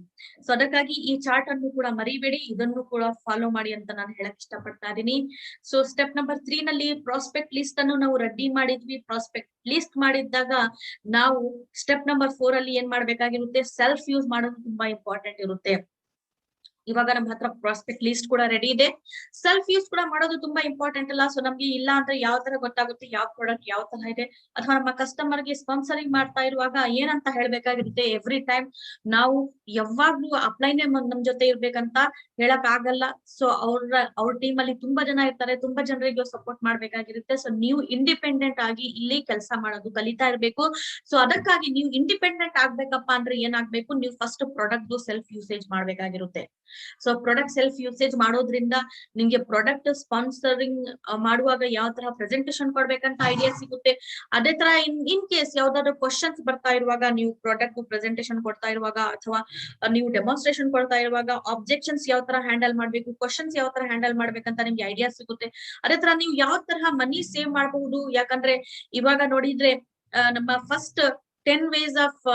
ಸೊ ಅದಕ್ಕಾಗಿ ಈ ಚಾರ್ಟ್ ಅನ್ನು ಕೂಡ ಮರಿಬೇಡಿ, ಇದನ್ನು ಕೂಡ ಫಾಲೋ ಮಾಡಿ ಅಂತ ನಾನು ಹೇಳಕ್ ಇಷ್ಟಪಡ್ತಾ ಇದ್ದೀನಿ. ಸೊ ಸ್ಟೆಪ್ ನಂಬರ್ 3 ನಲ್ಲಿ ಪ್ರಾಸ್ಪೆಕ್ಟ್ ಲಿಸ್ಟ್ ಅನ್ನು ನಾವು ರೆಡಿ ಮಾಡಿದ್ವಿ. ಪ್ರಾಸ್ಪೆಕ್ಟ್ ಲಿಸ್ಟ್ ಮಾಡಿದ್ದಾಗ ನಾವು ಸ್ಟೆಪ್ ನಂಬರ್ 4 ಅಲ್ಲಿ ಏನ್ ಮಾಡ್ಬೇಕಾಗಿರುತ್ತೆ, ಸೆಲ್ಫ್ ಯೂಸ್ ಮಾಡೋದು ತುಂಬಾ ಇಂಪಾರ್ಟೆಂಟ್ ಇರುತ್ತೆ. ಇವಾಗ ನಮ್ಮ ಹತ್ರ ಪ್ರಾಸ್ಪೆಕ್ಟ್ ಲಿಸ್ಟ್ ಕೂಡ ರೆಡಿ ಇದೆ, ಸೆಲ್ಫ್ ಯೂಸ್ ಕೂಡ ಮಾಡೋದು ತುಂಬಾ ಇಂಪಾರ್ಟೆಂಟ್ ಅಲ್ಲ. ಸೊ ನಮ್ಗೆ ಇಲ್ಲ ಅಂದ್ರೆ ಯಾವ ತರ ಗೊತ್ತಾಗುತ್ತೆ ಯಾವ ಪ್ರಾಡಕ್ಟ್ ಯಾವ ತರ ಇದೆ, ಅಥವಾ ನಮ್ಮ ಕಸ್ಟಮರ್ ಗೆ ಸ್ಪಾನ್ಸರಿಂಗ್ ಮಾಡ್ತಾ ಇರುವಾಗ ಏನಂತ ಹೇಳ್ಬೇಕಾಗಿರುತ್ತೆ. ಎವ್ರಿ ಟೈಮ್ ನಾವು ಯಾವಾಗ್ಲೂ ಅಪ್ಲೈನೇ ನಮ್ ಜೊತೆ ಇರ್ಬೇಕಂತ ಹೇಳಕ್ ಆಗಲ್ಲ. ಸೊ ಅವ್ರ ಟೀಮ್ ಅಲ್ಲಿ ತುಂಬಾ ಜನ ಇರ್ತಾರೆ, ತುಂಬಾ ಜನರಿಗೆ ಸಪೋರ್ಟ್ ಮಾಡ್ಬೇಕಾಗಿರುತ್ತೆ. ಸೊ ನೀವು ಇಂಡಿಪೆಂಡೆಂಟ್ ಆಗಿ ಇಲ್ಲಿ ಕೆಲಸ ಮಾಡೋದು ಕಲಿತಾ ಇರ್ಬೇಕು. ಸೊ ಅದಕ್ಕಾಗಿ ನೀವು ಇಂಡಿಪೆಂಡೆಂಟ್ ಆಗ್ಬೇಕಪ್ಪ ಅಂದ್ರೆ ಏನಾಗ್ಬೇಕು, ನೀವು ಫಸ್ಟ್ ಪ್ರಾಡಕ್ಟ್ ಸೆಲ್ಫ್ ಯೂಸೇಜ್ ಮಾಡ್ಬೇಕಾಗಿರುತ್ತೆ. ಸೊ ಪ್ರಾಡಕ್ಟ್ ಸೆಲ್ಫ್ ಯೂಸೇಜ್ ಮಾಡೋದ್ರಿಂದ ನಿಮ್ಗೆ ಪ್ರಾಡಕ್ಟ್ ಸ್ಪಾನ್ಸರಿಂಗ್ ಮಾಡುವಾಗ ಯಾವ ತರ ಪ್ರೆಸೆಂಟೇಶನ್ ಕೊಡ್ಬೇಕಂತ ಐಡಿಯಾ ಸಿಗುತ್ತೆ. ಅದೇ ತರ ಇನ್ ಕೇಸ್ ಯಾವ್ದಾದ್ರು ಕ್ವಶನ್ಸ್ ಬರ್ತಾ ಇರುವಾಗ, ನೀವು ಪ್ರಾಡಕ್ಟ್ ಪ್ರೆಸೆಂಟೇಶನ್ ಕೊಡ್ತಾ ಇರುವಾಗ ಅಥವಾ ನೀವು ಡೆಮಾನ್ಸ್ಟ್ರೇಷನ್ ಕೊಡ್ತಾ ಇರುವಾಗ ಆಬ್ಜೆಕ್ಷನ್ಸ್ ಯಾವ ತರ ಹ್ಯಾಂಡಲ್ ಮಾಡ್ಬೇಕು, ಕ್ವಶನ್ಸ್ ಯಾವ ತರ ಹ್ಯಾಂಡಲ್ ಮಾಡ್ಬೇಕಂತ ನಿಮ್ಗೆ ಐಡಿಯಾ ಸಿಗುತ್ತೆ. ಅದೇ ತರ ನೀವು ಯಾವ ತರಹ ಮನಿ ಸೇವ್ ಮಾಡಬಹುದು. ಯಾಕಂದ್ರೆ ಇವಾಗ ನೋಡಿದ್ರೆ ನಮ್ಮ ಫಸ್ಟ್ 10 ways ಆಫ್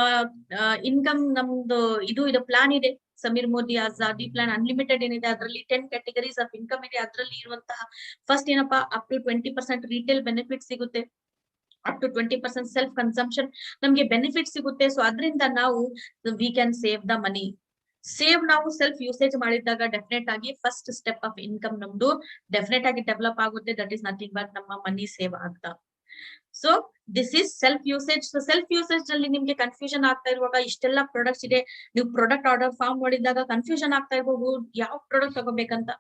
ಇನ್ಕಮ್ ನಮ್ದು ಇದು ಪ್ಲಾನ್ ಇದೆ. ಸಮೀರ್ ಮೋದಿ ಆಜಾದಿ ಪ್ಲಾನ್ ಅನ್ಲಿಮಿಟೆಡ್ ಏನಿದೆ ಅದರಲ್ಲಿ 10 categories ಆಫ್ ಇನ್ಕಮ್ ಇದೆ. ಅದರಲ್ಲಿ ಇರುವಂತಹ ಫಸ್ಟ್ ಏನಪ್ಪಾ, ಅಪ್ ಟು 20% ರಿಟೇಲ್ ಬೆನಿಫಿಟ್ ಸಿಗುತ್ತೆ, ಅಪ್ ಟು 20% ಸೆಲ್ಫ್ ಕನ್ಸಂಪ್ಷನ್ ನಮ್ಗೆ ಬೆನಿಫಿಟ್ ಸಿಗುತ್ತೆ. ಸೊ ಅದರಿಂದ ನಾವು we can save the money. Save ನಾವು ಸೆಲ್ಫ್ ಯೂಸೇಜ್ ಮಾಡಿದಾಗ ಡೆಫಿನೆಟ್ ಆಗಿ ಫಸ್ಟ್ ಸ್ಟೆಪ್ ಆಫ್ ಇನ್ಕಮ್ ನಮ್ದು ಡೆಫಿನೆಟ್ ಆಗಿ ಡೆವಲಪ್ ಆಗುತ್ತೆ. ದಟ್ ಈಸ್ ನಥಿಂಗ್ ಬಟ್ ನಮ್ಮ ಮನಿ ಸೇವ್ ಆಗ್ತಾ. So this is self usage. So self usage ನಲ್ಲಿ ನಿಮ್ಗೆ ಕನ್ಫ್ಯೂಷನ್ ಆಗ್ತಾ ಇರುವಾಗ, ಇಷ್ಟೆಲ್ಲಾ ಪ್ರಾಡಕ್ಟ್ಸ್ ಇದೆ, ನೀವು ಪ್ರಾಡಕ್ಟ್ ಆರ್ಡರ್ ಫಾರ್ಮ್ ಮಾಡಿದಾಗ ಕನ್ಫ್ಯೂಷನ್ ಆಗ್ತಾ ಇರ್ಬೋದು ಯಾವ ಪ್ರಾಡಕ್ಟ್ ತಗೋಬೇಕಂತ.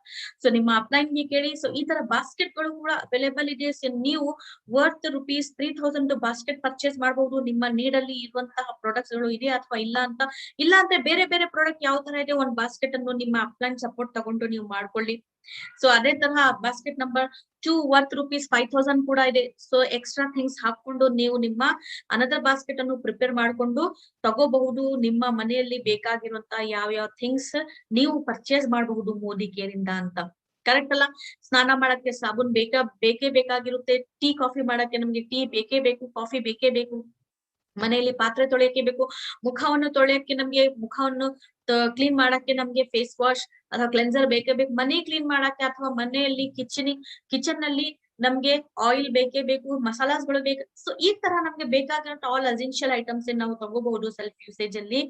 ಸೊ ನಿಮ್ಮ ಅಪ್ಲೈನ್ ಗೆ ಕೇಳಿ. ಸೊ ಈ ತರ ಬಾಸ್ಕೆಟ್ ಗಳು ಕೂಡ ಅವೈಲೇಬಲ್ ಇದೆ. ಸೊ ನೀವು ವರ್ತ್ ₹3000 ಬಾಸ್ಕೆಟ್ ಪರ್ಚೇಸ್ ಮಾಡಬಹುದು. ನಿಮ್ಮ ನೀಡಲ್ಲಿ ಇರುವಂತಹ ಪ್ರಾಡಕ್ಟ್ಸ್ ಗಳು ಇದೆ ಅಥವಾ ಇಲ್ಲ ಅಂದ್ರೆ ಬೇರೆ ಬೇರೆ ಪ್ರಾಡಕ್ಟ್ ಯಾವ ತರ ಇದೆ, ಒಂದ್ ಬಾಸ್ಕೆಟ್ ಅನ್ನು ನಿಮ್ಮ ಅಪ್ಲೈನ್ ಸಪೋರ್ಟ್ ತಗೊಂಡು ನೀವು ಮಾಡ್ಕೊಳ್ಳಿ. ಸೊ ಅದೇ ತರಹ ಬಾಸ್ಕೆಟ್ ನಂಬರ್ 2 ವರ್ತ್ ₹5000 ಕೂಡ ಇದೆ. ಸೊ ಎಕ್ಸ್ಟ್ರಾ ಥಿಂಗ್ಸ್ ಹಾಕೊಂಡು ನೀವು ನಿಮ್ಮ ಅನದರ್ ಬಾಸ್ಕೆಟ್ ಅನ್ನು ಪ್ರಿಪೇರ್ ಮಾಡ್ಕೊಂಡು ತಗೋಬಹುದು. ನಿಮ್ಮ ಮನೆಯಲ್ಲಿ ಬೇಕಾಗಿರುವಂತಹ ಯಾವ ಥಿಂಗ್ಸ್ ನೀವು ಪರ್ಚೇಸ್ ಮಾಡಬಹುದು ಮೋದಿ ಕೇರ್ ಇಂದ ಅಂತ. ಕರೆಕ್ಟ್ ಅಲ್ಲ? ಸ್ನಾನ ಮಾಡಕ್ಕೆ ಸಾಬೂನ್ ಬೇಕೇ ಬೇಕಾಗಿರುತ್ತೆ. ಟೀ ಕಾಫಿ ಮಾಡಕ್ಕೆ ನಮ್ಗೆ ಟೀ ಬೇಕೇ ಬೇಕು, ಕಾಫಿ ಬೇಕೇ ಬೇಕು. ಮನೆಯಲ್ಲಿ ಪಾತ್ರೆ ತೊಳೆಯಕ್ಕೆ ಬೇಕು, ಮುಖವನ್ನು ತೊಳೆಯಕ್ಕೆ ನಮ್ಗೆ ಮುಖವನ್ನು ಕ್ಲೀನ್ ಮಾಡಕ್ಕೆ ನಮ್ಗೆ ಫೇಸ್ ವಾಶ್ ಅಥವಾ ಕ್ಲೆನ್ಸರ್ ಬೇಕೇ ಬೇಕು. ಮನೆ ಕ್ಲೀನ್ ಮಾಡಕ್ಕೆ ಅಥವಾ ಮನೆಯಲ್ಲಿ ಕಿಚನ್ ನಲ್ಲಿ ನಮ್ಗೆ ಆಯಿಲ್ ಬೇಕೇ ಬೇಕು, ಮಸಾಲಾಸ್ಗಳು ಬೇಕು. ಸೊ ಈ ತರ ನಮ್ಗೆ ಬೇಕಾಗಿರೋ ಆಲ್ ಅಸೆನ್ಷಿಯಲ್ ಐಟಮ್ಸ್ ನಾವು ತಗೋಬಹುದು ಸೆಲ್ಫ್ ಯೂಸೇಜ್ ಅಲ್ಲಿ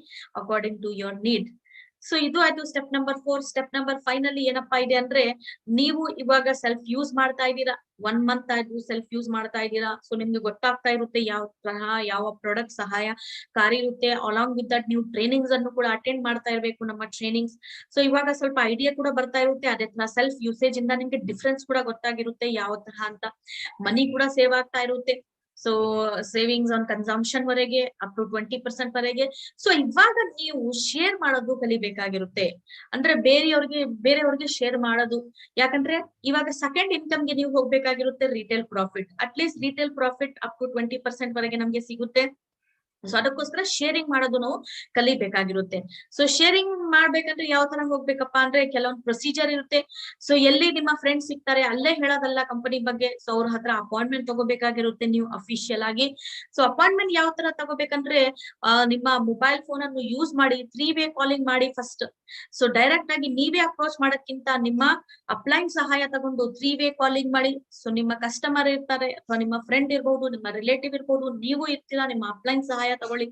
according to your need. So ಇದು ಆಯ್ತು ಸ್ಟೆಪ್ ನಂಬರ್ 4. ಸ್ಟೆಪ್ ನಂಬರ್ 5 ನಲ್ಲಿ ಏನಪ್ಪಾ ಇದೆ ಅಂದ್ರೆ, ನೀವು ಇವಾಗ ಸೆಲ್ಫ್ ಯೂಸ್ ಮಾಡ್ತಾ ಇದ್ದೀರಾ, 1 ಮಂತ್ ಆಯ್ತು ಸೆಲ್ಫ್ ಯೂಸ್ ಮಾಡ್ತಾ ಇದ್ದೀರಾ. ಸೊ ನಿಮ್ಗೆ ಗೊತ್ತಾಗ್ತಾ ಇರುತ್ತೆ ಯಾವ ತರಹ ಯಾವ ಪ್ರಾಡಕ್ಟ್ ಸಹಾಯಕಾರಿ ಇರುತ್ತೆ. ಅಲಾಂಗ್ ವಿತ್ ದಟ್ ನೀವು ಟ್ರೈನಿಂಗ್ಸ್ ಅನ್ನು ಕೂಡ ಅಟೆಂಡ್ ಮಾಡ್ತಾ ಇರ್ಬೇಕು, ನಮ್ಮ ಟ್ರೈನಿಂಗ್ಸ್. ಸೊ ಇವಾಗ ಸ್ವಲ್ಪ ಐಡಿಯಾ ಕೂಡ ಬರ್ತಾ ಇರುತ್ತೆ. ಅದೇ ತರ ಸೆಲ್ಫ್ ಯೂಸೇಜ್ ಇಂದ ನಿಮ್ಗೆ ಡಿಫ್ರೆನ್ಸ್ ಕೂಡ ಗೊತ್ತಾಗಿರುತ್ತೆ ಯಾವ ತರಹ ಅಂತ. ಮನಿ ಕೂಡ ಸೇವ್ ಆಗ್ತಾ ಇರುತ್ತೆ. ಸೊ ಸೇವಿಂಗ್ಸ್ ಆನ್ ಕನ್ಸಂಪ್ಷನ್ ವರೆಗೆ ಅಪ್ ಟು 20% ವರೆಗೆ. ಸೊ ಇವಾಗ ನೀವು ಶೇರ್ ಮಾಡೋದು ಕಲಿಬೇಕಾಗಿರುತ್ತೆ. ಅಂದ್ರೆ ಬೇರೆಯವ್ರಿಗೆ ಶೇರ್ ಮಾಡೋದು. ಯಾಕಂದ್ರೆ ಇವಾಗ ಸೆಕೆಂಡ್ ಇನ್ಕಮ್ ಗೆ ನೀವು ಹೋಗ್ಬೇಕಾಗಿರುತ್ತೆ retail profit. At least retail profit up to 20% ವರೆಗೆ ನಮ್ಗೆ ಸಿಗುತ್ತೆ. ಸೊ ಅದಕ್ಕೋಸ್ಕರ ಶೇರಿಂಗ್ ಮಾಡೋದು ನಾವು ಕಲಿಬೇಕಾಗಿರುತ್ತೆ. ಸೊ ಶೇರಿಂಗ್ ಮಾಡ್ಬೇಕಂದ್ರೆ ಯಾವ ತರ ಹೋಗ್ಬೇಕಪ್ಪ ಅಂದ್ರೆ, ಕೆಲವೊಂದು ಪ್ರೊಸೀಜರ್ ಇರುತ್ತೆ. ಸೊ ಎಲ್ಲಿ ನಿಮ್ಮ ಫ್ರೆಂಡ್ಸ್ ಸಿಗ್ತಾರೆ ಅಲ್ಲೇ ಹೇಳೋದಲ್ಲ ಕಂಪನಿ ಬಗ್ಗೆ. ಸೊ ಅವ್ರ ಹತ್ರ ಅಪಾಯಿಂಟ್ಮೆಂಟ್ ತಗೋಬೇಕಾಗಿರುತ್ತೆ ನೀವು ಅಫಿಷಿಯಲ್ ಆಗಿ. ಸೊ ಅಪಾಯಿಂಟ್ಮೆಂಟ್ ಯಾವ ತರ ತಗೋಬೇಕಂದ್ರೆ, ನಿಮ್ಮ ಮೊಬೈಲ್ ಫೋನ್ ಅನ್ನು ಯೂಸ್ ಮಾಡಿ 3 ವೇ ಕಾಲಿಂಗ್ ಮಾಡಿ ಫಸ್ಟ್. ಸೊ ಡೈರೆಕ್ಟ್ ಆಗಿ ನೀವೇ ಅಪ್ರೋಚ್ ಮಾಡೋಕ್ಕಿಂತ ನಿಮ್ಮ ಅಪ್ಲೈನ್ ಸಹಾಯ ತಗೊಂಡು 3 ವೇ ಕಾಲಿಂಗ್ ಮಾಡಿ. ಸೊ ನಿಮ್ಮ ಕಸ್ಟಮರ್ ಇರ್ತಾರೆ ಅಥವಾ ನಿಮ್ಮ ಫ್ರೆಂಡ್ ಇರ್ಬಹುದು, ನಿಮ್ಮ ರಿಲೇಟಿವ್ ಇರ್ಬಹುದು, ನೀವು ಇರ್ತೀರಾ, ನಿಮ್ಮ ಅಪ್ಲೈನ್ ಸಹಾಯ ತಗೊಳ್ಳಿ.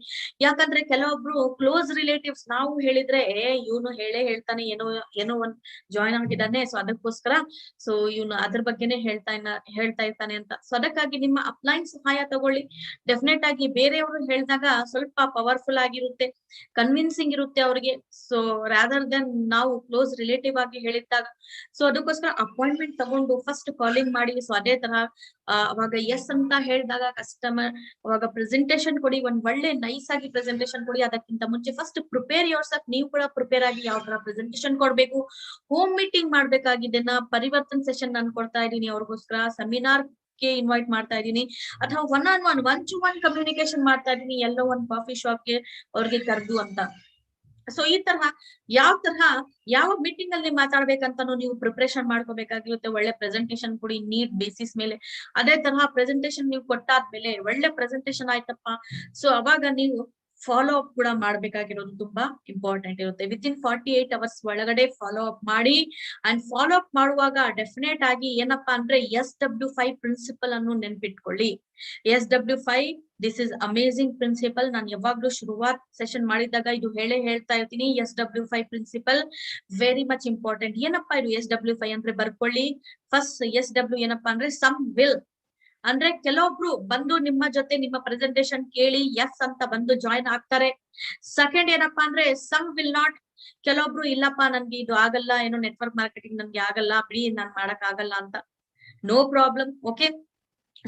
ಯಾಕಂದ್ರೆ ಕೆಲವೊಬ್ರು ಕ್ಲೋಸ್ ರಿಲೇಟಿವ್ಸ್ ನಾವು ಹೇಳಿದ್ರೆ ಇವನು ಹೇಳ್ತಾನೆ ಏನೋ ಒಂದ್ ಜಾಯ್ನ್ ಆಗಿದ್ದಾನೆ, ಸೊ ಅದಕ್ಕೋಸ್ಕರ ಸೊ ಇವನು ಅದ್ರ ಬಗ್ಗೆನೆ ಹೇಳ್ತಾ ಇರ್ತಾನೆ ಅಂತ. ಸೊ ಅದಕ್ಕಾಗಿ ನಿಮ್ಮ ಅಪ್ಲೈನ್ ಸಹಾಯ ತಗೊಳ್ಳಿ. ಡೆಫಿನೆಟ್ ಆಗಿ ಬೇರೆಯವರು ಹೇಳಿದಾಗ ಸ್ವಲ್ಪ ಪವರ್ಫುಲ್ ಆಗಿರುತ್ತೆ, ಕನ್ವಿನ್ಸಿಂಗ್ ಇರುತ್ತೆ ಅವ್ರಿಗೆ. ಸೊ ರಾದರ್ ದೆನ್ ನಾವು ಕ್ಲೋಸ್ ರಿಲೇಟಿವ್ ಆಗಿ ಹೇಳಿದ್ದಾಗ. ಸೊ ಅದಕ್ಕೋಸ್ಕರ ಅಪಾಯಿಂಟ್ಮೆಂಟ್ ತಗೊಂಡು ಫಸ್ಟ್ ಕಾಲಿಂಗ್ ಮಾಡಿ. ಸೊ ಅದೇ ತರ ಅವಾಗ ಎಸ್ ಅಂತ ಹೇಳಿದಾಗ ಕಸ್ಟಮರ್ ಅವಾಗ ಪ್ರೆಸೆಂಟೇಶನ್ ಕೊಡಿ, ಒಂದ್ ಒಳ್ಳೆ ನೈಸ್ ಆಗಿ ಪ್ರೆಸೆಂಟೇಶನ್ ಕೊಡಿ. ಅದಕ್ಕಿಂತ ಮುಂಚೆ ಫಸ್ಟ್ ಪ್ರಿಪೇರ್ ಯೋರ್ ಸೆಲ್ಫ್. ನೀವು ಕೂಡ ಪ್ರಿಪೇರ್ ಆಗಿ ಯಾವ ತರ ಪ್ರೆಸೆಂಟೇಶನ್ ಕೊಡ್ಬೇಕು. ಹೋಮ್ ಮೀಟಿಂಗ್ ಮಾಡ್ಬೇಕಾಗಿದ್ದೆನ ಪರಿವರ್ತನ್ ಸೆಷನ್ ನಾನು ಕೊಡ್ತಾ ಇದ್ದೀನಿ ಅವ್ರಿಗೋಸ್ಕರ. ಸೆಮಿನಾರ್ ಗೆ ಇನ್ವೈಟ್ ಮಾಡ್ತಾ ಇದೀನಿ, ಅಥವಾ ಒನ್ ಟು ಒನ್ ಕಮ್ಯುನಿಕೇಶನ್ ಮಾಡ್ತಾ ಇದೀನಿ ಎಲ್ಲೋ ಒಂದ್ ಕಾಫಿ ಶಾಪ್ಗೆ ಅವ್ರಿಗೆ ಕರೆದು ಅಂತ. ಸೊ ಈ ತರಹ ಯಾವ ಮೀಟಿಂಗ್ ಅಲ್ಲಿ ಮಾತಾಡ್ಬೇಕಂತಾನು ನೀವು ಪ್ರಿಪರೇಷನ್ ಮಾಡ್ಕೋಬೇಕಾಗಿರುತ್ತೆ. ಒಳ್ಳೆ ಪ್ರೆಸೆಂಟೇಶನ್ ಕೊಡಿ ನೀಟ್ ಬೇಸಿಸ್ ಮೇಲೆ. ಅದೇ ತರಹ ಪ್ರೆಸೆಂಟೇಶನ್ ನೀವು ಕೊಟ್ಟಾದ್ಮೇಲೆ ಒಳ್ಳೆ ಪ್ರೆಸೆಂಟೇಶನ್ ಆಯ್ತಪ್ಪ, ಸೊ ಅವಾಗ ನೀವು ಫಾಲೋ ಅಪ್ ಕೂಡ ಮಾಡ್ಬೇಕಾಗಿರೋದು ತುಂಬಾ ಇಂಪಾರ್ಟೆಂಟ್ ಇರುತ್ತೆ. ವಿತ್ ಇನ್ 48 hours ಒಳಗಡೆ ಫಾಲೋ ಅಪ್ ಮಾಡಿ. ಅಂಡ್ ಫಾಲೋ ಅಪ್ ಮಾಡುವಾಗ ಡೆಫಿನೆಟ್ ಆಗಿ ಏನಪ್ಪಾ ಅಂದ್ರೆ SW5 ಪ್ರಿನ್ಸಿಪಲ್ ಅನ್ನು ನೆನ್ಪಿಟ್ಕೊಳ್ಳಿ. SW5 this is amazing principal. ನಾನು ಯಾವಾಗ್ಲೂ ಶುರುವಾತ್ ಸೆಷನ್ ಮಾಡಿದಾಗ ಇದು ಹೇಳ್ತಾ ಇರ್ತೀನಿ. SW5 principal very much important. ಏನಪ್ಪಾ ಇದು SW5 ಅಂದ್ರೆ ಬರ್ಕೊಳ್ಳಿ. ಫಸ್ಟ್ SW ಏನಪ್ಪಾ ಅಂದ್ರೆ ಸಮ್ ವಿಲ್, ಅಂದ್ರೆ ಕೆಲವೊಬ್ರು ಬಂದು ನಿಮ್ಮ ಜೊತೆ ನಿಮ್ಮ ಪ್ರೆಸೆಂಟೇಶನ್ ಕೇಳಿ ಎಸ್ ಅಂತ ಬಂದು ಜಾಯಿನ್ ಆಗ್ತಾರೆ. ಸೆಕೆಂಡ್ ಏನಪ್ಪಾ ಅಂದ್ರೆ ಸಮ್ ವಿಲ್ ನಾಟ್, ಕೆಲವೊಬ್ರು ಇಲ್ಲಪ್ಪ ನನ್ಗೆ ಇದು ಆಗಲ್ಲ, ಏನೋ ನೆಟ್ವರ್ಕ್ ಮಾರ್ಕೆಟಿಂಗ್ ನನ್ಗೆ ಆಗಲ್ಲ ಬಿಡಿ, ನಾನ್ ಮಾಡಕ್ ಆಗಲ್ಲ ಅಂತ. No problem, okay.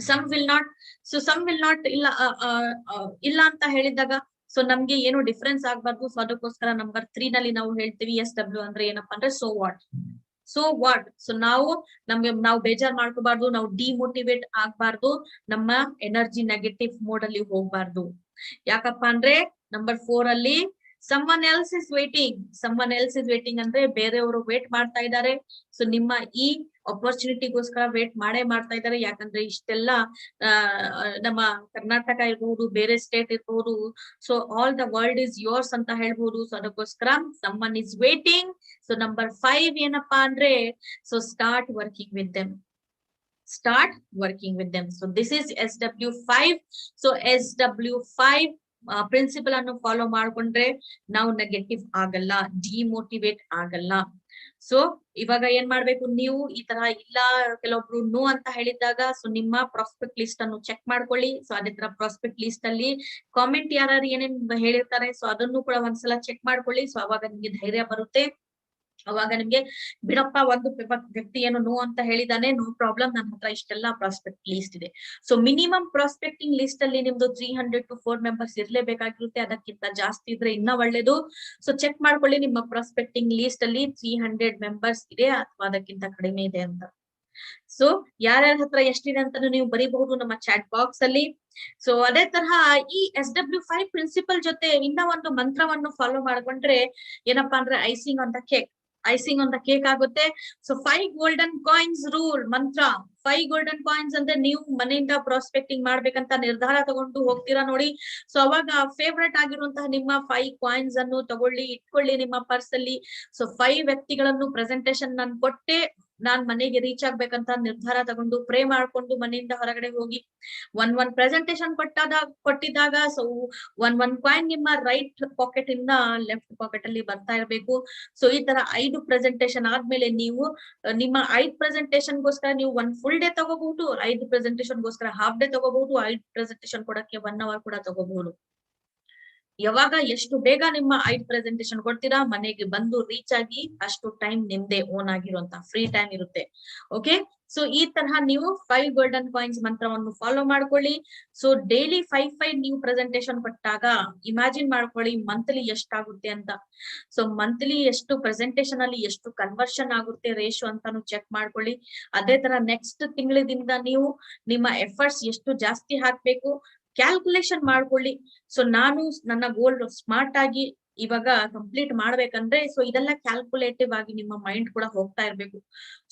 Some will not, so some will not ಇಲ್ಲ ಅಂತ ಹೇಳಿದಾಗ ಸೊ ನಮ್ಗೆ ಏನು ಡಿಫ್ರೆನ್ಸ್ ಆಗ್ಬಾರ್ದು. ಸೊ ಅದಕ್ಕೋಸ್ಕರ ನಂಬರ್ 3 ನಲ್ಲಿ ನಾವು ಹೇಳ್ತೀವಿ SW ಅಂದ್ರೆ ಏನಪ್ಪಾ ಅಂದ್ರೆ ಸೊ ವಾಟ್. ಸೊ ನಾವು ಬೇಜಾರ್ ಮಾಡ್ಕೋಬಾರ್ದು, ನಾವು ಡಿಮೋಟಿವೇಟ್ ಆಗ್ಬಾರ್ದು, ನಮ್ಮ ಎನರ್ಜಿ ನೆಗೆಟಿವ್ ಮೋಡ್ ಅಲ್ಲಿ ಹೋಗ್ಬಾರ್ದು. ಯಾಕಪ್ಪ ಅಂದ್ರೆ ನಂಬರ್ 4 ಅಲ್ಲಿ someone else is waiting ಅಂದ್ರೆ ಬೇರೆಯವರು ವೇಟ್ ಮಾಡ್ತಾ ಇದ್ದಾರೆ. ಸೊ ನಿಮ್ಮ ಈ ಅಪರ್ಚುನಿಟಿಗೋಸ್ಕರ ವೇಟ್ ಮಾಡ್ತಾ ಇದ್ದಾರೆ. ಯಾಕಂದ್ರೆ ಇಷ್ಟೆಲ್ಲ ನಮ್ಮ ಕರ್ನಾಟಕ ಇರ್ಬಹುದು, ಬೇರೆ ಸ್ಟೇಟ್ ಇರ್ಬಹುದು, so all the world is yours ಅಂತ ಹೇಳ್ಬಹುದು. ಸೊ ಅದಕ್ಕೋಸ್ಕರ someone is waiting. So number 5 ಏನಪ್ಪಾ ಅಂದ್ರೆ so start working with them. So this is SW5. So SW5 principle ಅನ್ನು ಫಾಲೋ ಮಾಡ್ಕೊಂಡ್ರೆ ನಾವು ನೆಗೆಟಿವ್ ಆಗಲ್ಲ, ಡಿಮೋಟಿವೇಟ್ ಆಗಲ್ಲ. ಸೊ ಇವಾಗ ಏನ್ ಮಾಡ್ಬೇಕು, ನೀವು ಈ ತರ ಇಲ್ಲ ಕೆಲವೊಬ್ರು ನೋ ಅಂತ ಹೇಳಿದಾಗ ಸೊ ನಿಮ್ಮ ಪ್ರಾಸ್ಪೆಕ್ಟ್ ಲಿಸ್ಟ್ ಅನ್ನು ಚೆಕ್ ಮಾಡ್ಕೊಳ್ಳಿ. ಸೊ ಅದೇ ತರ ಪ್ರಾಸ್ಪೆಕ್ಟ್ ಲಿಸ್ಟ್ ಅಲ್ಲಿ ಕಾಮೆಂಟ್ ಯಾರು ಏನೇನ್ ಹೇಳಿರ್ತಾರೆ ಸೊ ಅದನ್ನು ಕೂಡ ಒಂದ್ಸಲ ಚೆಕ್ ಮಾಡ್ಕೊಳ್ಳಿ. ಸೊ ಅವಾಗ ನಿಮ್ಗೆ ಧೈರ್ಯ ಬರುತ್ತೆ. ಅವಾಗ ನಿಮ್ಗೆ ಬಿಡಪ್ಪ, ಒಂದು ವ್ಯಕ್ತಿ ಏನು ನೋ ಅಂತ ಹೇಳಿದಾನೆ, ನೋ ಪ್ರಾಬ್ಲಮ್, ನನ್ನ ಹತ್ರ ಇಷ್ಟೆಲ್ಲಾ ಪ್ರಾಸ್ಪೆಕ್ಟ್ ಲಿಸ್ಟ್ ಇದೆ. ಸೊ ಮಿನಿಮಮ್ ಪ್ರಾಸ್ಪೆಕ್ಟಿಂಗ್ ಲಿಸ್ಟ್ ಅಲ್ಲಿ ನಿಮ್ದು 300 to 4 ಮೆಂಬರ್ಸ್ ಇರ್ಲೇಬೇಕಾಗಿರುತ್ತೆ. ಅದಕ್ಕಿಂತ ಜಾಸ್ತಿ ಇದ್ರೆ ಇನ್ನ ಒಳ್ಳೇದು. ಸೊ ಚೆಕ್ ಮಾಡ್ಕೊಳ್ಳಿ ನಿಮ್ಮ ಪ್ರಾಸ್ಪೆಕ್ಟಿಂಗ್ ಲಿಸ್ಟ್ ಅಲ್ಲಿ 300 ಮೆಂಬರ್ಸ್ ಇದೆ ಅಥವಾ ಅದಕ್ಕಿಂತ ಕಡಿಮೆ ಇದೆ ಅಂತ. ಸೊ ಯಾರ್ಯಾರ ಹತ್ರ ಎಷ್ಟಿದೆ ಅಂತ ನೀವು ಬರೀಬಹುದು ನಮ್ಮ ಚಾಟ್ ಬಾಕ್ಸ್ ಅಲ್ಲಿ. ಸೊ ಅದೇ ತರಹ ಈ SW5 ಪ್ರಿನ್ಸಿಪಲ್ ಜೊತೆ ಇನ್ನ ಒಂದು ಮಂತ್ರವನ್ನು ಫಾಲೋ ಮಾಡ್ಕೊಂಡ್ರೆ ಏನಪ್ಪಾ ಅಂದ್ರೆ ಐಸಿಂಗ್ ಆನ್ ದ ಕೇಕ್ ಆಗುತ್ತೆ. ಸೊ 5 ಗೋಲ್ಡನ್ ಕಾಯಿನ್ಸ್ ರೂಲ್ ಮಂತ್ರ. 5 ಗೋಲ್ಡನ್ ಕಾಯಿನ್ಸ್ ಅಂದ್ರೆ ನೀವು ಮನೆಯಿಂದ ಪ್ರಾಸ್ಪೆಕ್ಟಿಂಗ್ ಮಾಡ್ಬೇಕಂತ ನಿರ್ಧಾರ ತಗೊಂಡು ಹೋಗ್ತೀರಾ ನೋಡಿ. ಸೊ ಅವಾಗ ಫೇವ್ರೆಟ್ ಆಗಿರುವಂತಹ ನಿಮ್ಮ 5 ಕಾಯಿನ್ಸ್ ಅನ್ನು ತಗೊಳ್ಳಿ, ಇಟ್ಕೊಳ್ಳಿ ನಿಮ್ಮ ಪರ್ಸ್ ಅಲ್ಲಿ. ಸೊ 5 ವ್ಯಕ್ತಿಗಳನ್ನು ಪ್ರೆಸೆಂಟೇಶನ್ ನಾನು ಕೊಟ್ಟೆ, ನಾನ್ ಮನೆಗೆ ರೀಚ್ ಆಗ್ಬೇಕಂತ ನಿರ್ಧಾರ ತಗೊಂಡು ಪ್ರೇ ಮಾಡ್ಕೊಂಡು ಮನೆಯಿಂದ ಹೊರಗಡೆ ಹೋಗಿ ಒಂದ್ ಪ್ರೆಸೆಂಟೇಶನ್ ಕೊಟ್ಟಿದ್ದಾಗ ಸೊ ಒಂದ್ ಕಾಯಿನ್ ನಿಮ್ಮ ರೈಟ್ ಪಾಕೆಟ್ ಇಂದ ಲೆಫ್ಟ್ ಪಾಕೆಟ್ ಅಲ್ಲಿ ಬರ್ತಾ ಇರ್ಬೇಕು. ಸೊ ಈ ತರ 5 ಪ್ರೆಸೆಂಟೇಶನ್ ಆದ್ಮೇಲೆ ನೀವು ನಿಮ್ಮ 5 ಪ್ರೆಸೆಂಟೇಶನ್ ಗೋಸ್ಕರ ನೀವು 1 ಫುಲ್ ಡೇ ತಗೋಬಹುದು, 5 ಪ್ರೆಸೆಂಟೇಶನ್ ಗೋಸ್ಕರ ಹಾಫ್ ಡೇ ತಗೋಬಹುದು, 5 ಪ್ರೆಸೆಂಟೇಶನ್ ಕೊಡಕ್ಕೆ 1 hour ಕೂಡ ತಗೋಬಹುದು. ಯಾವಾಗ ಎಷ್ಟು ಬೇಗ ನಿಮ್ಮ 5 ಪ್ರೆಸೆಂಟೇಶನ್ ಕೊಡ್ತೀರಾ, ಮನೆಗೆ ಬಂದು ರೀಚ್ ಆಗಿ ಅಷ್ಟು ಟೈಮ್ ನಿಮ್ದೇ ಓನ್ ಆಗಿರುವಂತ ಫ್ರೀ ಟೈಮ್ ಇರುತ್ತೆ. ಓಕೆ, ಸೊ ಈ ತರಹ ನೀವು 5 ಗೋಲ್ಡನ್ ಕಾಯಿನ್ಸ್ ಮಂತ್ರವನ್ನು ಫಾಲೋ ಮಾಡ್ಕೊಳ್ಳಿ. ಸೊ ಡೈಲಿ 5 ನೀವು ಪ್ರೆಸೆಂಟೇಶನ್ ಕೊಟ್ಟಾಗ ಇಮ್ಯಾಜಿನ್ ಮಾಡ್ಕೊಳ್ಳಿ ಮಂತ್ಲಿ ಎಷ್ಟಾಗುತ್ತೆ ಅಂತ. ಸೊ ಮಂತ್ಲಿ ಎಷ್ಟು ಪ್ರೆಸೆಂಟೇಶನ್ ಅಲ್ಲಿ ಎಷ್ಟು ಕನ್ವರ್ಷನ್ ಆಗುತ್ತೆ ರೇಷಿಯೋ ಅಂತಾನು ಚೆಕ್ ಮಾಡ್ಕೊಳ್ಳಿ. ಅದೇ ತರ ನೆಕ್ಸ್ಟ್ ತಿಂಗಳಿಂದ ನೀವು ನಿಮ್ಮ ಎಫರ್ಟ್ಸ್ ಎಷ್ಟು ಜಾಸ್ತಿ ಹಾಕ್ಬೇಕು ಕ್ಯಾಲ್ಕುಲೇಷನ್ ಮಾಡ್ಕೊಳ್ಳಿ. ಸೊ ನಾನು ನನ್ನ ಗೋಲ್ ಸ್ಮಾರ್ಟ್ ಆಗಿ ಇವಾಗ ಕಂಪ್ಲೀಟ್ ಮಾಡ್ಬೇಕಂದ್ರೆ ಸೊ ಇದೆಲ್ಲ ಕ್ಯಾಲ್ಕುಲೇಟಿವ್ ಆಗಿ ನಿಮ್ಮ ಮೈಂಡ್ ಕೂಡ ಹೋಗ್ತಾ ಇರ್ಬೇಕು.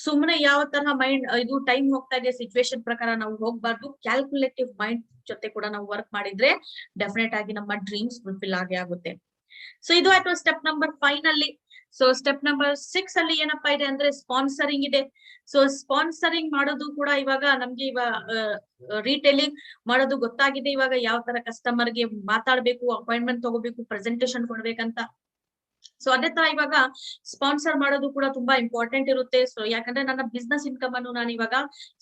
ಸುಮ್ಮನೆ ಯಾವ ತರ ಮೈಂಡ್ ಇದು ಟೈಮ್ ಹೋಗ್ತಾ ಇದೆ ಸಿಚುವೇಶನ್ ಪ್ರಕಾರ ನಾವು ಹೋಗ್ಬಾರ್ದು. ಕ್ಯಾಲ್ಕುಲೇಟಿವ್ ಮೈಂಡ್ ಜೊತೆ ಕೂಡ ನಾವು ವರ್ಕ್ ಮಾಡಿದ್ರೆ ಡೆಫಿನೆಟ್ ಆಗಿ ನಮ್ಮ ಡ್ರೀಮ್ಸ್ ಫುಲ್ಫಿಲ್ ಆಗೇ ಆಗುತ್ತೆ. ಸೊ ಇದು ಆಯ್ತು ಸ್ಟೆಪ್ ನಂಬರ್ 5 ನಲ್ಲಿ. ಸೊ ಸ್ಟೆಪ್ ನಂಬರ್ 6 ಅಲ್ಲಿ ಏನಪ್ಪಾ ಇದೆ ಅಂದ್ರೆ ಸ್ಪಾನ್ಸರಿಂಗ್ ಇದೆ. ಸೊ ಸ್ಪಾನ್ಸರಿಂಗ್ ಮಾಡೋದು ಕೂಡ ಇವಾಗ ನಮ್ಗೆ ಇವಾಗ ರೀಟೇಲಿಂಗ್ ಮಾಡೋದು ಗೊತ್ತಾಗಿದೆ. ಇವಾಗ ಯಾವ ತರ ಕಸ್ಟಮರ್ ಗೆ ಮಾತಾಡ್ಬೇಕು, ಅಪಾಯಿಂಟ್ಮೆಂಟ್ ತಗೋಬೇಕು, ಪ್ರೆಸೆಂಟೇಶನ್ ಕೊಡ್ಬೇಕಂತ. ಸೊ ಅದೇ ತರ ಇವಾಗ ಸ್ಪಾನ್ಸರ್ ಮಾಡೋದು ಕೂಡ ತುಂಬಾ ಇಂಪಾರ್ಟೆಂಟ್ ಇರುತ್ತೆ. ಸೊ ಯಾಕಂದ್ರೆ ನನ್ನ ಬಿಸ್ನೆಸ್ ಇನ್ಕಮ್ ಅನ್ನು ನಾನು ಇವಾಗ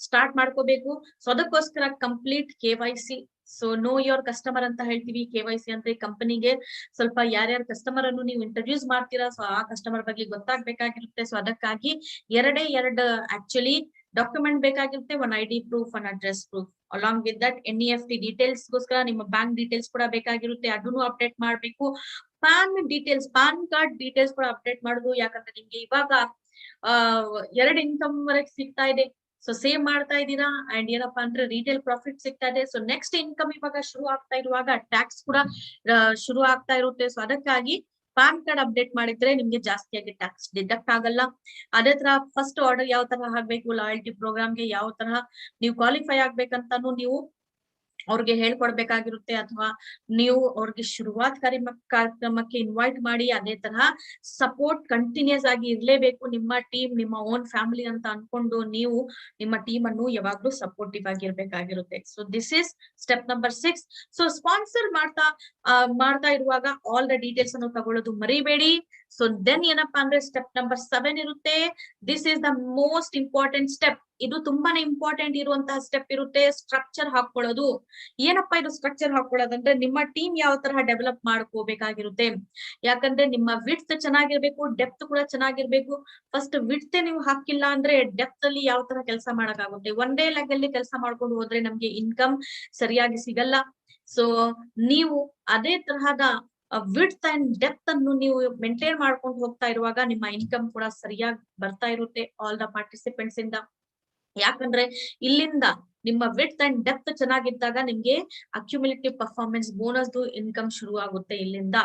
ಸ್ಟಾರ್ಟ್ ಮಾಡ್ಕೋಬೇಕು. ಸೊ ಅದಕ್ಕೋಸ್ಕರ complete KYC, so know your customer ಅಂತ ಹೇಳ್ತೀವಿ. KYC ಅಂದ್ರೆ ಕಂಪನಿಗೆ ಸ್ವಲ್ಪ ಯಾರ್ಯಾರ ಕಸ್ಟಮರ್ ಅನ್ನು ನೀವು ಇಂಟ್ರೊಡ್ಯೂಸ್ ಮಾಡ್ತೀರಾ ಸೊ ಆ ಕಸ್ಟಮರ್ ಬಗ್ಗೆ ಗೊತ್ತಾಗ್ಬೇಕಾಗಿರುತ್ತೆ. ಸೊ ಅದಕ್ಕಾಗಿ ಎರಡು ಆಕ್ಚುಲಿ ಡಾಕ್ಯುಮೆಂಟ್ ಬೇಕಾಗಿರುತ್ತೆ. One ID proof, one address proof, along with that NEFT details ಗೋಸ್ಕರ ನಿಮ್ಮ ಬ್ಯಾಂಕ್ ಡೀಟೇಲ್ಸ್ ಕೂಡ ಬೇಕಾಗಿರುತ್ತೆ, ಅದನ್ನು ಅಪ್ಡೇಟ್ ಮಾಡ್ಬೇಕು. ಪಾನ್ ಕಾರ್ಡ್ ಡೀಟೇಲ್ಸ್ ಕೂಡ ಅಪ್ಡೇಟ್ ಮಾಡುದು. ಯಾಕಂದ್ರೆ ನಿಮ್ಗೆ ಇವಾಗ 2 ಇನ್ಕಮ್ ವರೆಗೆ ಸಿಗ್ತಾ ಇದೆ. ಸೊ ಸೇವ್ ಮಾಡ್ತಾ ಇದ್ದೀರಾ ಅಂಡ್ ಏನಪ್ಪಾ ಅಂದ್ರೆ ರಿಟೇಲ್ ಪ್ರಾಫಿಟ್ ಸಿಗ್ತಾ ಇದೆ. ಸೊ ನೆಕ್ಸ್ಟ್ ಇನ್ಕಮ್ ಇವಾಗ ಶುರು ಆಗ್ತಾ ಇರುವಾಗ ಟ್ಯಾಕ್ಸ್ ಕೂಡ ಶುರು ಆಗ್ತಾ ಇರುತ್ತೆ. ಸೊ ಅದಕ್ಕಾಗಿ ಪಾನ್ ಕಾರ್ಡ್ ಅಪ್ಡೇಟ್ ಮಾಡಿದ್ರೆ ನಿಮ್ಗೆ ಜಾಸ್ತಿಯಾಗಿ ಟ್ಯಾಕ್ಸ್ ಡಿಡಕ್ಟ್ ಆಗಲ್ಲ. ಅದೇ ತರ ಫಸ್ಟ್ ಆರ್ಡರ್ ಯಾವ ತರ ಆಗ್ಬೇಕು, ಲಾಯಲ್ಟಿ ಪ್ರೋಗ್ರಾಮ್ಗೆ ಯಾವ ತರ ನೀವು ಕ್ವಾಲಿಫೈ ಆಗ್ಬೇಕಂತಾನು ನೀವು ಅವ್ರಿಗೆ ಹೇಳ್ಕೊಡ್ಬೇಕಾಗಿರುತ್ತೆ, ಅಥವಾ ನೀವು ಅವ್ರಿಗೆ ಶುರುವಾತ್ ಕಾರ್ಯಕ್ರಮಕ್ಕೆ ಇನ್ವೈಟ್ ಮಾಡಿ ಅದೇ ತರಹ ಸಪೋರ್ಟ್ ಕಂಟಿನ್ಯೂಸ್ ಆಗಿ ಇರ್ಲೇಬೇಕು. ನಿಮ್ಮ ಟೀಮ್ ನಿಮ್ಮ ಓನ್ ಫ್ಯಾಮಿಲಿ ಅಂತ ಅನ್ಕೊಂಡು ನೀವು ನಿಮ್ಮ ಟೀಮ್ ಅನ್ನು ಯಾವಾಗ್ಲೂ ಸಪೋರ್ಟಿವ್ ಆಗಿರ್ಬೇಕಾಗಿರುತ್ತೆ. So this is step number 6. So sponsor ಮಾಡ್ತಾ ಇರುವಾಗ ಆಲ್ ದ ಡೀಟೇಲ್ಸ್ ಅನ್ನು ತಗೊಳ್ಳೋದು ಮರಿಬೇಡಿ. ಸೊ ದೆನ್ ಏನಪ್ಪಾ ಅಂದ್ರೆ ಸ್ಟೆಪ್ ನಂಬರ್ 7 ಇರುತ್ತೆ. This is the most important step. ಇದು ತುಂಬಾನೇ ಇಂಪಾರ್ಟೆಂಟ್ ಇರುವಂತಹ ಸ್ಟೆಪ್ ಇರುತ್ತೆ, ಸ್ಟ್ರಕ್ಚರ್ ಹಾಕೊಳ್ಳೋದು. ಏನಪ್ಪಾ ಇದು ಸ್ಟ್ರಕ್ಚರ್ ಹಾಕೊಳ್ಳೋದಂದ್ರೆ ನಿಮ್ಮ ಟೀಮ್ ಯಾವ ತರಹ ಡೆವಲಪ್ ಮಾಡ್ಕೋಬೇಕಾಗಿರುತ್ತೆ. ಯಾಕಂದ್ರೆ ನಿಮ್ಮ ವಿಡ್ತ್ ಚೆನ್ನಾಗಿರ್ಬೇಕು, ಡೆಪ್ತ್ ಕೂಡ ಚೆನ್ನಾಗಿರ್ಬೇಕು. ಫಸ್ಟ್ ವಿಡ್ತ್ ನೀವು ಹಾಕಿಲ್ಲ ಅಂದ್ರೆ ಡೆಪ್ತ್ ಅಲ್ಲಿ ಯಾವ ತರ ಕೆಲಸ ಮಾಡಕ್ಕಾಗುತ್ತೆ. ಒಂದೇ ಲೆಗ್ ಅಲ್ಲಿ ಕೆಲಸ ಮಾಡ್ಕೊಂಡು ಹೋದ್ರೆ ನಮ್ಗೆ ಇನ್ಕಮ್ ಸರಿಯಾಗಿ ಸಿಗಲ್ಲ. ಸೊ ನೀವು ಅದೇ ತರಹದ ವಿಡ್ತ್ ಅಂಡ್ ಡೆಪ್ತ್ ಅನ್ನು ನೀವು ಮೇಂಟೈನ್ ಮಾಡ್ಕೊಂಡು ಹೋಗ್ತಾ ಇರುವಾಗ ನಿಮ್ಮ ಇನ್ಕಮ್ ಕೂಡ ಸರಿಯಾಗಿ ಬರ್ತಾ ಇರುತ್ತೆ ಆಲ್ ದ ಪಾರ್ಟಿಸಿಪೆಂಟ್ಸ್ ಇಂದ. ಯಾಕಂದ್ರೆ ಇಲ್ಲಿಂದ ನಿಮ್ಮ ವಿಡ್ತ್ ಅಂಡ್ ಡೆಪ್ತ್ ಚೆನ್ನಾಗಿದ್ದಾಗ ನಿಮ್ಗೆ ಅಕ್ಯುಮುಲೇಟಿವ್ ಪರ್ಫಾರ್ಮೆನ್ಸ್ ಬೋನಸ್ ಇನ್ಕಮ್ ಶುರು ಆಗುತ್ತೆ ಇಲ್ಲಿಂದ.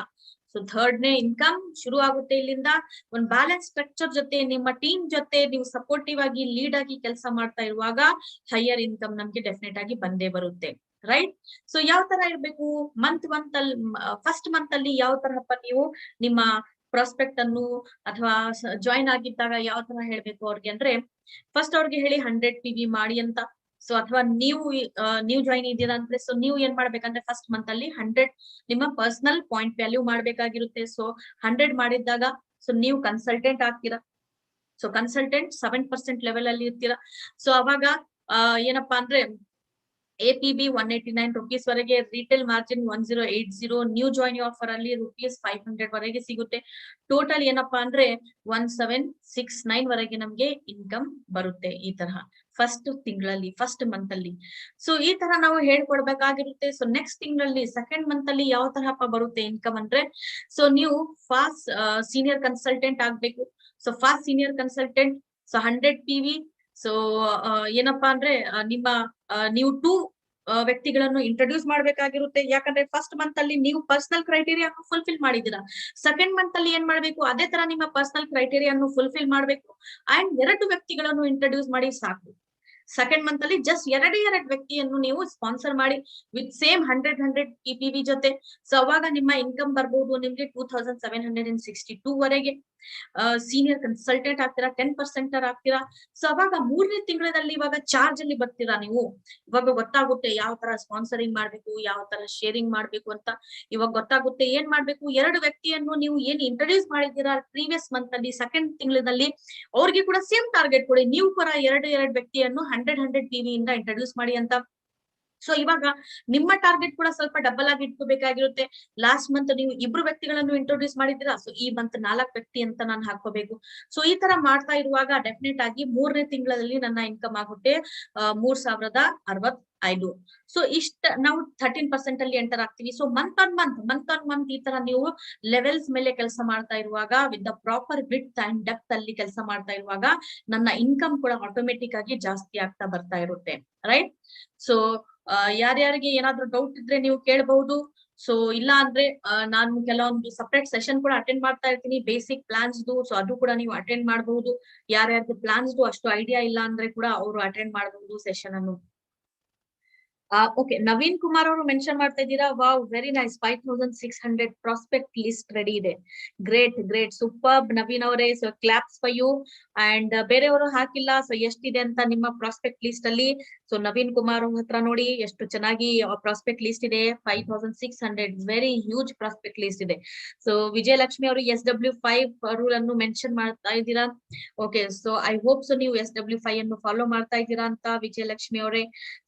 ಸೊ ಥರ್ಡ್ನೇ ಇನ್ಕಮ್ ಶುರು ಆಗುತ್ತೆ ಇಲ್ಲಿಂದ. ಒಂದು ಬ್ಯಾಲೆನ್ಸ್ ಸ್ಟ್ರಕ್ಚರ್ ಜೊತೆ ನಿಮ್ಮ ಟೀಮ್ ಜೊತೆ ನೀವು ಸಪೋರ್ಟಿವ್ ಆಗಿ ಲೀಡ್ ಆಗಿ ಕೆಲಸ ಮಾಡ್ತಾ ಇರುವಾಗ ಹೈಯರ್ ಇನ್ಕಮ್ ನಮ್ಗೆ ಡೆಫಿನೆಟ್ ಆಗಿ ಬಂದೇ ಬರುತ್ತೆ, ರೈಟ್? ಸೊ ಯಾವ ತರ ಇರ್ಬೇಕು, ಮಂತ್ ಅಲ್ಲಿ ಫಸ್ಟ್ ಮಂತ್ ಅಲ್ಲಿ ಯಾವ ತರಪ್ಪ ನೀವು ನಿಮ್ಮ ಪ್ರಾಸ್ಪೆಕ್ಟ್ ಅನ್ನು ಅಥವಾ ಜಾಯಿನ್ ಆಗಿದ್ದಾಗ ಯಾವ ತರ ಹೇಳ್ಬೇಕು ಅವ್ರಿಗೆ ಅಂದ್ರೆ, ಫಸ್ಟ್ ಅವ್ರಿಗೆ ಹೇಳಿ 100 PV ಮಾಡಿ ಅಂತ. ಸೊ ಅಥವಾ ನೀವು ಜಾಯಿನ್ ಇದ್ದೀರಾ ಅಂದ್ರೆ ಸೊ ನೀವು ಏನ್ ಮಾಡ್ಬೇಕಂದ್ರೆ ಫಸ್ಟ್ ಮಂತ್ ಅಲ್ಲಿ 100 ನಿಮ್ಮ ಪರ್ಸನಲ್ ಪಾಯಿಂಟ್ ವ್ಯಾಲ್ಯೂ ಮಾಡ್ಬೇಕಾಗಿರುತ್ತೆ. ಸೊ 100 ಮಾಡಿದ್ದಾಗ ಸೊ ನೀವು ಕನ್ಸಲ್ಟೆಂಟ್ ಆಗ್ತೀರಾ. ಸೊ ಕನ್ಸಲ್ಟೆಂಟ್ 7% ಲೆವೆಲ್ ಅಲ್ಲಿ ಇರ್ತೀರಾ. ಸೊ ಅವಾಗ ಏನಪ್ಪಾ ಅಂದ್ರೆ APB 189 rupees ವರೆಗೆ, retail margin 1080, new join offer ಅಲ್ಲಿ ₹500 ವರೆಗೆ ಸಿಗುತ್ತೆ. ಟೋಟಲ್ ಏನಪ್ಪಾ ಅಂದ್ರೆ 1769 ವರೆಗೆ ನಮ್ಗೆ ಇನ್ಕಮ್ ಬರುತ್ತೆ ಈ ತರಹ ಫಸ್ಟ್ ತಿಂಗಳಲ್ಲಿ, ಫಸ್ಟ್ ಮಂತ್ ಅಲ್ಲಿ. ಸೊ ಈ ತರ ನಾವು ಹೇಳ್ಕೊಡ್ಬೇಕಾಗಿರುತ್ತೆ. ಸೊ ನೆಕ್ಸ್ಟ್ ತಿಂಗಳಲ್ಲಿ ಸೆಕೆಂಡ್ ಮಂತ್ ಅಲ್ಲಿ ಯಾವ ತರಹಪ್ಪ ಬರುತ್ತೆ ಇನ್ಕಮ್ ಅಂದ್ರೆ, ಸೊ ನೀವು ಫಾಸ್ಟ್ ಸೀನಿಯರ್ ಕನ್ಸಲ್ಟೆಂಟ್ ಆಗ್ಬೇಕು. So fast senior consultant, so 100 PV. So ಏನಪ್ಪಾ ಅಂದ್ರೆ ನೀವು 2 ವ್ಯಕ್ತಿಗಳನ್ನು ಇಂಟ್ರೊಡ್ಯೂಸ್ ಮಾಡ್ಬೇಕಾಗಿರುತ್ತೆ. ಯಾಕಂದ್ರೆ ಫಸ್ಟ್ ಮಂತ್ ಅಲ್ಲಿ ನೀವು ಪರ್ಸನಲ್ ಕ್ರೈಟೇರಿಯಾ ಫುಲ್ಫಿಲ್ ಮಾಡಿದೀರಾ. ಸೆಕೆಂಡ್ ಮಂತ್ ಅಲ್ಲಿ ಏನ್ ಮಾಡ್ಬೇಕು, ಅದೇ ತರ ನಿಮ್ಮ ಪರ್ಸನಲ್ ಕ್ರೈಟೇರಿಯಾ ಫುಲ್ಫಿಲ್ ಮಾಡ್ಬೇಕು ಅಂಡ್ 2 ವ್ಯಕ್ತಿಗಳನ್ನು ಇಂಟ್ರೊಡ್ಯೂಸ್ ಮಾಡಿ ಸಾಕು. ಸೆಕೆಂಡ್ ಮಂತ್ ಅಲ್ಲಿ ಜಸ್ಟ್ ಎರಡು ವ್ಯಕ್ತಿಯನ್ನು ನೀವು ಸ್ಪಾನ್ಸರ್ ಮಾಡಿ ವಿತ್ ಸೇಮ್ 100 PPV ಜೊತೆ. ಸೊ ಅವಾಗ ನಿಮ್ಮ ಇನ್ಕಮ್ ಬರ್ಬೋದು ನಿಮ್ಗೆ 2762 ವರೆಗೆ. ಸೀನಿಯರ್ ಕನ್ಸಲ್ಟೆಂಟ್ ಆಗ್ತೀರಾ, 10% ಆಗ್ತೀರಾ. ಸೊ ಅವಾಗ 3ನೇ ತಿಂಗಳಲ್ಲಿ ಇವಾಗ ಚಾರ್ಜ್ ಅಲ್ಲಿ ಬರ್ತೀರಾ ನೀವು. ಇವಾಗ ಗೊತ್ತಾಗುತ್ತೆ ಯಾವ ತರ ಸ್ಪಾನ್ಸರಿಂಗ್ ಮಾಡ್ಬೇಕು, ಯಾವ ತರ ಶೇರಿಂಗ್ ಮಾಡ್ಬೇಕು ಅಂತ ಇವಾಗ ಗೊತ್ತಾಗುತ್ತೆ. ಏನ್ ಮಾಡ್ಬೇಕು, 2 ವ್ಯಕ್ತಿಯನ್ನು ನೀವು ಏನ್ ಇಂಟ್ರೊಡ್ಯೂಸ್ ಮಾಡಿದ್ದೀರಾ ಪ್ರೀವಿಯಸ್ ಮಂತ್ ಅಲ್ಲಿ ಸೆಕೆಂಡ್ ತಿಂಗಳಲ್ಲಿ ಅವ್ರಿಗೆ ಕೂಡ ಸೇಮ್ ಟಾರ್ಗೆಟ್ ಕೊಡಿ. ನೀವು ಕೂಡ 2 ವ್ಯಕ್ತಿಯನ್ನು 100 PV ಇಂದ ಇಂಟ್ರೊಡ್ಯೂಸ್ ಮಾಡಿ ಅಂತ. ಸೊ ಇವಾಗ ನಿಮ್ಮ ಟಾರ್ಗೆಟ್ ಕೂಡ ಸ್ವಲ್ಪ ಡಬಲ್ ಆಗಿ ಇಟ್ಕೋಬೇಕಾಗಿರುತ್ತೆ. ಲಾಸ್ಟ್ ಮಂತ್ ನೀವು 2 ವ್ಯಕ್ತಿಗಳನ್ನು ಇಂಟ್ರೊಡ್ಯೂಸ್ ಮಾಡಿದ್ದೀರಾ, ಸೊ ಈ ಮಂತ್ 4 ವ್ಯಕ್ತಿ ಅಂತ ನಾನು ಹಾಕೋಬೇಕು. ಸೊ ಈ ತರ ಮಾಡ್ತಾ ಇರುವಾಗ ಡೆಫಿನೆಟ್ ಆಗಿ 3ನೇ ತಿಂಗಳಲ್ಲಿ ನನ್ನ ಇನ್ಕಮ್ ಆಗುತ್ತೆ 3065. ಸೊ ಇಷ್ಟ ನಾವು 13% ಅಲ್ಲಿ ಎಂಟರ್ ಆಗ್ತೀವಿ. ಸೊ ಮಂತ್ ಆನ್ ಮಂತ್ ಈ ತರ ನೀವು ಲೆವೆಲ್ಸ್ ಮೇಲೆ ಕೆಲಸ ಮಾಡ್ತಾ ಇರುವಾಗ with the proper width and depth ಅಲ್ಲಿ ಕೆಲಸ ಮಾಡ್ತಾ ಇರುವಾಗ ನನ್ನ ಇನ್ಕಮ್ ಕೂಡ ಆಟೋಮೆಟಿಕ್ ಆಗಿ ಜಾಸ್ತಿ ಆಗ್ತಾ ಬರ್ತಾ ಇರುತ್ತೆ, ರೈಟ್? ಸೊ ಯಾರ್ಯಾರಿಗೆ ಏನಾದ್ರೂ ಡೌಟ್ ಇದ್ರೆ ನೀವು ಕೇಳಬಹುದು. ಸೊ ಇಲ್ಲ ಅಂದ್ರೆ ನಾನು ಕೆಲವೊಂದು ಸಪರೇಟ್ ಸೆಷನ್ ಕೂಡ ಅಟೆಂಡ್ ಮಾಡ್ತಾ ಇರ್ತೀನಿ ಬೇಸಿಕ್ ಪ್ಲಾನ್ಸ್. ಸೊ ಅದು ಕೂಡ ನೀವು ಅಟೆಂಡ್ ಮಾಡಬಹುದು. ಯಾರ್ಯಾರಿಗೆ ಪ್ಲಾನ್ಸ್ ಅಷ್ಟು ಐಡಿಯಾ ಇಲ್ಲ ಅಂದ್ರೆ ಕೂಡ ಅವರು ಅಟೆಂಡ್ ಮಾಡಬಹುದು ಸೆಷನ್ ಅನ್ನು. ಓಕೆ, ನವೀನ್ ಕುಮಾರ್ ಅವರು ಮೆನ್ಷನ್ ಮಾಡ್ತಾ ಇದ್ದೀರಾ, wow very nice, 5600 prospect list ready ಇದೆ. ಗ್ರೇಟ್ ಸೂಪರ್ ನವೀನ್ ಅವರೇ. So claps for you. And ಬೇರೆಯವರು ಹಾಕಿಲ್ಲ ಸೊ ಎಷ್ಟಿದೆ ಅಂತ ನಿಮ್ಮ ಪ್ರಾಸ್ಪೆಕ್ಟ್ ಲಿಸ್ಟ್ ಅಲ್ಲಿ. ಸೊ ನವೀನ್ ಕುಮಾರ್ ಹತ್ರ ನೋಡಿ ಎಷ್ಟು ಚೆನ್ನಾಗಿ ಪ್ರಾಸ್ಪೆಕ್ಟ್ ಲಿಸ್ಟ್ ಇದೆ. 5600 ವೆರಿ ಹ್ಯೂಜ್ ಪ್ರಾಸ್ಪೆಕ್ಟ್ ಲಿಸ್ಟ್ ಇದೆ. ಸೊ ವಿಜಯಲಕ್ಷ್ಮಿ ಅವರು SW5 ರೂಲ್ ಅನ್ನು ಮೆನ್ಷನ್ ಮಾಡ್ತಾ ಇದ್ದೀರಾ. Okay, so I hope so ನೀವು SW5 ಅನ್ನು ಫಾಲೋ ಮಾಡ್ತಾ ಇದ್ದೀರಾ ಅಂತ ವಿಜಯಲಕ್ಷ್ಮಿ ಅವರೇ.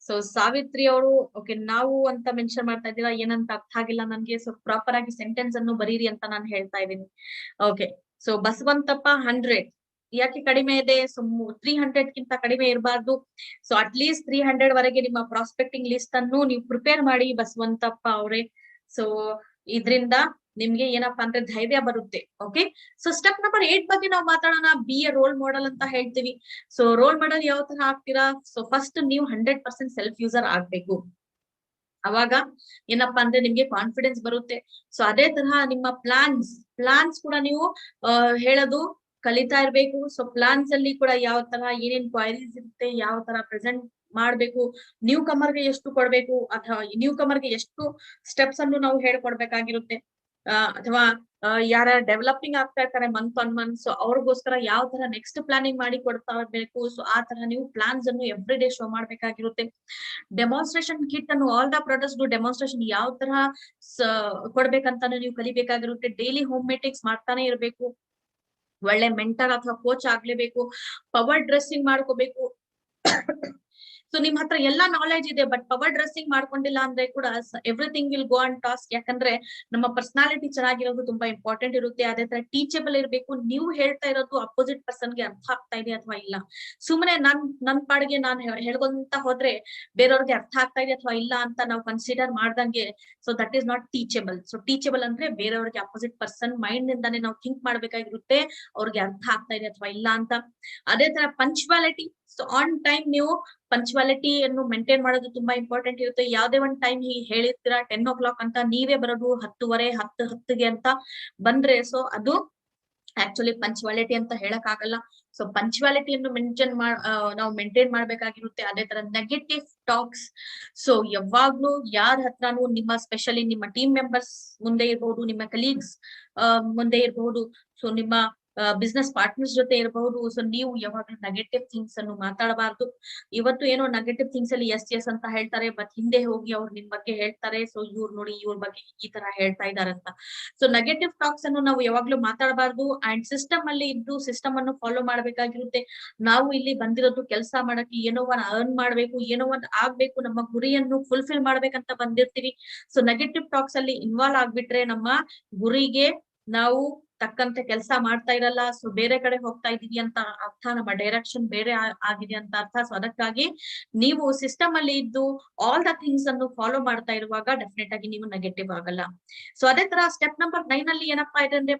ಸೊ ಸಾವಿತ್ರಿ ಅವರು ಓಕೆ ನಾವು ಅಂತ ಮೆನ್ಷನ್ ಮಾಡ್ತಾ ಇದ್ದೀರಾ, ಏನಂತ ಅರ್ಥ ಆಗಿಲ್ಲ ನನ್ಗೆ. ಸೊ ಪ್ರಾಪರ್ ಆಗಿ ಸೆಂಟೆನ್ಸ್ ಅನ್ನು ಬರೀರಿ ಅಂತ ನಾನು ಹೇಳ್ತಾ ಇದ್ದೀನಿ. ಓಕೆ, ಸೊ ಬಸವಂತಪ್ಪ 100 ಯಾಕೆ ಕಡಿಮೆ ಇದೆ? ಸೊ 300 ಗಿಂತ ಕಡಿಮೆ ಇರಬಾರ್ದು. ಸೊ ಅಟ್ ಲೀಸ್ಟ್ 300 ವರೆಗೆ ನಿಮ್ಮ ಪ್ರಾಸ್ಪೆಕ್ಟಿಂಗ್ ಲಿಸ್ಟ್ ಅನ್ನು ನೀವು ಪ್ರಿಪೇರ್ ಮಾಡಿ ಬಸವಂತಪ್ಪ ಅವರೇ. ಸೊ ಇದರಿಂದ ನಿಮ್ಗೆ ಏನಪ್ಪಾ ಅಂದ್ರೆ ಧೈರ್ಯ ಬರುತ್ತೆ. ಓಕೆ, ಸೊ ಸ್ಟೆಪ್ ನಂಬರ್ 8 ಬಗ್ಗೆ ನಾವು ಮಾತಾಡೋಣ. ಬಿ ಎ ರೋಲ್ ಮಾಡೆಲ್ ಅಂತ ಹೇಳ್ತೀವಿ. ಸೊ ರೋಲ್ ಮಾಡೆಲ್ ಯಾವ ತರ ಆಗ್ತೀರಾ? ಸೊ ಫಸ್ಟ್ ನೀವು 100% ಸೆಲ್ಫ್ ಯೂಸರ್ ಆಗ್ಬೇಕು. ಅವಾಗ ಏನಪ್ಪಾ ಅಂದ್ರೆ ನಿಮ್ಗೆ ಕಾನ್ಫಿಡೆನ್ಸ್ ಬರುತ್ತೆ. ಸೊ ಅದೇ ತರಹ ನಿಮ್ಮ ಪ್ಲಾನ್ಸ್ ಕೂಡ ನೀವು ಹೇಳೋದು ಕಲಿತಾ ಇರ್ಬೇಕು. ಸೊ ಪ್ಲಾನ್ಸ್ ಅಲ್ಲಿ ಕೂಡ ಯಾವ ತರ ಏನೇನ್ ಕ್ವೈರೀಸ್ ಇರುತ್ತೆ, ಯಾವ ತರ ಪ್ರೆಸೆಂಟ್ ಮಾಡ್ಬೇಕು, ನ್ಯೂ ಕಮರ್ಗೆ ಎಷ್ಟು ಕೊಡ್ಬೇಕು, ಅಥವಾ ನ್ಯೂ ಕಮರ್ಗೆ ಎಷ್ಟು ಸ್ಟೆಪ್ಸ್ ಅನ್ನು ನಾವು ಹೇಳ್ಕೊಡ್ಬೇಕಾಗಿರುತ್ತೆ. ಅಥವಾ ಯಾರ ಡೆವಲಪಿಂಗ್ ಆಗ್ತಾ ಇರ್ತಾರೆ ಮಂತ್ ಆನ್ ಮಂತ್, ಸೊ ಅವ್ರಿಗೋಸ್ಕರ ಯಾವ ತರ ನೆಕ್ಸ್ಟ್ ಪ್ಲಾನಿಂಗ್ ಮಾಡಿ ಕೊಡ್ತಾ ಇರ್ಬೇಕು. ಸೊ ಆ ತರ ನೀವು ಪ್ಲಾನ್ಸ್ ಅನ್ನು ಎವ್ರಿ ಡೇ ಶೋ ಮಾಡ್ಬೇಕಾಗಿರುತ್ತೆ. ಡೆಮಾನ್ಸ್ಟ್ರೇಷನ್ ಕಿಟ್ ಅನ್ನು ಆಲ್ ದ ಪ್ರಾಡಕ್ಟ್ಸ್ ಡೆಮಾನ್ಸ್ಟ್ರೇಷನ್ ಯಾವ ತರ ಕೊಡ್ಬೇಕಂತಾನು ನೀವು ಕಲಿಬೇಕಾಗಿರುತ್ತೆ. ಡೈಲಿ ಹೋಮ್ ಮೀಟಿಂಗ್ಸ್ ಮಾಡ್ತಾನೆ ಇರ್ಬೇಕು. ಒಳ್ಳೆ ಮೆಂಟರ್ ಅಥವಾ ಕೋಚ್ ಆಗ್ಲೇಬೇಕು. ಪವರ್ ಡ್ರೆಸ್ಸಿಂಗ್ ಮಾಡ್ಕೋಬೇಕು. ಸೊ ನಿಮ್ ಹತ್ರ ಎಲ್ಲಾ ನಾಲೆಜ್ ಇದೆ, ಬಟ್ ಪವರ್ ಡ್ರೆಸ್ಸಿಂಗ್ ಮಾಡ್ಕೊಂಡಿಲ್ಲ ಅಂದ್ರೆ ಕೂಡ everything will go on task. ಯಾಕಂದ್ರೆ ನಮ್ಮ ಪರ್ಸನಾಲಿಟಿ ಚೆನ್ನಾಗಿರೋದು ತುಂಬಾ ಇಂಪಾರ್ಟೆಂಟ್ ಇರುತ್ತೆ. ಅದೇ ತರ ಟೀಚಬಲ್ ಇರ್ಬೇಕು. ನೀವು ಹೇಳ್ತಾ ಇರೋದು ಅಪೋಸಿಟ್ ಪರ್ಸನ್ಗೆ ಅರ್ಥ ಆಗ್ತಾ ಇದೆ ಅಥವಾ ಇಲ್ಲ. ಸುಮ್ಮನೆ ನನ್ ಪಾಡಿಗೆ ನಾನು ಹೇಳ್ಕೊಂತ ಹೋದ್ರೆ ಬೇರೆಯವ್ರಿಗೆ ಅರ್ಥ ಆಗ್ತಾ ಇದೆ ಅಥವಾ ಇಲ್ಲ ಅಂತ ನಾವು ಕನ್ಸಿಡರ್ ಮಾಡ್ದಂಗೆ, so that is not teachable. So teachable ಅಂದ್ರೆ ಬೇರೆಯವ್ರಿಗೆ ಅಪೋಸಿಟ್ ಪರ್ಸನ್ ಮೈಂಡ್ ನಿಂದಾನೆ ನಾವು ಥಿಂಕ್ ಮಾಡ್ಬೇಕಾಗಿರುತ್ತೆ, ಅವ್ರಿಗೆ ಅರ್ಥ ಆಗ್ತಾ ಇದೆ ಅಥವಾ ಇಲ್ಲ ಅಂತ. ಅದೇ ತರ ಪಂಕ್ಚುಯಾಲಿಟಿ. ಸೊ ಆನ್ ಟೈಮ್ ನೀವು ಪಂಕ್ಚುಯಾಲಿಟಿಯನ್ನು ಮೇಂಟೈನ್ ಮಾಡೋದು ತುಂಬಾ ಇಂಪಾರ್ಟೆಂಟ್ ಇರುತ್ತೆ. ಯಾವ್ದೇ ಒಂದ್ ಟೈಮ್ ಹೇಳಿರ್ತೀರಾ 10 o'clock ಅಂತ, ನೀವೇ ಬರೋದು 10:15 10:10 ಅಂತ ಬಂದ್ರೆ, ಸೊ ಅದು ಆಕ್ಚುಲಿ ಪಂಕ್ಚುಯಾಲಿಟಿ ಅಂತ ಹೇಳಕ್ ಆಗಲ್ಲ. ಸೊ ಪಂಕ್ಚುಯಾಲಿಟಿಯನ್ನು ನಾವು ಮೇಂಟೈನ್ ಮಾಡ್ಬೇಕಾಗಿರುತ್ತೆ. ಅದೇ ತರ ನೆಗೆಟಿವ್ ಟಾಕ್ಸ್. ಸೊ ಯಾವಾಗ್ಲೂ ಯಾರ ಹತ್ರನೂ ನಿಮ್ಮ ಸ್ಪೆಷಲಿ ನಿಮ್ಮ ಟೀಮ್ ಮೆಂಬರ್ಸ್ ಮುಂದೆ ಇರಬಹುದು, ನಿಮ್ಮ ಕಲೀಗ್ಸ್ ಮುಂದೆ ಇರಬಹುದು, ಸೊ ನಿಮ್ಮ ಬಿಸ್ನೆಸ್ ಪಾರ್ಟ್ನರ್ಸ್ ಜೊತೆ ಇರಬಹುದು. ಸೊ ನೀವು ಯಾವಾಗ್ಲೂ ನೆಗೆಟಿವ್ ಥಿಂಗ್ಸ್ ಅನ್ನು ಮಾತಾಡಬಾರ್ದು. ಇವತ್ತು ಏನೋ ನೆಗೆಟಿವ್ ಥಿಂಗ್ಸ್ ಅಲ್ಲಿ ಎಸ್ ಅಂತ ಹೇಳ್ತಾರೆ, ಬಟ್ ಹಿಂದೆ ಹೋಗಿ ಅವ್ರು ನಿಮ್ ಬಗ್ಗೆ ಹೇಳ್ತಾರೆ, ಸೊ ಇವ್ರು ನೋಡಿ ಇವ್ರ ಬಗ್ಗೆ ಈ ತರ ಹೇಳ್ತಾ ಇದಾರೆ ಅಂತ. ಸೊ ನೆಗೆಟಿವ್ ಟಾಕ್ಸ್ ಅನ್ನು ನಾವು ಯಾವಾಗ್ಲೂ ಮಾತಾಡಬಾರ್ದು. ಅಂಡ್ ಸಿಸ್ಟಮ್ ಅಲ್ಲಿ ಇದ್ದು ಸಿಸ್ಟಮ್ ಅನ್ನು ಫಾಲೋ ಮಾಡ್ಬೇಕಾಗಿರುತ್ತೆ. ನಾವು ಇಲ್ಲಿ ಬಂದಿರೋದು ಕೆಲಸ ಮಾಡಕ್ಕೆ, ಏನೋ ಒಂದ್ ಅರ್ನ್ ಮಾಡ್ಬೇಕು, ಏನೋ ಒಂದ್ ಆಗ್ಬೇಕು, ನಮ್ಮ ಗುರಿಯನ್ನು ಫುಲ್ಫಿಲ್ ಮಾಡ್ಬೇಕಂತ ಬಂದಿರ್ತೀವಿ. ಸೊ ನೆಗೆಟಿವ್ ಟಾಕ್ಸ್ ಅಲ್ಲಿ ಇನ್ವಾಲ್ವ್ ಆಗ್ಬಿಟ್ರೆ ನಮ್ಮ ಗುರಿಗೆ ನಾವು ತಕ್ಕಂತೆ ಕೆಲಸ ಮಾಡ್ತಾ ಇರಲ್ಲ. ಸೊ ಬೇರೆ ಕಡೆ ಹೋಗ್ತಾ ಇದೀವಿ ಅಂತ ಅರ್ಥ, ನಮ್ಮ ಡೈರೆಕ್ಷನ್ ಬೇರೆ ಆಗಿದೆ ಅಂತ ಅರ್ಥ. ಸೊ ಅದಕ್ಕಾಗಿ ನೀವು ಸಿಸ್ಟಮ್ ಅಲ್ಲಿ ಇದ್ದು ಆಲ್ ದ ಥಿಂಗ್ಸ್ ಅನ್ನು ಫಾಲೋ ಮಾಡ್ತಾ ಇರುವಾಗ ಡೆಫಿನೆಟ್ ಆಗಿ ನೀವು ನೆಗೆಟಿವ್ ಆಗಲ್ಲ. ಸೊ ಅದೇ ತರ ಸ್ಟೆಪ್ ನಂಬರ್ 9 ಅಲ್ಲಿ ಏನಪ್ಪಾ ಇದೆ ಅಂದ್ರೆ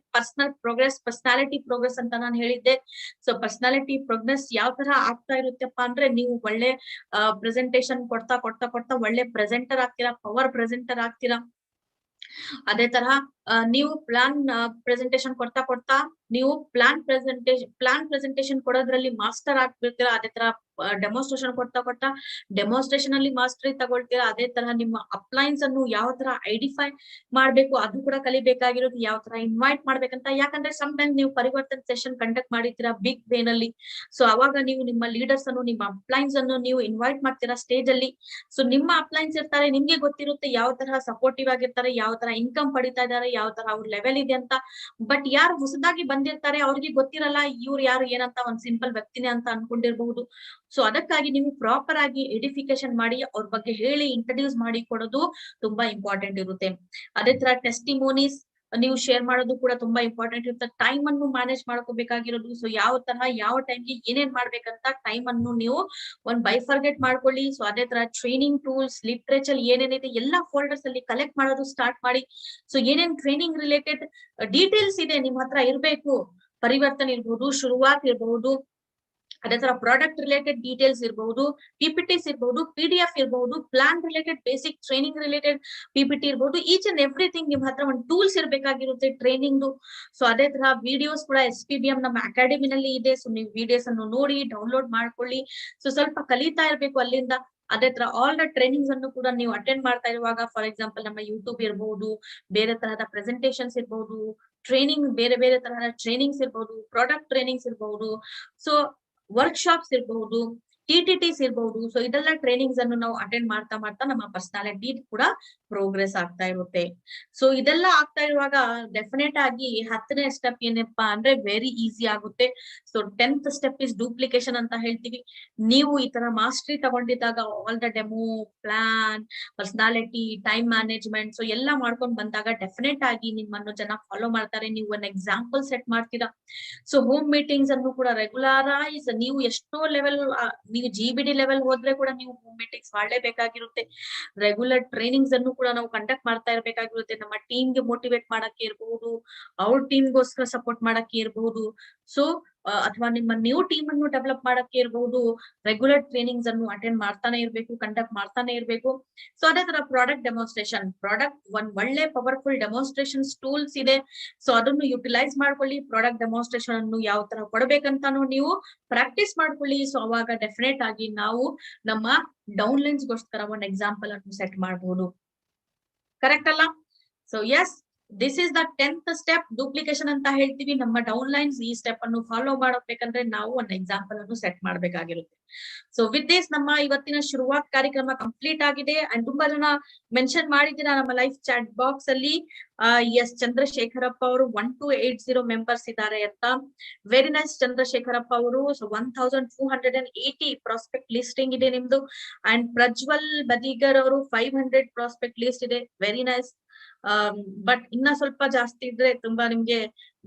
ಪರ್ಸನಾಲಿಟಿ ಪ್ರೋಗ್ರೆಸ್ ಅಂತ ನಾನು ಹೇಳಿದ್ದೆ. ಸೊ ಪರ್ಸನಾಲಿಟಿ ಪ್ರೋಗ್ರೆಸ್ ಯಾವ ತರ ಆಗ್ತಾ ಇರುತ್ತಪ್ಪ ಅಂದ್ರೆ, ನೀವು ಒಳ್ಳೆ ಪ್ರೆಸೆಂಟೇಶನ್ ಕೊಡ್ತಾ ಒಳ್ಳೆ ಪ್ರೆಸೆಂಟರ್ ಆಗ್ತೀರಾ, ಪವರ್ ಪ್ರೆಸೆಂಟರ್ ಆಗ್ತೀರಾ. ಅದೇ ತರಹ ನೀವು ಪ್ರೆಸೆಂಟೇಶನ್ ಕೊಡ್ತಾ ನೀವು ಪ್ಲಾನ್ ಪ್ರೆಸೆಂಟೇಶನ್ ಕೊಡೋದ್ರಲ್ಲಿ ಮಾಸ್ಟರ್ ಆಗ್ಬಿಡ್ತೀರಾ. ಅದೇ ತರ ಡೆಮಾನ್ಸ್ಟ್ರೇಷನ್ ಕೊಡ್ತಾ ಡೆಮಾನ್ಸ್ಟ್ರೇಷನ್ ಅಲ್ಲಿ ಮಾಸ್ಟರಿ ತಗೊಳ್ತೀರಾ. ಅದೇ ತರ ನಿಮ್ಮ ಅಪ್ಲೈನ್ಸ್ ಅನ್ನು ಯಾವ ತರ ಐಡೆಂಟಿಫೈ ಮಾಡ್ಬೇಕು ಅದು ಕೂಡ ಕಲಿಬೇಕಾಗಿರೋದು, ಯಾವ ತರ ಇನ್ವೈಟ್ ಮಾಡ್ಬೇಕಂತ. ಯಾಕಂದ್ರೆ ಸಮ್ ಟೈಮ್ ನೀವು ಪರಿವರ್ತನೆ ಸೆಷನ್ ಕಂಡಕ್ಟ್ ಮಾಡಿರ್ತೀರಾ ಬಿಗ್ ವೇ ನಲ್ಲಿ. ಸೊ ಅವಾಗ ನೀವು ನಿಮ್ಮ ಲೀಡರ್ಸ್ ಅನ್ನು, ನಿಮ್ಮ ಅಪ್ಲೈನ್ಸ್ ಅನ್ನು ನೀವು ಇನ್ವೈಟ್ ಮಾಡ್ತೀರಾ ಸ್ಟೇಜ್ ಅಲ್ಲಿ. ಸೊ ನಿಮ್ಮ ಅಪ್ಲೈನ್ಸ್ ಇರ್ತಾರೆ, ನಿಮ್ಗೆ ಗೊತ್ತಿರುತ್ತೆ ಯಾವ ತರ ಸಪೋರ್ಟಿವ್ ಆಗಿರ್ತಾರೆ, ಯಾವ ತರ ಇನ್ಕಮ್ ಪಡಿತಾ ಇದಾರೆ, ಯಾವ ತರ ಅವ್ರ ಲೆವೆಲ್ ಇದೆ ಅಂತ. ಬಟ್ ಯಾರು ಹೊಸದಾಗಿ ಬಂದಿರ್ತಾರೆ ಅವ್ರಿಗೆ ಗೊತ್ತಿರಲ್ಲ ಇವ್ರು ಯಾರು ಏನಂತ, ಒಂದ್ ಸಿಂಪಲ್ ವ್ಯಕ್ತಿನೇ ಅಂತ ಅನ್ಕೊಂಡಿರ್ಬಹುದು. ಸೊ ಅದಕ್ಕಾಗಿ ನೀವು ಪ್ರಾಪರ್ ಆಗಿ ಎಡಿಫಿಕೇಶನ್ ಮಾಡಿ ಅವ್ರ ಬಗ್ಗೆ ಹೇಳಿ ಇಂಟ್ರೊಡ್ಯೂಸ್ ಮಾಡಿ ಕೊಡೋದು ತುಂಬಾ ಇಂಪಾರ್ಟೆಂಟ್ ಇರುತ್ತೆ. ಅದೇ ತರ ಟೆಸ್ಟಿಮೋನೀಸ್ ನೀವು ಶೇರ್ ಮಾಡೋದು ಕೂಡ ತುಂಬಾ ಇಂಪಾರ್ಟೆಂಟ್ ಇರುತ್ತೆ. ಟೈಮ್ ಅನ್ನು ಮ್ಯಾನೇಜ್ ಮಾಡ್ಕೋಬೇಕಾಗಿರೋದು. ಸೊ ಯಾವ ತರ ಯಾವ ಟೈಮ್ಗೆ ಏನೇನ್ ಮಾಡ್ಬೇಕಂತ ಟೈಮ್ ಅನ್ನು ನೀವು ಬೈಫರ್ಗೆಟ್ ಮಾಡ್ಕೊಳ್ಳಿ. ಸೊ ಅದೇ ತರ ಟ್ರೈನಿಂಗ್ ಟೂಲ್ಸ್, ಲಿಟ್ರೇಚರ್ ಏನೇನಿದೆ ಎಲ್ಲಾ ಫೋಲ್ಡರ್ಸ್ ಅಲ್ಲಿ ಕಲೆಕ್ಟ್ ಮಾಡೋದು ಸ್ಟಾರ್ಟ್ ಮಾಡಿ. ಸೊ ಏನೇನ್ ಟ್ರೈನಿಂಗ್ ರಿಲೇಟೆಡ್ ಡೀಟೇಲ್ಸ್ ಇದೆ ನಿಮ್ ಹತ್ರ ಇರ್ಬೇಕು. ಪರಿವರ್ತನೆ ಇರ್ಬಹುದು, ಶುರುವಾತ್ ಇರಬಹುದು, ಅದೇ ತರ ಪ್ರಾಡಕ್ಟ್ ರಿಲೇಟೆಡ್ ಡೀಟೇಲ್ಸ್ ಇರಬಹುದು, ಪಿಪಿಟಿಸ್ ಇರಬಹುದು, PDF ಇರಬಹುದು, plan related basic training related PPT ಇರಬಹುದು. ಈಚ್ ಅಂಡ್ ಎವ್ರಿಥಿಂಗ್ ನಿಮ್ ಹತ್ರ ಒಂದು ಟೂಲ್ಸ್ ಇರ್ಬೇಕಾಗಿರುತ್ತೆ ಟ್ರೈನಿಂಗ್. ಸೊ ಅದೇ ತರ ವಿಡಿಯೋಸ್ ಕೂಡ SPBM ನಮ್ಮ ಅಕಾಡೆಮಿನಲ್ಲಿ ಇದೆ. ಸೊ ನೀವು ವಿಡಿಯೋಸ್ ಅನ್ನು ನೋಡಿ ಡೌನ್ಲೋಡ್ ಮಾಡ್ಕೊಳ್ಳಿ. ಸೊ ಸ್ವಲ್ಪ ಕಲಿತಾ ಇರ್ಬೇಕು ಅಲ್ಲಿಂದ. ಅದೇ ತರ ಆಲ್ ದ ಟ್ರೈನಿಂಗ್ಸ್ ಅನ್ನು ಕೂಡ ನೀವು ಅಟೆಂಡ್ ಮಾಡ್ತಾ ಇರುವಾಗ, ಫಾರ್ ಎಕ್ಸಾಂಪಲ್ ನಮ್ಮ ಯೂಟ್ಯೂಬ್ ಇರಬಹುದು, ಬೇರೆ ತರಹದ ಪ್ರೆಸೆಂಟೇಶನ್ಸ್ ಇರಬಹುದು, ಟ್ರೈನಿಂಗ್ ಬೇರೆ ತರಹದ ಟ್ರೈನಿಂಗ್ಸ್ ಇರಬಹುದು, ಪ್ರಾಡಕ್ಟ್ ಟ್ರೈನಿಂಗ್ಸ್ ಇರಬಹುದು, ಸೊ ವರ್ಕ್ಶಾಪ್ಸ್ ಇರಬಹುದು, TTTs ಇರಬಹುದು. ಸೊ ಇದೆಲ್ಲ ಟ್ರೈನಿಂಗ್ಸ್ ಅನ್ನು ನಾವು ಅಟೆಂಡ್ ಮಾಡ್ತಾ ನಮ್ಮ ಪರ್ಸನಾಲಿಟಿ ಕೂಡ ಪ್ರೋಗ್ರೆಸ್ ಆಗ್ತಾ ಇರುತ್ತೆ. ಸೊ ಇದೆಲ್ಲ ಆಗ್ತಾ ಇರುವಾಗ ಡೆಫಿನೆಟ್ ಆಗಿ 10ನೇ ಸ್ಟೆಪ್ ಏನಪ್ಪಾ ಅಂದ್ರೆ ವೆರಿ ಈಸಿ ಆಗುತ್ತೆ. So 10th step is duplication ಅಂತ ಹೇಳ್ತೀವಿ. ನೀವು ಈ ತರ ಮಾಸ್ಟರಿ ತಗೊಂಡಿದ್ದಾಗ all the demo, plan, personality, time management, so ಎಲ್ಲ ಮಾಡ್ಕೊಂಡ್ ಬಂದಾಗ ಡೆಫಿನೆಟ್ ಆಗಿ ನಿಮ್ಮನ್ನು ಜನ ಫಾಲೋ ಮಾಡ್ತಾರೆ. ನೀವು ಒಂದು ಎಕ್ಸಾಂಪಲ್ ಸೆಟ್ ಮಾಡ್ತೀರಾ. ಸೊ ಹೋಮ್ ಮೀಟಿಂಗ್ಸ್ ಅನ್ನು ಕೂಡ ರೆಗ್ಯುಲರೈಸ್, ನೀವು ಎಷ್ಟೋ ಲೆವೆಲ್ ನೀವು GBD ಲೆವೆಲ್ ಹೋದ್ರೆ ಕೂಡ ನೀವು ಮೂವ್ಮೆಂಟಿಕ್ಸ್ ಮಾಡ್ಲೇಬೇಕಾಗಿರುತ್ತೆ. ರೆಗ್ಯುಲರ್ ಟ್ರೈನಿಂಗ್ಸ್ ಅನ್ನು ಕೂಡ ನಾವು ಕಂಡಕ್ಟ್ ಮಾಡ್ತಾ ಇರ್ಬೇಕಾಗಿರುತ್ತೆ. ನಮ್ಮ ಟೀಮ್ಗೆ ಮೋಟಿವೇಟ್ ಮಾಡಕ್ಕೆ ಇರಬಹುದು, ಅವ್ರ ಟೀಮ್ಗೋಸ್ಕರ ಸಪೋರ್ಟ್ ಮಾಡಕ್ಕೆ ಇರಬಹುದು. ಸೊ ಅಥವಾ ನಿಮ್ಮ ನ್ಯೂ ಟೀಮ್ ಅನ್ನು ಡೆವಲಪ್ ಮಾಡಕ್ಕೆ ಇರಬಹುದು, ರೆಗ್ಯುಲರ್ ಟ್ರೈನಿಂಗ್ಸ್ ಅನ್ನು ಅಟೆಂಡ್ ಮಾಡ್ತಾನೆ ಇರ್ಬೇಕು, ಕಂಡಕ್ಟ್ ಮಾಡ್ತಾನೆ ಇರ್ಬೇಕು. ಸೊ ಅದೇ ತರ ಪ್ರಾಡಕ್ಟ್ ಡೆಮಾನ್ಸ್ಟ್ರೇಷನ್, ಪ್ರಾಡಕ್ಟ್ ಒಂದ್ ಒಳ್ಳೆ ಪವರ್ಫುಲ್ ಡೆಮಾನ್ಸ್ಟ್ರೇಷನ್ ಟೂಲ್ಸ್ ಇದೆ. ಸೊ ಅದನ್ನು ಯುಟಿಲೈಸ್ ಮಾಡ್ಕೊಳ್ಳಿ. ಪ್ರಾಡಕ್ಟ್ ಡೆಮಾನ್ಸ್ಟ್ರೇಷನ್ ಅನ್ನು ಯಾವ ತರ ಕೊಡಬೇಕಂತಾನು ನೀವು ಪ್ರಾಕ್ಟೀಸ್ ಮಾಡ್ಕೊಳ್ಳಿ. ಸೊ ಅವಾಗ ಡೆಫಿನೆಟ್ ಆಗಿ ನಾವು ನಮ್ಮ ಡೌನ್ಲೈನ್ಸ್ ಗೋಸ್ಕರ ಒಂದು ಎಕ್ಸಾಂಪಲ್ ಅನ್ನು ಸೆಟ್ ಮಾಡಬಹುದು. ಕರೆಕ್ಟ್ ಅಲ್ಲ? So yes, this is the 10th step, duplication ಅಂತ ಹೇಳ್ತೀವಿ. ನಮ್ಮ ಡೌನ್ಲೈನ್ಸ್ ಈ ಸ್ಟೆಪ್ ಅನ್ನು ಫಾಲೋ ಮಾಡಬೇಕಂದ್ರೆ ನಾವು ಒಂದು ಎಕ್ಸಾಂಪಲ್ ಅನ್ನು ಸೆಟ್ ಮಾಡಬೇಕಾಗಿರುತ್ತೆ. ಸೊ ವಿತ್ ದಿಸ್ ನಮ್ಮ ಇವತ್ತಿನ ಶುರುವಾತ್ ಕಾರ್ಯಕ್ರಮ ಕಂಪ್ಲೀಟ್ ಆಗಿದೆ. ಅಂಡ್ ತುಂಬಾ ಜನ ಮೆನ್ಷನ್ ಮಾಡಿದ್ದೀರಾ ನಮ್ಮ ಲೈಫ್ ಚಾಟ್ ಬಾಕ್ಸ್ ಅಲ್ಲಿ ಎಸ್ ಚಂದ್ರಶೇಖರಪ್ಪ ಅವರು 1280 ಮೆಂಬರ್ಸ್ ಇದ್ದಾರೆ ಅಂತ. ವೆರಿ ನೈಸ್ ಚಂದ್ರಶೇಖರಪ್ಪ ಅವರು. ಸೊ 1280 ಪ್ರಾಸ್ಪೆಕ್ಟ್ ಲಿಸ್ಟಿಂಗ್ ಇದೆ ನಿಮ್ದು. ಅಂಡ್ ಪ್ರಜ್ವಲ್ ಬದಿಗರ್ ಅವರು 500 ಪ್ರಾಸ್ಪೆಕ್ಟ್ ಲಿಸ್ಟ್ ಇದೆ. Very nice. ಬಟ್ ಇನ್ನ ಸ್ವಲ್ಪ ಜಾಸ್ತಿ ಇದ್ರೆ ತುಂಬಾ ನಿಮ್ಗೆ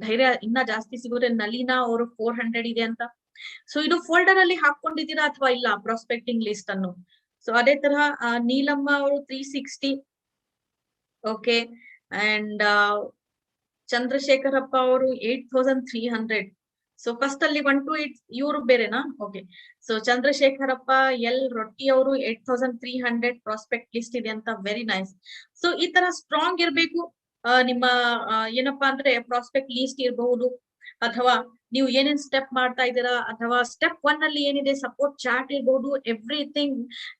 ಧೈರ್ಯ ಇನ್ನ ಜಾಸ್ತಿ ಸಿಗುತ್ತೆ. ನಲಿನಾ ಅವರು 400 ಇದೆ ಅಂತ. ಸೊ ಇದು ಫೋಲ್ಡರ್ ಅಲ್ಲಿ ಹಾಕೊಂಡಿದ್ದೀರಾ ಅಥವಾ ಇಲ್ಲ ಪ್ರಾಸ್ಪೆಕ್ಟಿಂಗ್ ಲಿಸ್ಟ್ ಅನ್ನು? ಸೊ ಅದೇ ತರಹ ನೀಲಮ್ಮ ಅವರು 360. ಓಕೆ. ಅಂಡ್ ಚಂದ್ರಶೇಖರಪ್ಪ ಅವರು 8300. ಸೊ ಫಸ್ಟ್ ಅಲ್ಲಿ 1 to 8 ಇವರು ಬೇರೆನಾ? ಓಕೆ. ಸೊ ಚಂದ್ರಶೇಖರಪ್ಪ ಎಲ್ ರೊಟ್ಟಿ ಅವರು 8300 ಪ್ರಾಸ್ಪೆಕ್ಟ್ ಲಿಸ್ಟ್ ಇದೆ ಅಂತ. Very nice. ಸೊ ಈ ತರ ಸ್ಟ್ರಾಂಗ್ ಇರ್ಬೇಕು ನಿಮ್ಮ ಏನಪ್ಪಾ ಅಂದ್ರೆ ಪ್ರಾಸ್ಪೆಕ್ಟ್ ಲಿಸ್ಟ್ ಇರಬಹುದು, ಅಥವಾ ನೀವು ಏನೇನ್ ಸ್ಟೆಪ್ ಮಾಡ್ತಾ ಇದ್ದೀರಾ, ಅಥವಾ ಸ್ಟೆಪ್ 1 ಅಲ್ಲಿ ಏನಿದೆ ಸಪೋರ್ಟ್ ಚಾಟ್ ಇರಬಹುದು. ಎವ್ರಿಥಿಂಗ್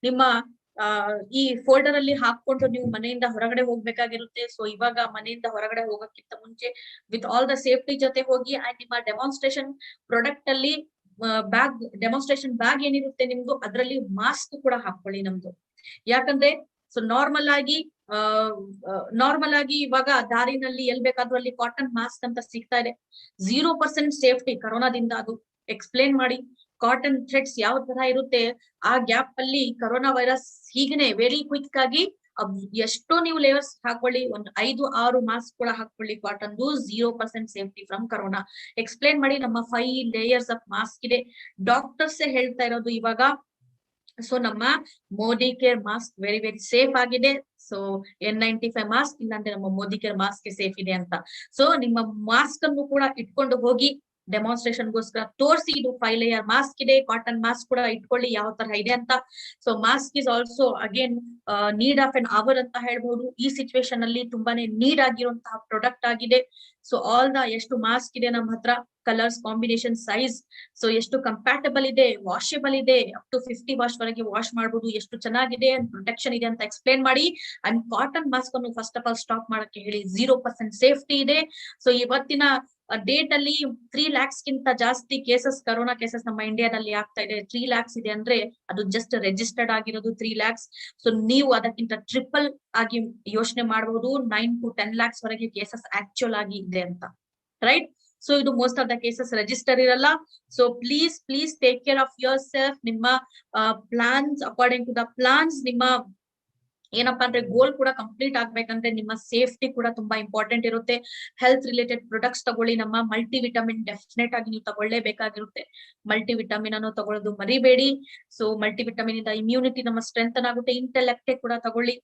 ನಿಮ್ಮ ಈ ಫೋಲ್ಡರ್ ಅಲ್ಲಿ ಹಾಕೊಂಡು ನೀವು ಮನೆಯಿಂದ ಹೊರಗಡೆ ಹೋಗ್ಬೇಕಾಗಿರುತ್ತೆ. ಸೊ ಇವಾಗ ಮನೆಯಿಂದ ಹೊರಗಡೆ ಹೋಗಕ್ಕಿಂತ ಮುಂಚೆ ವಿತ್ ಆಲ್ ದ ಸೇಫ್ಟಿ ಜೊತೆ ಹೋಗಿ. ಅಂಡ್ ನಿಮ್ಮ ಡೆಮಾನ್ಸ್ಟ್ರೇಷನ್ ಪ್ರಾಡಕ್ಟ್ ಅಲ್ಲಿ ಬ್ಯಾಗ್, ಡೆಮಾನ್ಸ್ಟ್ರೇಷನ್ ಬ್ಯಾಗ್ ಏನಿರುತ್ತೆ ನಿಮ್ದು, ಅದರಲ್ಲಿ ಮಾಸ್ಕ್ ಕೂಡ ಹಾಕೊಳ್ಳಿ ನಮ್ದು. ಯಾಕಂದ್ರೆ ಸೊ ನಾರ್ಮಲ್ ಆಗಿ ಇವಾಗ ದಾರಿನಲ್ಲಿ ಎಲ್ ಬೇಕಾದ್ರೂ ಅಲ್ಲಿ ಕಾಟನ್ ಮಾಸ್ಕ್ ಅಂತ ಸಿಗ್ತಾ ಇದೆ. 0% ಸೇಫ್ಟಿ ಕರೋನಾದಿಂದ. ಅದು ಎಕ್ಸ್ಪ್ಲೇನ್ ಮಾಡಿ. ಕಾಟನ್ ಥ್ರೆಡ್ಸ್ ಯಾವ ತರ ಇರುತ್ತೆ, ಆ ಗ್ಯಾಪ್ ಅಲ್ಲಿ ಕರೋನಾ ವೈರಸ್ ಹೀಗನೆ ವೆರಿ ಕ್ವಿಕ್ ಆಗಿ ಎಷ್ಟೋ ನೀವು ಲೇಯರ್ಸ್ ಹಾಕೊಳ್ಳಿ, ಒಂದು 5-6 ಮಾಸ್ಕ್ ಕೂಡ ಹಾಕೊಳ್ಳಿ cotton. 0% safety from corona explain ಮಾಡಿ. ನಮ್ಮ 5 ಲೇಯರ್ಸ್ ಆಫ್ ಮಾಸ್ಕ್ ಇದೆ. ಡಾಕ್ಟರ್ಸ್ ಹೇಳ್ತಾ ಇರೋದು ಇವಾಗ. ಸೊ ನಮ್ಮ Modi care mask very very safe ಆಗಿದೆ. ಸೊ N95 ಮಾಸ್ಕ್ ಇಲ್ಲಾಂದ್ರೆ ನಮ್ಮ ಮೋದಿ ಕೇರ್ ಮಾಸ್ಕ್ ಸೇಫ್ ಇದೆ ಅಂತ. ಸೊ ನಿಮ್ಮ ಮಾಸ್ಕ್ ಅನ್ನು ಕೂಡ ಇಟ್ಕೊಂಡು ಹೋಗಿ ಡೆಮಾನ್ಸ್ಟ್ರೇಷನ್ ಗೋಸ್ಕರ ತೋರಿಸಿ. ಇದು 5 ಲೇಯರ್ ಮಾಸ್ಕ್ ಇದೆ. ಕಾಟನ್ ಮಾಸ್ಕ್ ಕೂಡ ಇಟ್ಕೊಳ್ಳಿ ಯಾವ ತರ ಇದೆ ಅಂತ. So mask is also again need of an hour ಅಂತ ಹೇಳ್ಬಹುದು. ಈ ಸಿಚುವೇಶನ್ ಅಲ್ಲಿ ತುಂಬಾನೇ ನೀಡ್ ಆಗಿರುವಂತಹ ಪ್ರಾಡಕ್ಟ್ ಆಗಿದೆ. ಸೊ ಆಲ್ ದ ಎಷ್ಟು ಮಾಸ್ಕ್ ಇದೆ ನಮ್ಮ ಹತ್ರ, ಕಲರ್ಸ್, ಕಾಂಬಿನೇಷನ್, ಸೈಜ್, ಸೊ ಎಷ್ಟು ಕಂಪ್ಯಾಟಬಲ್ ಇದೆ, ವಾಷೇಬಲ್ ಇದೆ, ಅಪ್ ಟು 50 ವಾಶ್ ವರೆಗೆ ವಾಶ್ ಮಾಡಬಹುದು, ಎಷ್ಟು ಚೆನ್ನಾಗಿದೆ, ಪ್ರೊಟೆಕ್ಷನ್ ಇದೆ ಅಂತ ಎಕ್ಸ್ಪ್ಲೇನ್ ಮಾಡಿ. ಅಂಡ್ ಕಾಟನ್ ಮಾಸ್ಕ್ ಅನ್ನು ಫಸ್ಟ್ ಆಫ್ ಆಲ್ ಸ್ಟಾಪ್ ಮಾಡಕ್ಕೆ ಹೇಳಿ. 0% ಸೇಫ್ಟಿ ಇದೆ. ಸೊ ಇವತ್ತಿನ ಡೇಟ್ ಅಲ್ಲಿ 3 lakhs ಗಿಂತ ಜಾಸ್ತಿ ಕೇಸಸ್, ಕರೋನಾ ಕೇಸಸ್ ನಮ್ಮ ಇಂಡಿಯಾದಲ್ಲಿ ಆಗ್ತಾ ಇದೆ. 3 lakhs ಇದೆ ಅಂದ್ರೆ ಅದು ಜಸ್ಟ್ ರಿಜಿಸ್ಟರ್ಡ್ ಆಗಿರೋದು 3 lakhs. ಸೊ ನೀವು ಅದಕ್ಕಿಂತ ಟ್ರಿಪಲ್ ಆಗಿ ಯೋಚನೆ ಮಾಡಬಹುದು. 9 to 10 lakhs ವರೆಗೆ ಕೇಸಸ್ ಆಕ್ಚುಯಲ್ ಆಗಿ ಇದೆ ಅಂತ. ರೈಟ್? ಸೊ ಇದು most of the cases register ಇರಲ್ಲ. So please take care of yourself. ನಿಮ್ಮ plans, according to the plans, ನಿಮ್ಮ ಏನಪ್ಪಾ ಅಂದ್ರೆ ಗೋಲ್ ಕೂಡ ಕಂಪ್ಲೀಟ್ ಆಗ್ಬೇಕಂದ್ರೆ ನಿಮ್ಮ ಸೇಫ್ಟಿ ಕೂಡ ತುಂಬಾ ಇಂಪಾರ್ಟೆಂಟ್ ಇರುತ್ತೆ. ಹೆಲ್ತ್ ರಿಲೇಟೆಡ್ ಪ್ರಾಡಕ್ಟ್ಸ್ ತಗೊಳ್ಳಿ. ನಮ್ಮ ಮಲ್ಟಿ ವಿಟಮಿನ್ ಡೆಫಿನೆಟ್ ಆಗಿ ನೀವು ತಗೊಳ್ಳೇಬೇಕಾಗಿರುತ್ತೆ. ಮಲ್ಟಿ ವಿಟಮಿನ್ ಅನ್ನು ತಗೊಳ್ಳೋದು ಮರಿಬೇಡಿ. ಸೊ ಮಲ್ಟಿ ವಿಟಮಿನ್ ಇಂದ ಇಮ್ಯುನಿಟಿ ನಮ್ಮ ಸ್ಟ್ರೆಂಥನ್ ಆಗುತ್ತೆ. ಇಂಟೆಲೆಕ್ಟ್ ಕೂಡ ತಗೊಳ್ಳಿ.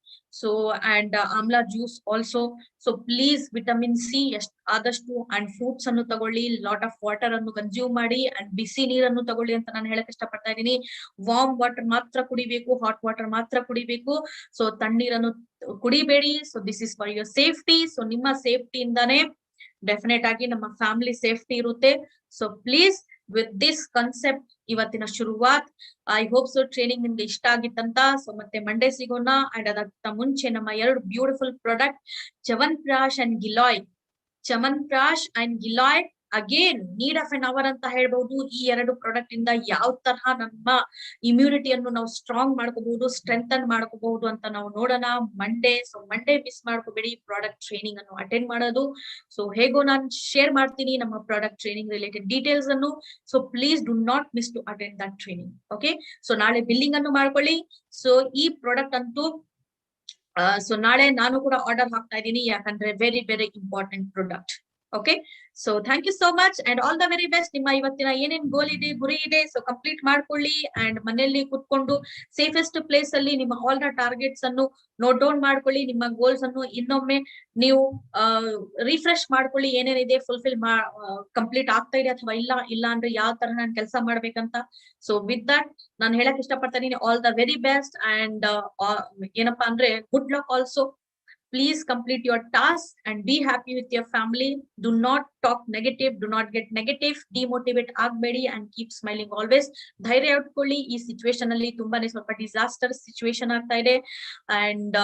So and amla juice also. So please vitamin C ಆದಷ್ಟು ಅಂಡ್ ಫ್ರೂಟ್ಸ್ ಅನ್ನು ತಗೊಳ್ಳಿ. ಲಾಟ್ ಆಫ್ ವಾಟರ್ ಅನ್ನು ಕನ್ಸ್ಯೂಮ್ ಮಾಡಿ. ಅಂಡ್ ಬಿಸಿ ನೀರನ್ನು ತಗೊಳ್ಳಿ ಅಂತ ನಾನು ಹೇಳಕ್ ಇಷ್ಟಪಡ್ತಾ ಇದ್ದೀನಿ. ವಾರ್ಮ್ ವಾಟರ್ ಮಾತ್ರ ಕುಡಿಬೇಕು, ಹಾಟ್ ವಾಟರ್ ಮಾತ್ರ ಕುಡಿಬೇಕು. ಸೊ ತಣ್ಣೀರನ್ನು ಕುಡಿಬೇಡಿ. So this is for your safety. So ನಿಮ್ಮ ಸೇಫ್ಟಿ ಇಂದಾನೆ ಡೆಫಿನೆಟ್ ಆಗಿ ನಮ್ಮ ಫ್ಯಾಮಿಲಿ ಸೇಫ್ಟಿ ಇರುತ್ತೆ. So please with this concept ಇವತ್ತಿನ ಶುರುವಾತ್. ಐ ಹೋಪ್ ಸೊ ಟ್ರೈನಿಂಗ್ ನಿಮ್ಗೆ ಇಷ್ಟ ಆಗಿತ್ತಂತ. ಸೊ ಮತ್ತೆ ಮಂಡೇ ಸಿಗೋಣ. ಅಂಡ್ ಅದಕ್ಕಿಂತ ಮುಂಚೆ ನಮ್ಮ 2 beautiful product Chyawanprash and giloy. Chyawanprash and giloy again need of an hour ಅಂತ ಹೇಳ್ಬಹುದು. ಈ 2 ಪ್ರಾಡಕ್ಟ್ ಇಂದ ಯಾವ ತರಹ ನಮ್ಮ ಇಮ್ಯುನಿಟಿಯನ್ನು ನಾವು ಸ್ಟ್ರಾಂಗ್ ಮಾಡ್ಕೋಬಹುದು, ಸ್ಟ್ರೆಂಥನ್ ಮಾಡ್ಕೋಬಹುದು ಅಂತ ನಾವು ನೋಡೋಣ ಮಂಡೇ. ಸೊ ಮಂಡೇ ಮಿಸ್ ಮಾಡ್ಕೋಬೇಡಿ ಪ್ರಾಡಕ್ಟ್ ಟ್ರೈನಿಂಗ್ ಅನ್ನು ಅಟೆಂಡ್ ಮಾಡೋದು. ಸೊ ಹೇಗೋ ನಾನು ಶೇರ್ ಮಾಡ್ತೀನಿ ನಮ್ಮ ಪ್ರಾಡಕ್ಟ್ ಟ್ರೈನಿಂಗ್ ರಿಲೇಟೆಡ್ ಡೀಟೇಲ್ಸ್ ಅನ್ನು. So please do not miss to attend that training. Okay? So ನಾಳೆ ಬಿಲ್ಲಿಂಗ್ ಅನ್ನು ಮಾಡ್ಕೊಳ್ಳಿ. ಸೊ ಈ ಪ್ರಾಡಕ್ಟ್ ಅಂತೂ ಸೊ ನಾಳೆ ನಾನು ಕೂಡ ಆರ್ಡರ್ ಹಾಕ್ತಾ ಇದ್ದೀನಿ. ಯಾಕಂದ್ರೆ very very important product. Okay, so thank you so much and all the very best. ನಿಮ್ಮ ಇವತ್ತಿನ ಏನೇನ್ ಗೋಲ್ ಇದೆ, ಗುರಿ ಇದೆ, ಸೊ ಕಂಪ್ಲೀಟ್ ಮಾಡ್ಕೊಳ್ಳಿ. ಅಂಡ್ ಮನೆಯಲ್ಲಿ ಕುತ್ಕೊಂಡು ಸೇಫೆಸ್ಟ್ ಪ್ಲೇಸ್ ಅಲ್ಲಿ ನಿಮ್ಮ ಆಲ್ ದ ಟಾರ್ಗೆಟ್ಸ್ ಅನ್ನು ನೋಟ್ ಡೌನ್ ಮಾಡ್ಕೊಳ್ಳಿ. ನಿಮ್ಮ ಗೋಲ್ಸ್ ಅನ್ನು ಇನ್ನೊಮ್ಮೆ ನೀವು ರಿಫ್ರೆಶ್ ಮಾಡ್ಕೊಳ್ಳಿ. ಏನೇನಿದೆ ಫುಲ್ಫಿಲ್ ಕಂಪ್ಲೀಟ್ ಆಗ್ತಾ ಇದೆ ಅಥವಾ ಇಲ್ಲ ಅಂದ್ರೆ ಯಾವ ತರ ನಾನು ಕೆಲಸ ಮಾಡ್ಬೇಕಂತ. ಸೊ ವಿತ್ ದಟ್ ನಾನು ಹೇಳಕ್ ಇಷ್ಟಪಡ್ತೀನಿ, all the very best. And ಏನಪ್ಪಾ ಅಂದ್ರೆ good luck also. Please complete your task and be happy with your family. Do not talk negative, do not get negative, demotivate agbedi and keep smiling always. ಧೈರ್ಯ ಇಟ್ಕೊಳ್ಳಿ. ಈ situation ಅಲ್ಲಿ ತುಂಬಾನೇ ಸ್ವಲ್ಪ disaster situation ಆಗ್ತಾ ಇದೆ. And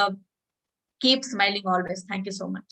keep smiling always. Thank you so much.